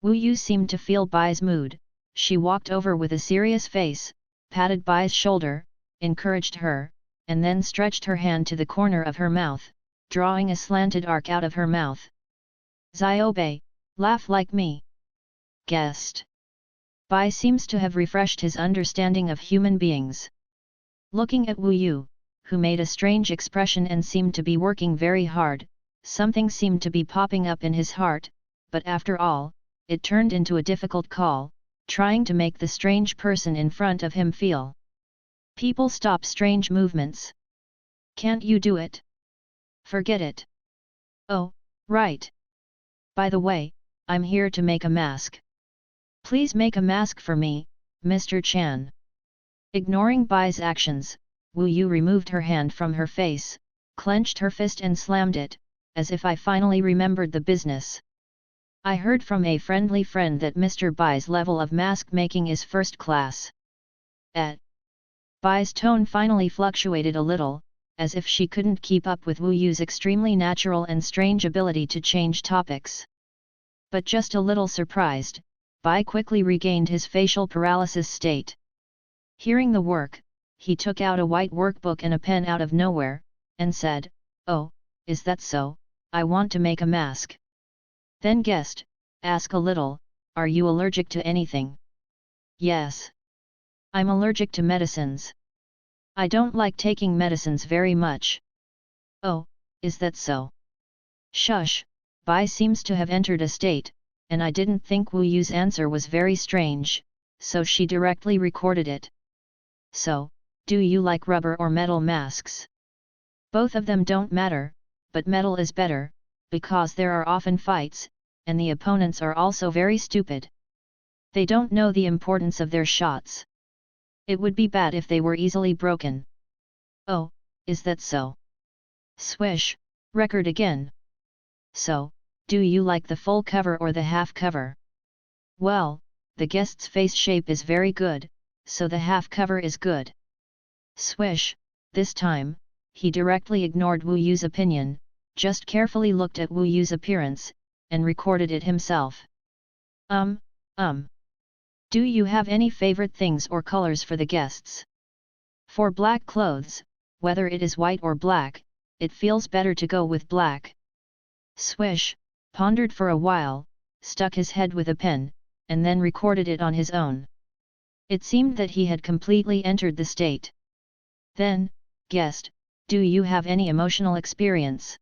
Wu Yu seemed to feel Bai's mood, she walked over with a serious face, patted Bai's shoulder, encouraged her, and then stretched her hand to the corner of her mouth, drawing a slanted arc out of her mouth. "Ziobe, laugh like me." Guest. Bai seems to have refreshed his understanding of human beings. Looking at Wu Yu, who made a strange expression and seemed to be working very hard, something seemed to be popping up in his heart, but after all, it turned into a difficult call, trying to make the strange person in front of him feel. "People stop strange movements. Can't you do it? Forget it." "Oh, right. By the way, I'm here to make a mask. Please make a mask for me, Mr. Chan. Ignoring Bai's actions, Wu Yu removed her hand from her face, clenched her fist and slammed it, as if I finally remembered the business. I heard from a friendly friend that Mr. Bai's level of mask making is first class. Bai's tone finally fluctuated a little, as if she couldn't keep up with Wu Yu's extremely natural and strange ability to change topics. But just a little surprised, Bai quickly regained his facial paralysis state. Hearing the work, he took out a white workbook and a pen out of nowhere, and said, "Oh, is that so? I want to make a mask." Then guessed, "Ask a little, are you allergic to anything?" "Yes. I'm allergic to medicines. I don't like taking medicines very much." "Oh, is that so?" "Shush," Bai seems to have entered a state, and I didn't think Wu Yu's answer was very strange, so she directly recorded it. "So, do you like rubber or metal masks?" "Both of them don't matter, but metal is better, because there are often fights, and the opponents are also very stupid. They don't know the importance of their shots. It would be bad if they were easily broken." "Oh, is that so?" Swish, record again. "So, do you like the full cover or the half cover?" "Well, the guest's face shape is very good, so the half cover is good." Swish, this time, he directly ignored Wu Yu's opinion, just carefully looked at Wu Yu's appearance, and recorded it himself. Do you have any favorite things or colors for the guests?" "For black clothes, whether it is white or black, it feels better to go with black." Swish, pondered for a while, stuck his head with a pen, and then recorded it on his own. It seemed that he had completely entered the state. Then, guest, do you have any emotional experience?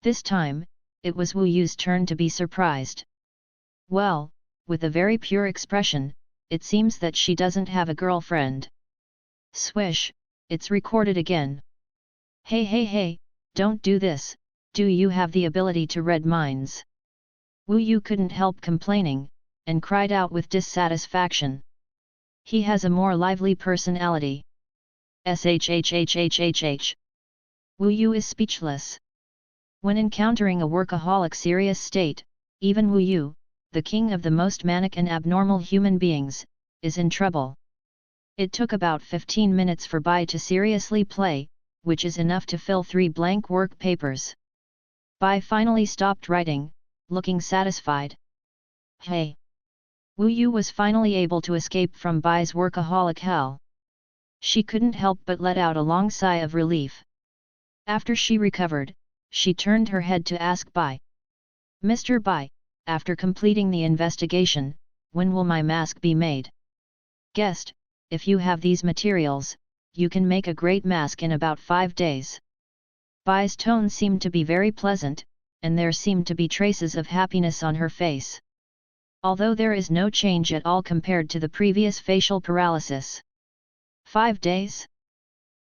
This time, it was Wu Yu's turn to be surprised. "Well, with a very pure expression, it seems that she doesn't have a girlfriend." Swish, it's recorded again. Hey, don't do this, do you have the ability to read minds?" Wu Yu couldn't help complaining, and cried out with dissatisfaction. "He has a more lively personality." Shhhhhhh. Wu Yu is speechless. When encountering a workaholic serious state, even Wu Yu, the king of the most manic and abnormal human beings, is in trouble. It took about 15 minutes for Bai to seriously play, which is enough to fill 3 blank work papers. Bai finally stopped writing, looking satisfied. Hey! Wu Yu was finally able to escape from Bai's workaholic hell. She couldn't help but let out a long sigh of relief. After she recovered, she turned her head to ask Bai. "Mr. Bai, after completing the investigation, when will my mask be made?" "Guest, if you have these materials, you can make a great mask in about 5 days." Bai's tone seemed to be very pleasant, and there seemed to be traces of happiness on her face. Although there is no change at all compared to the previous facial paralysis. 5 days?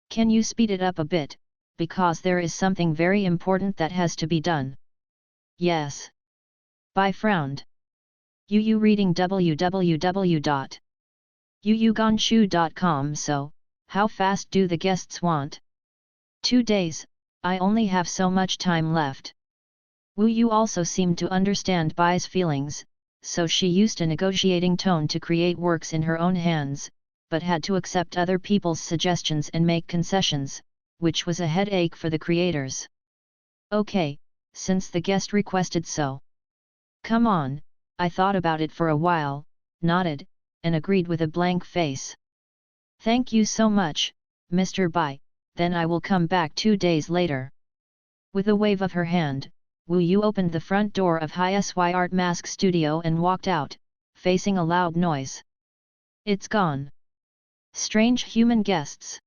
Can you speed it up a bit, because there is something very important that has to be done. Yes. Bai frowned. Yu reading www.yuyugonshu.com. So, how fast do the guests want? 2 days, I only have so much time left. Wu Yu also seemed to understand Bai's feelings, so she used a negotiating tone to create works in her own hands, but had to accept other people's suggestions and make concessions, which was a headache for the creators. Okay, since the guest requested so. Come on, I thought about it for a while, nodded, and agreed with a blank face. Thank you so much, Mr. Bai, then I will come back 2 days later. With a wave of her hand, Wu Yu opened the front door of Hi Sy Art Mask Studio and walked out, facing a loud noise. It's gone. Strange human guests.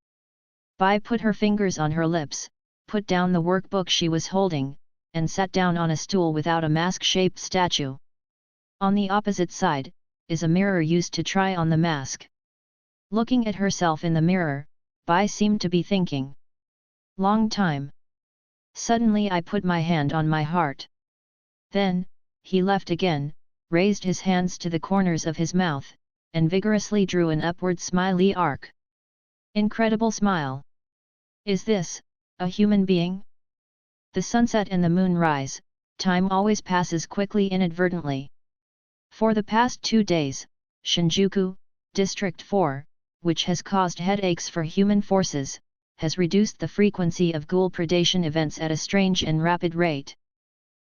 Bai put her fingers on her lips, put down the workbook she was holding, and sat down on a stool without a mask-shaped statue. On the opposite side, is a mirror used to try on the mask. Looking at herself in the mirror, Bai seemed to be thinking. Long time. Suddenly I put my hand on my heart. Then, he left again, raised his hands to the corners of his mouth, and vigorously drew an upward smiley arc. Incredible smile! Is this a human being? The sunset and the moon rise, time always passes quickly inadvertently. For the past 2 days, Shinjuku, District 4, which has caused headaches for human forces, has reduced the frequency of ghoul predation events at a strange and rapid rate.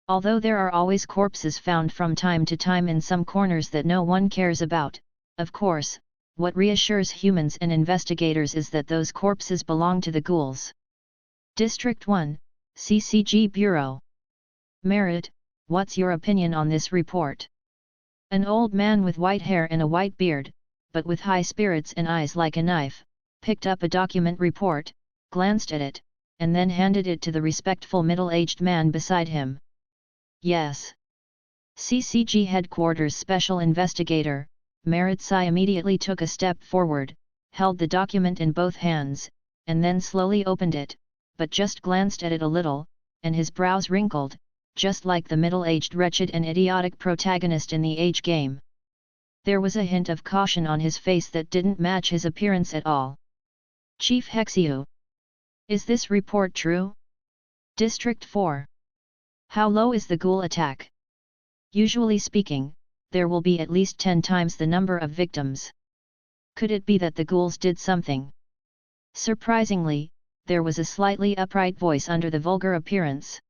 Although there are always corpses found from time to time in some corners that no one cares about, of course, what reassures humans and investigators is that those corpses belong to the ghouls. District 1, CCG Bureau. Merit, what's your opinion on this report? An old man with white hair and a white beard, but with high spirits and eyes like a knife, picked up a document report, glanced at it, and then handed it to the respectful middle-aged man beside him. Yes. CCG Headquarters Special Investigator, Merit Sai immediately took a step forward, held the document in both hands, and then slowly opened it, but just glanced at it a little, and his brows wrinkled, just like the middle-aged wretched and idiotic protagonist in the age game. There was a hint of caution on his face that didn't match his appearance at all. Chief Hexiu. Is this report true? District 4. How low is the ghoul attack? Usually speaking, there will be at least 10 times the number of victims. Could it be that the ghouls did something? Surprisingly, there was a slightly upright voice under the vulgar appearance.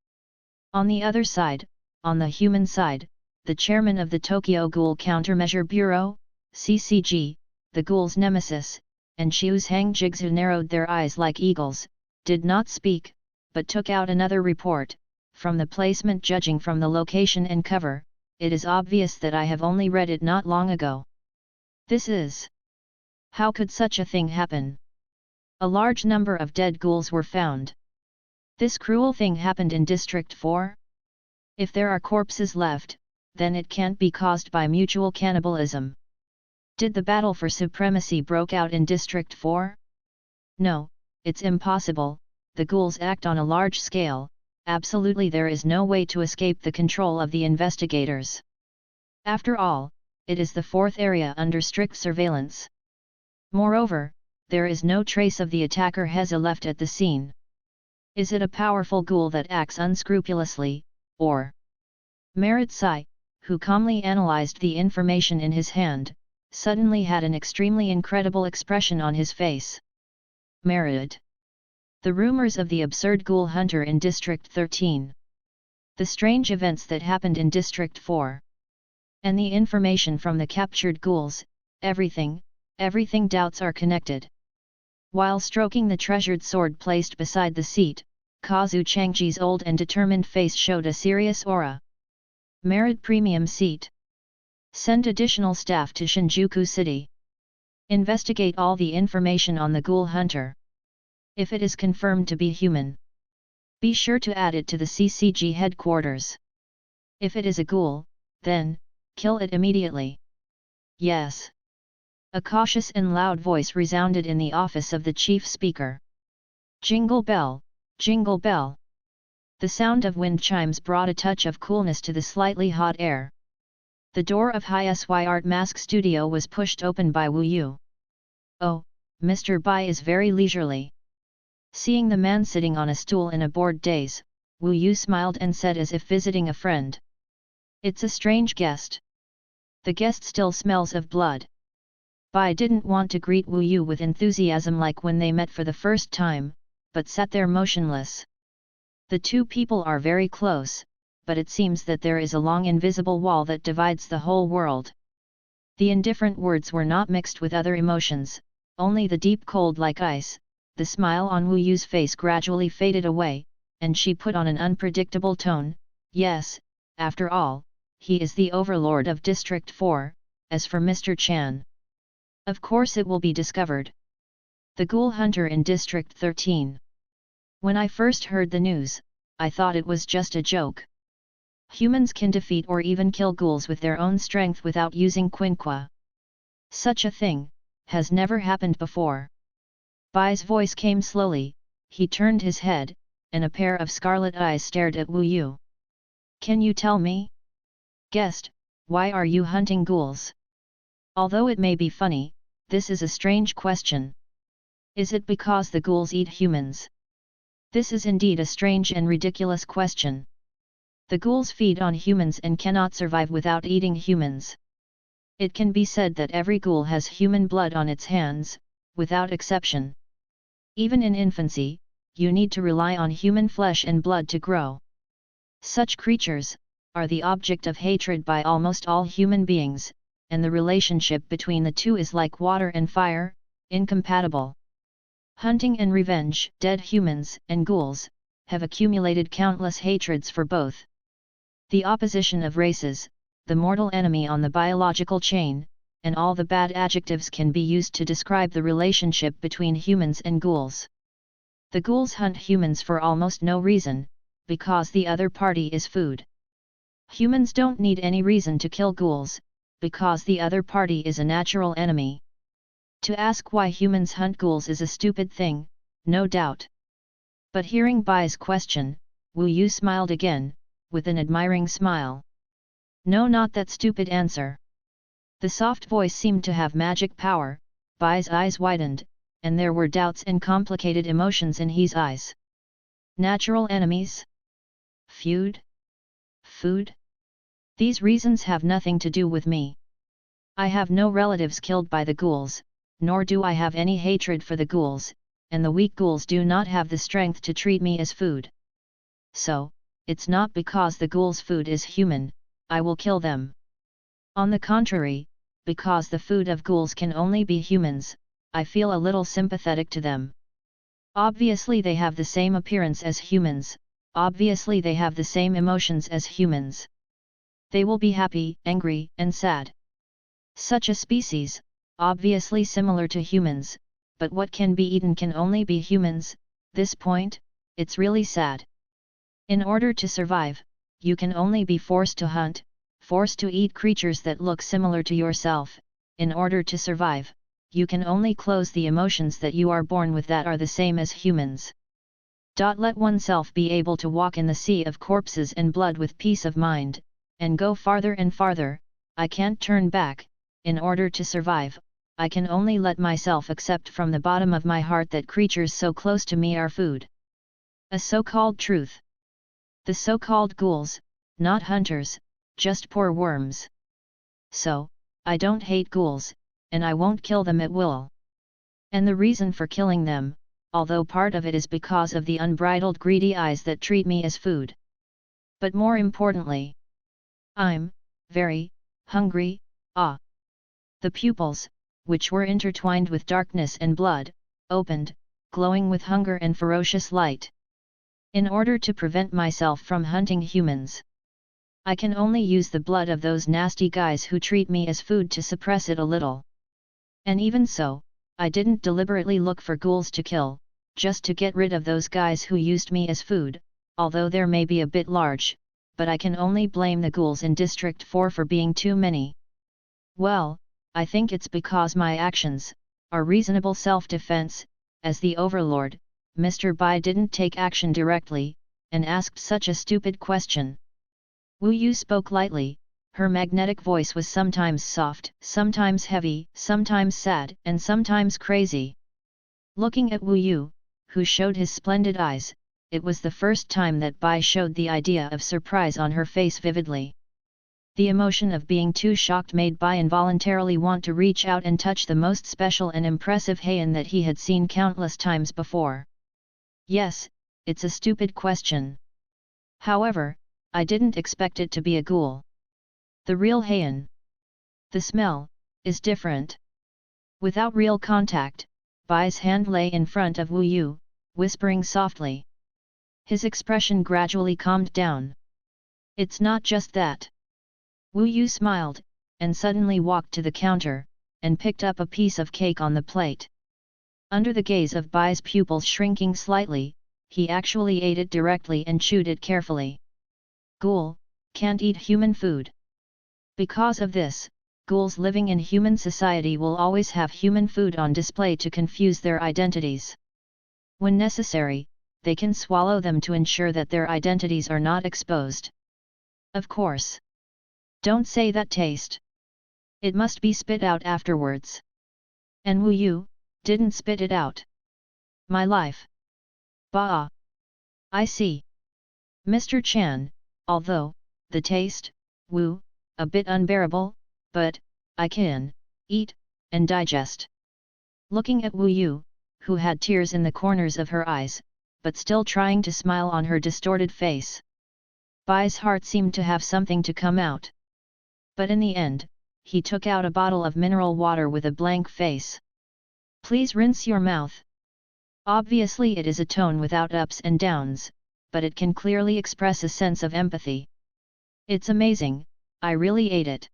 On the other side, on the human side, the chairman of the Tokyo Ghoul Countermeasure Bureau, CCG, the ghouls' nemesis, and Chiu's Hang Jigs, who narrowed their eyes like eagles, did not speak, but took out another report. From the placement, judging from the location and cover, it is obvious that I have only read it not long ago. This is... How could such a thing happen? A large number of dead ghouls were found. This cruel thing happened in District 4? If there are corpses left, then it can't be caused by mutual cannibalism. Did the battle for supremacy broke out in District 4? No, it's impossible. The ghouls act on a large scale. Absolutely, there is no way to escape the control of the investigators. After all, it is the 4th area under strict surveillance. Moreover, there is no trace of the attacker Heza left at the scene. Is it a powerful ghoul that acts unscrupulously, or... Merit Sai, who calmly analyzed the information in his hand, suddenly had an extremely incredible expression on his face. Merit. The rumors of the absurd ghoul hunter in District 13. The strange events that happened in District 4. And the information from the captured ghouls, everything doubts are connected. While stroking the treasured sword placed beside the seat, Kazu Changji's old and determined face showed a serious aura. Merit premium seat. Send additional staff to Shinjuku City. Investigate all the information on the ghoul hunter. If it is confirmed to be human, be sure to add it to the CCG headquarters. If it is a ghoul, then, kill it immediately. Yes. A cautious and loud voice resounded in the office of the chief speaker. Jingle bell, jingle bell. The sound of wind chimes brought a touch of coolness to the slightly hot air. The door of High SY Art Mask Studio was pushed open by Wu Yu. Oh, Mr. Bai is very leisurely. Seeing the man sitting on a stool in a bored daze, Wu Yu smiled and said as if visiting a friend. It's a strange guest. The guest still smells of blood. Bai didn't want to greet Wu Yu with enthusiasm like when they met for the first time, but sat there motionless. The two people are very close, but it seems that there is a long invisible wall that divides the whole world. The indifferent words were not mixed with other emotions, only the deep cold like ice. The smile on Wu Yu's face gradually faded away, and she put on an unpredictable tone, yes, after all, he is the overlord of District 4, as for Mr. Chan. Of course it will be discovered. The ghoul hunter in District 13. When I first heard the news, I thought it was just a joke. Humans can defeat or even kill ghouls with their own strength without using quinqua. Such a thing has never happened before. Bai's voice came slowly, he turned his head, and a pair of scarlet eyes stared at Wu Yu. Can you tell me? Guest, why are you hunting ghouls? Although it may be funny, this is a strange question. Is it because the ghouls eat humans? This is indeed a strange and ridiculous question. The ghouls feed on humans and cannot survive without eating humans. It can be said that every ghoul has human blood on its hands, without exception. Even in infancy, you need to rely on human flesh and blood to grow. Such creatures are the object of hatred by almost all human beings, and the relationship between the two is like water and fire, incompatible. Hunting and revenge, dead humans and ghouls, have accumulated countless hatreds for both. The opposition of races, the mortal enemy on the biological chain, and all the bad adjectives can be used to describe the relationship between humans and ghouls. The ghouls hunt humans for almost no reason, because the other party is food. Humans don't need any reason to kill ghouls, because the other party is a natural enemy. To ask why humans hunt ghouls is a stupid thing, no doubt. But hearing Bai's question, Wu Yu smiled again, with an admiring smile. No, not that stupid answer. The soft voice seemed to have magic power. Bai's eyes widened, and there were doubts and complicated emotions in his eyes. Natural enemies? Feud? Food? These reasons have nothing to do with me. I have no relatives killed by the ghouls, nor do I have any hatred for the ghouls, and the weak ghouls do not have the strength to treat me as food. So, it's not because the ghouls' food is human, I will kill them. On the contrary, because the food of ghouls can only be humans, I feel a little sympathetic to them. Obviously they have the same appearance as humans, obviously they have the same emotions as humans. They will be happy, angry, and sad. Such a species, obviously similar to humans, but what can be eaten can only be humans. This point, it's really sad. In order to survive, you can only be forced to hunt, forced to eat creatures that look similar to yourself. In order to survive, you can only close the emotions that you are born with that are the same as humans. Let oneself be able to walk in the sea of corpses and blood with peace of mind, and go farther and farther. I can't turn back. In order to survive, I can only let myself accept from the bottom of my heart that creatures so close to me are food. A so-called truth. The so-called ghouls, not hunters, just poor worms. So, I don't hate ghouls, and I won't kill them at will. And the reason for killing them, although part of it is because of the unbridled greedy eyes that treat me as food. But more importantly, I'm very hungry. The pupils, which were intertwined with darkness and blood, opened, glowing with hunger and ferocious light. In order to prevent myself from hunting humans, I can only use the blood of those nasty guys who treat me as food to suppress it a little. And even so, I didn't deliberately look for ghouls to kill, just to get rid of those guys who used me as food, although there may be a bit large, but I can only blame the ghouls in District 4 for being too many. Well, I think it's because my actions are reasonable self-defense. As the overlord, Mr. Bai didn't take action directly, and asked such a stupid question. Wu Yu spoke lightly, her magnetic voice was sometimes soft, sometimes heavy, sometimes sad, and sometimes crazy. Looking at Wu Yu, who showed his splendid eyes, it was the first time that Bai showed the idea of surprise on her face vividly. The emotion of being too shocked made Bai involuntarily want to reach out and touch the most special and impressive Heian that he had seen countless times before. Yes, it's a stupid question. However, I didn't expect it to be a ghoul. The real Heian. The smell is different. Without real contact, Bai's hand lay in front of Wu Yu, whispering softly. His expression gradually calmed down. It's not just that. Wu Yu smiled, and suddenly walked to the counter, and picked up a piece of cake on the plate. Under the gaze of Bai's pupils shrinking slightly, he actually ate it directly and chewed it carefully. Ghoul can't eat human food. Because of this, ghouls living in human society will always have human food on display to confuse their identities. When necessary, they can swallow them to ensure that their identities are not exposed. Of course. Don't say that taste. It must be spit out afterwards. And Wu Yu didn't spit it out. My life. Bah! I see. Mr. Chan, although the taste, Wu, a bit unbearable, but I can eat and digest. Looking at Wu Yu, who had tears in the corners of her eyes, but still trying to smile on her distorted face. Bai's heart seemed to have something to come out. But in the end, he took out a bottle of mineral water with a blank face. Please rinse your mouth. Obviously it is a tone without ups and downs, but it can clearly express a sense of empathy. It's amazing, I really ate it.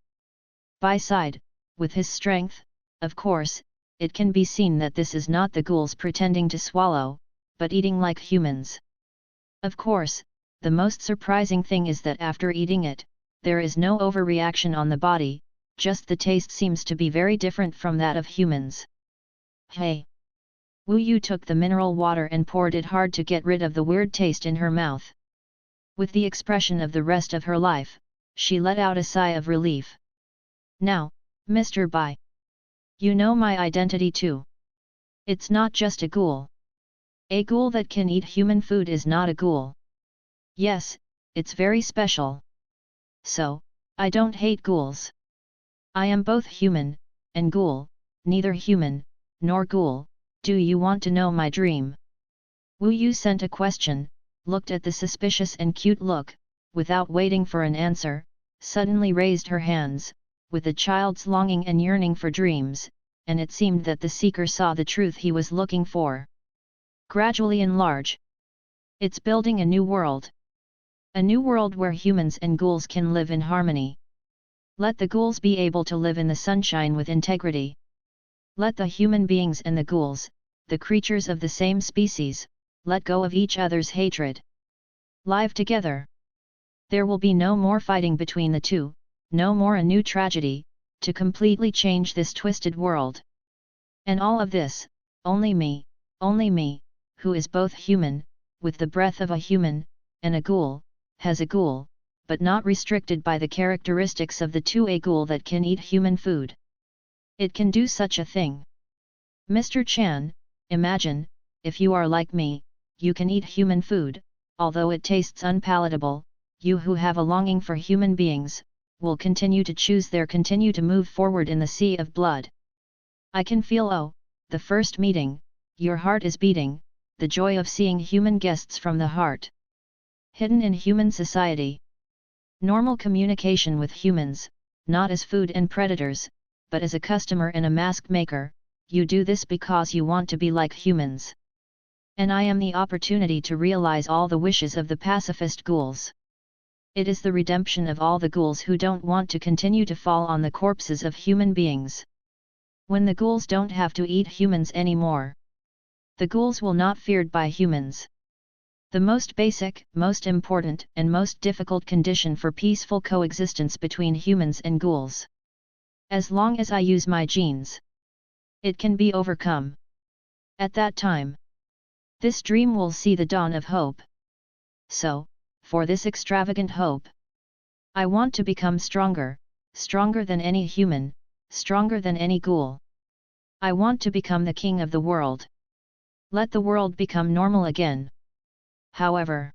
Bai sighed, with his strength, of course, it can be seen that this is not the ghouls pretending to swallow, but eating like humans. Of course, the most surprising thing is that after eating it, there is no overreaction on the body, just the taste seems to be very different from that of humans. Hey! Wu Yu took the mineral water and poured it hard to get rid of the weird taste in her mouth. With the expression of the rest of her life, she let out a sigh of relief. Now, Mr. Bai. You know my identity too. It's not just a ghoul. A ghoul that can eat human food is not a ghoul. Yes, it's very special. So, I don't hate ghouls. I am both human, and ghoul, neither human, nor ghoul. Do you want to know my dream? Wu Yu sent a question, looked at the suspicious and cute look, without waiting for an answer, suddenly raised her hands, with a child's longing and yearning for dreams, and it seemed that the seeker saw the truth he was looking for. Gradually enlarge. It's building a new world. A new world where humans and ghouls can live in harmony. Let the ghouls be able to live in the sunshine with integrity. Let the human beings and the ghouls, the creatures of the same species, let go of each other's hatred. Live together. There will be no more fighting between the two, no more a new tragedy, to completely change this twisted world. And all of this, only me, who is both human, with the breath of a human, and a ghoul, has a ghoul, but not restricted by the characteristics of the two, a ghoul that can eat human food. It can do such a thing. Mr. Chan, imagine, if you are like me, you can eat human food, although it tastes unpalatable, you who have a longing for human beings, will continue to move forward in the sea of blood. I can feel the first meeting, your heart is beating, the joy of seeing human guests from the heart. Hidden in human society. Normal communication with humans, not as food and predators, but as a customer and a mask maker, you do this because you want to be like humans. And I am the opportunity to realize all the wishes of the pacifist ghouls. It is the redemption of all the ghouls who don't want to continue to fall on the corpses of human beings. When the ghouls don't have to eat humans anymore. The ghouls will not feared by humans. The most basic, most important and most difficult condition for peaceful coexistence between humans and ghouls. As long as I use my genes, it can be overcome. At that time, this dream will see the dawn of hope. So, for this extravagant hope, I want to become stronger, stronger than any human, stronger than any ghoul. I want to become the king of the world. Let the world become normal again. However,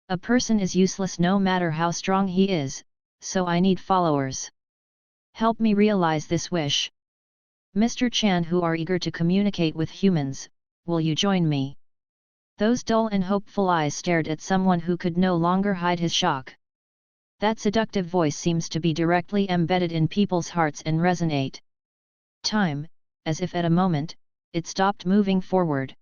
a person is useless no matter how strong he is, so I need followers. Help me realize this wish. Mr. Chan, who are eager to communicate with humans, will you join me? Those dull and hopeful eyes stared at someone who could no longer hide his shock. That seductive voice seems to be directly embedded in people's hearts and resonate. Time, as if at a moment, it stopped moving forward.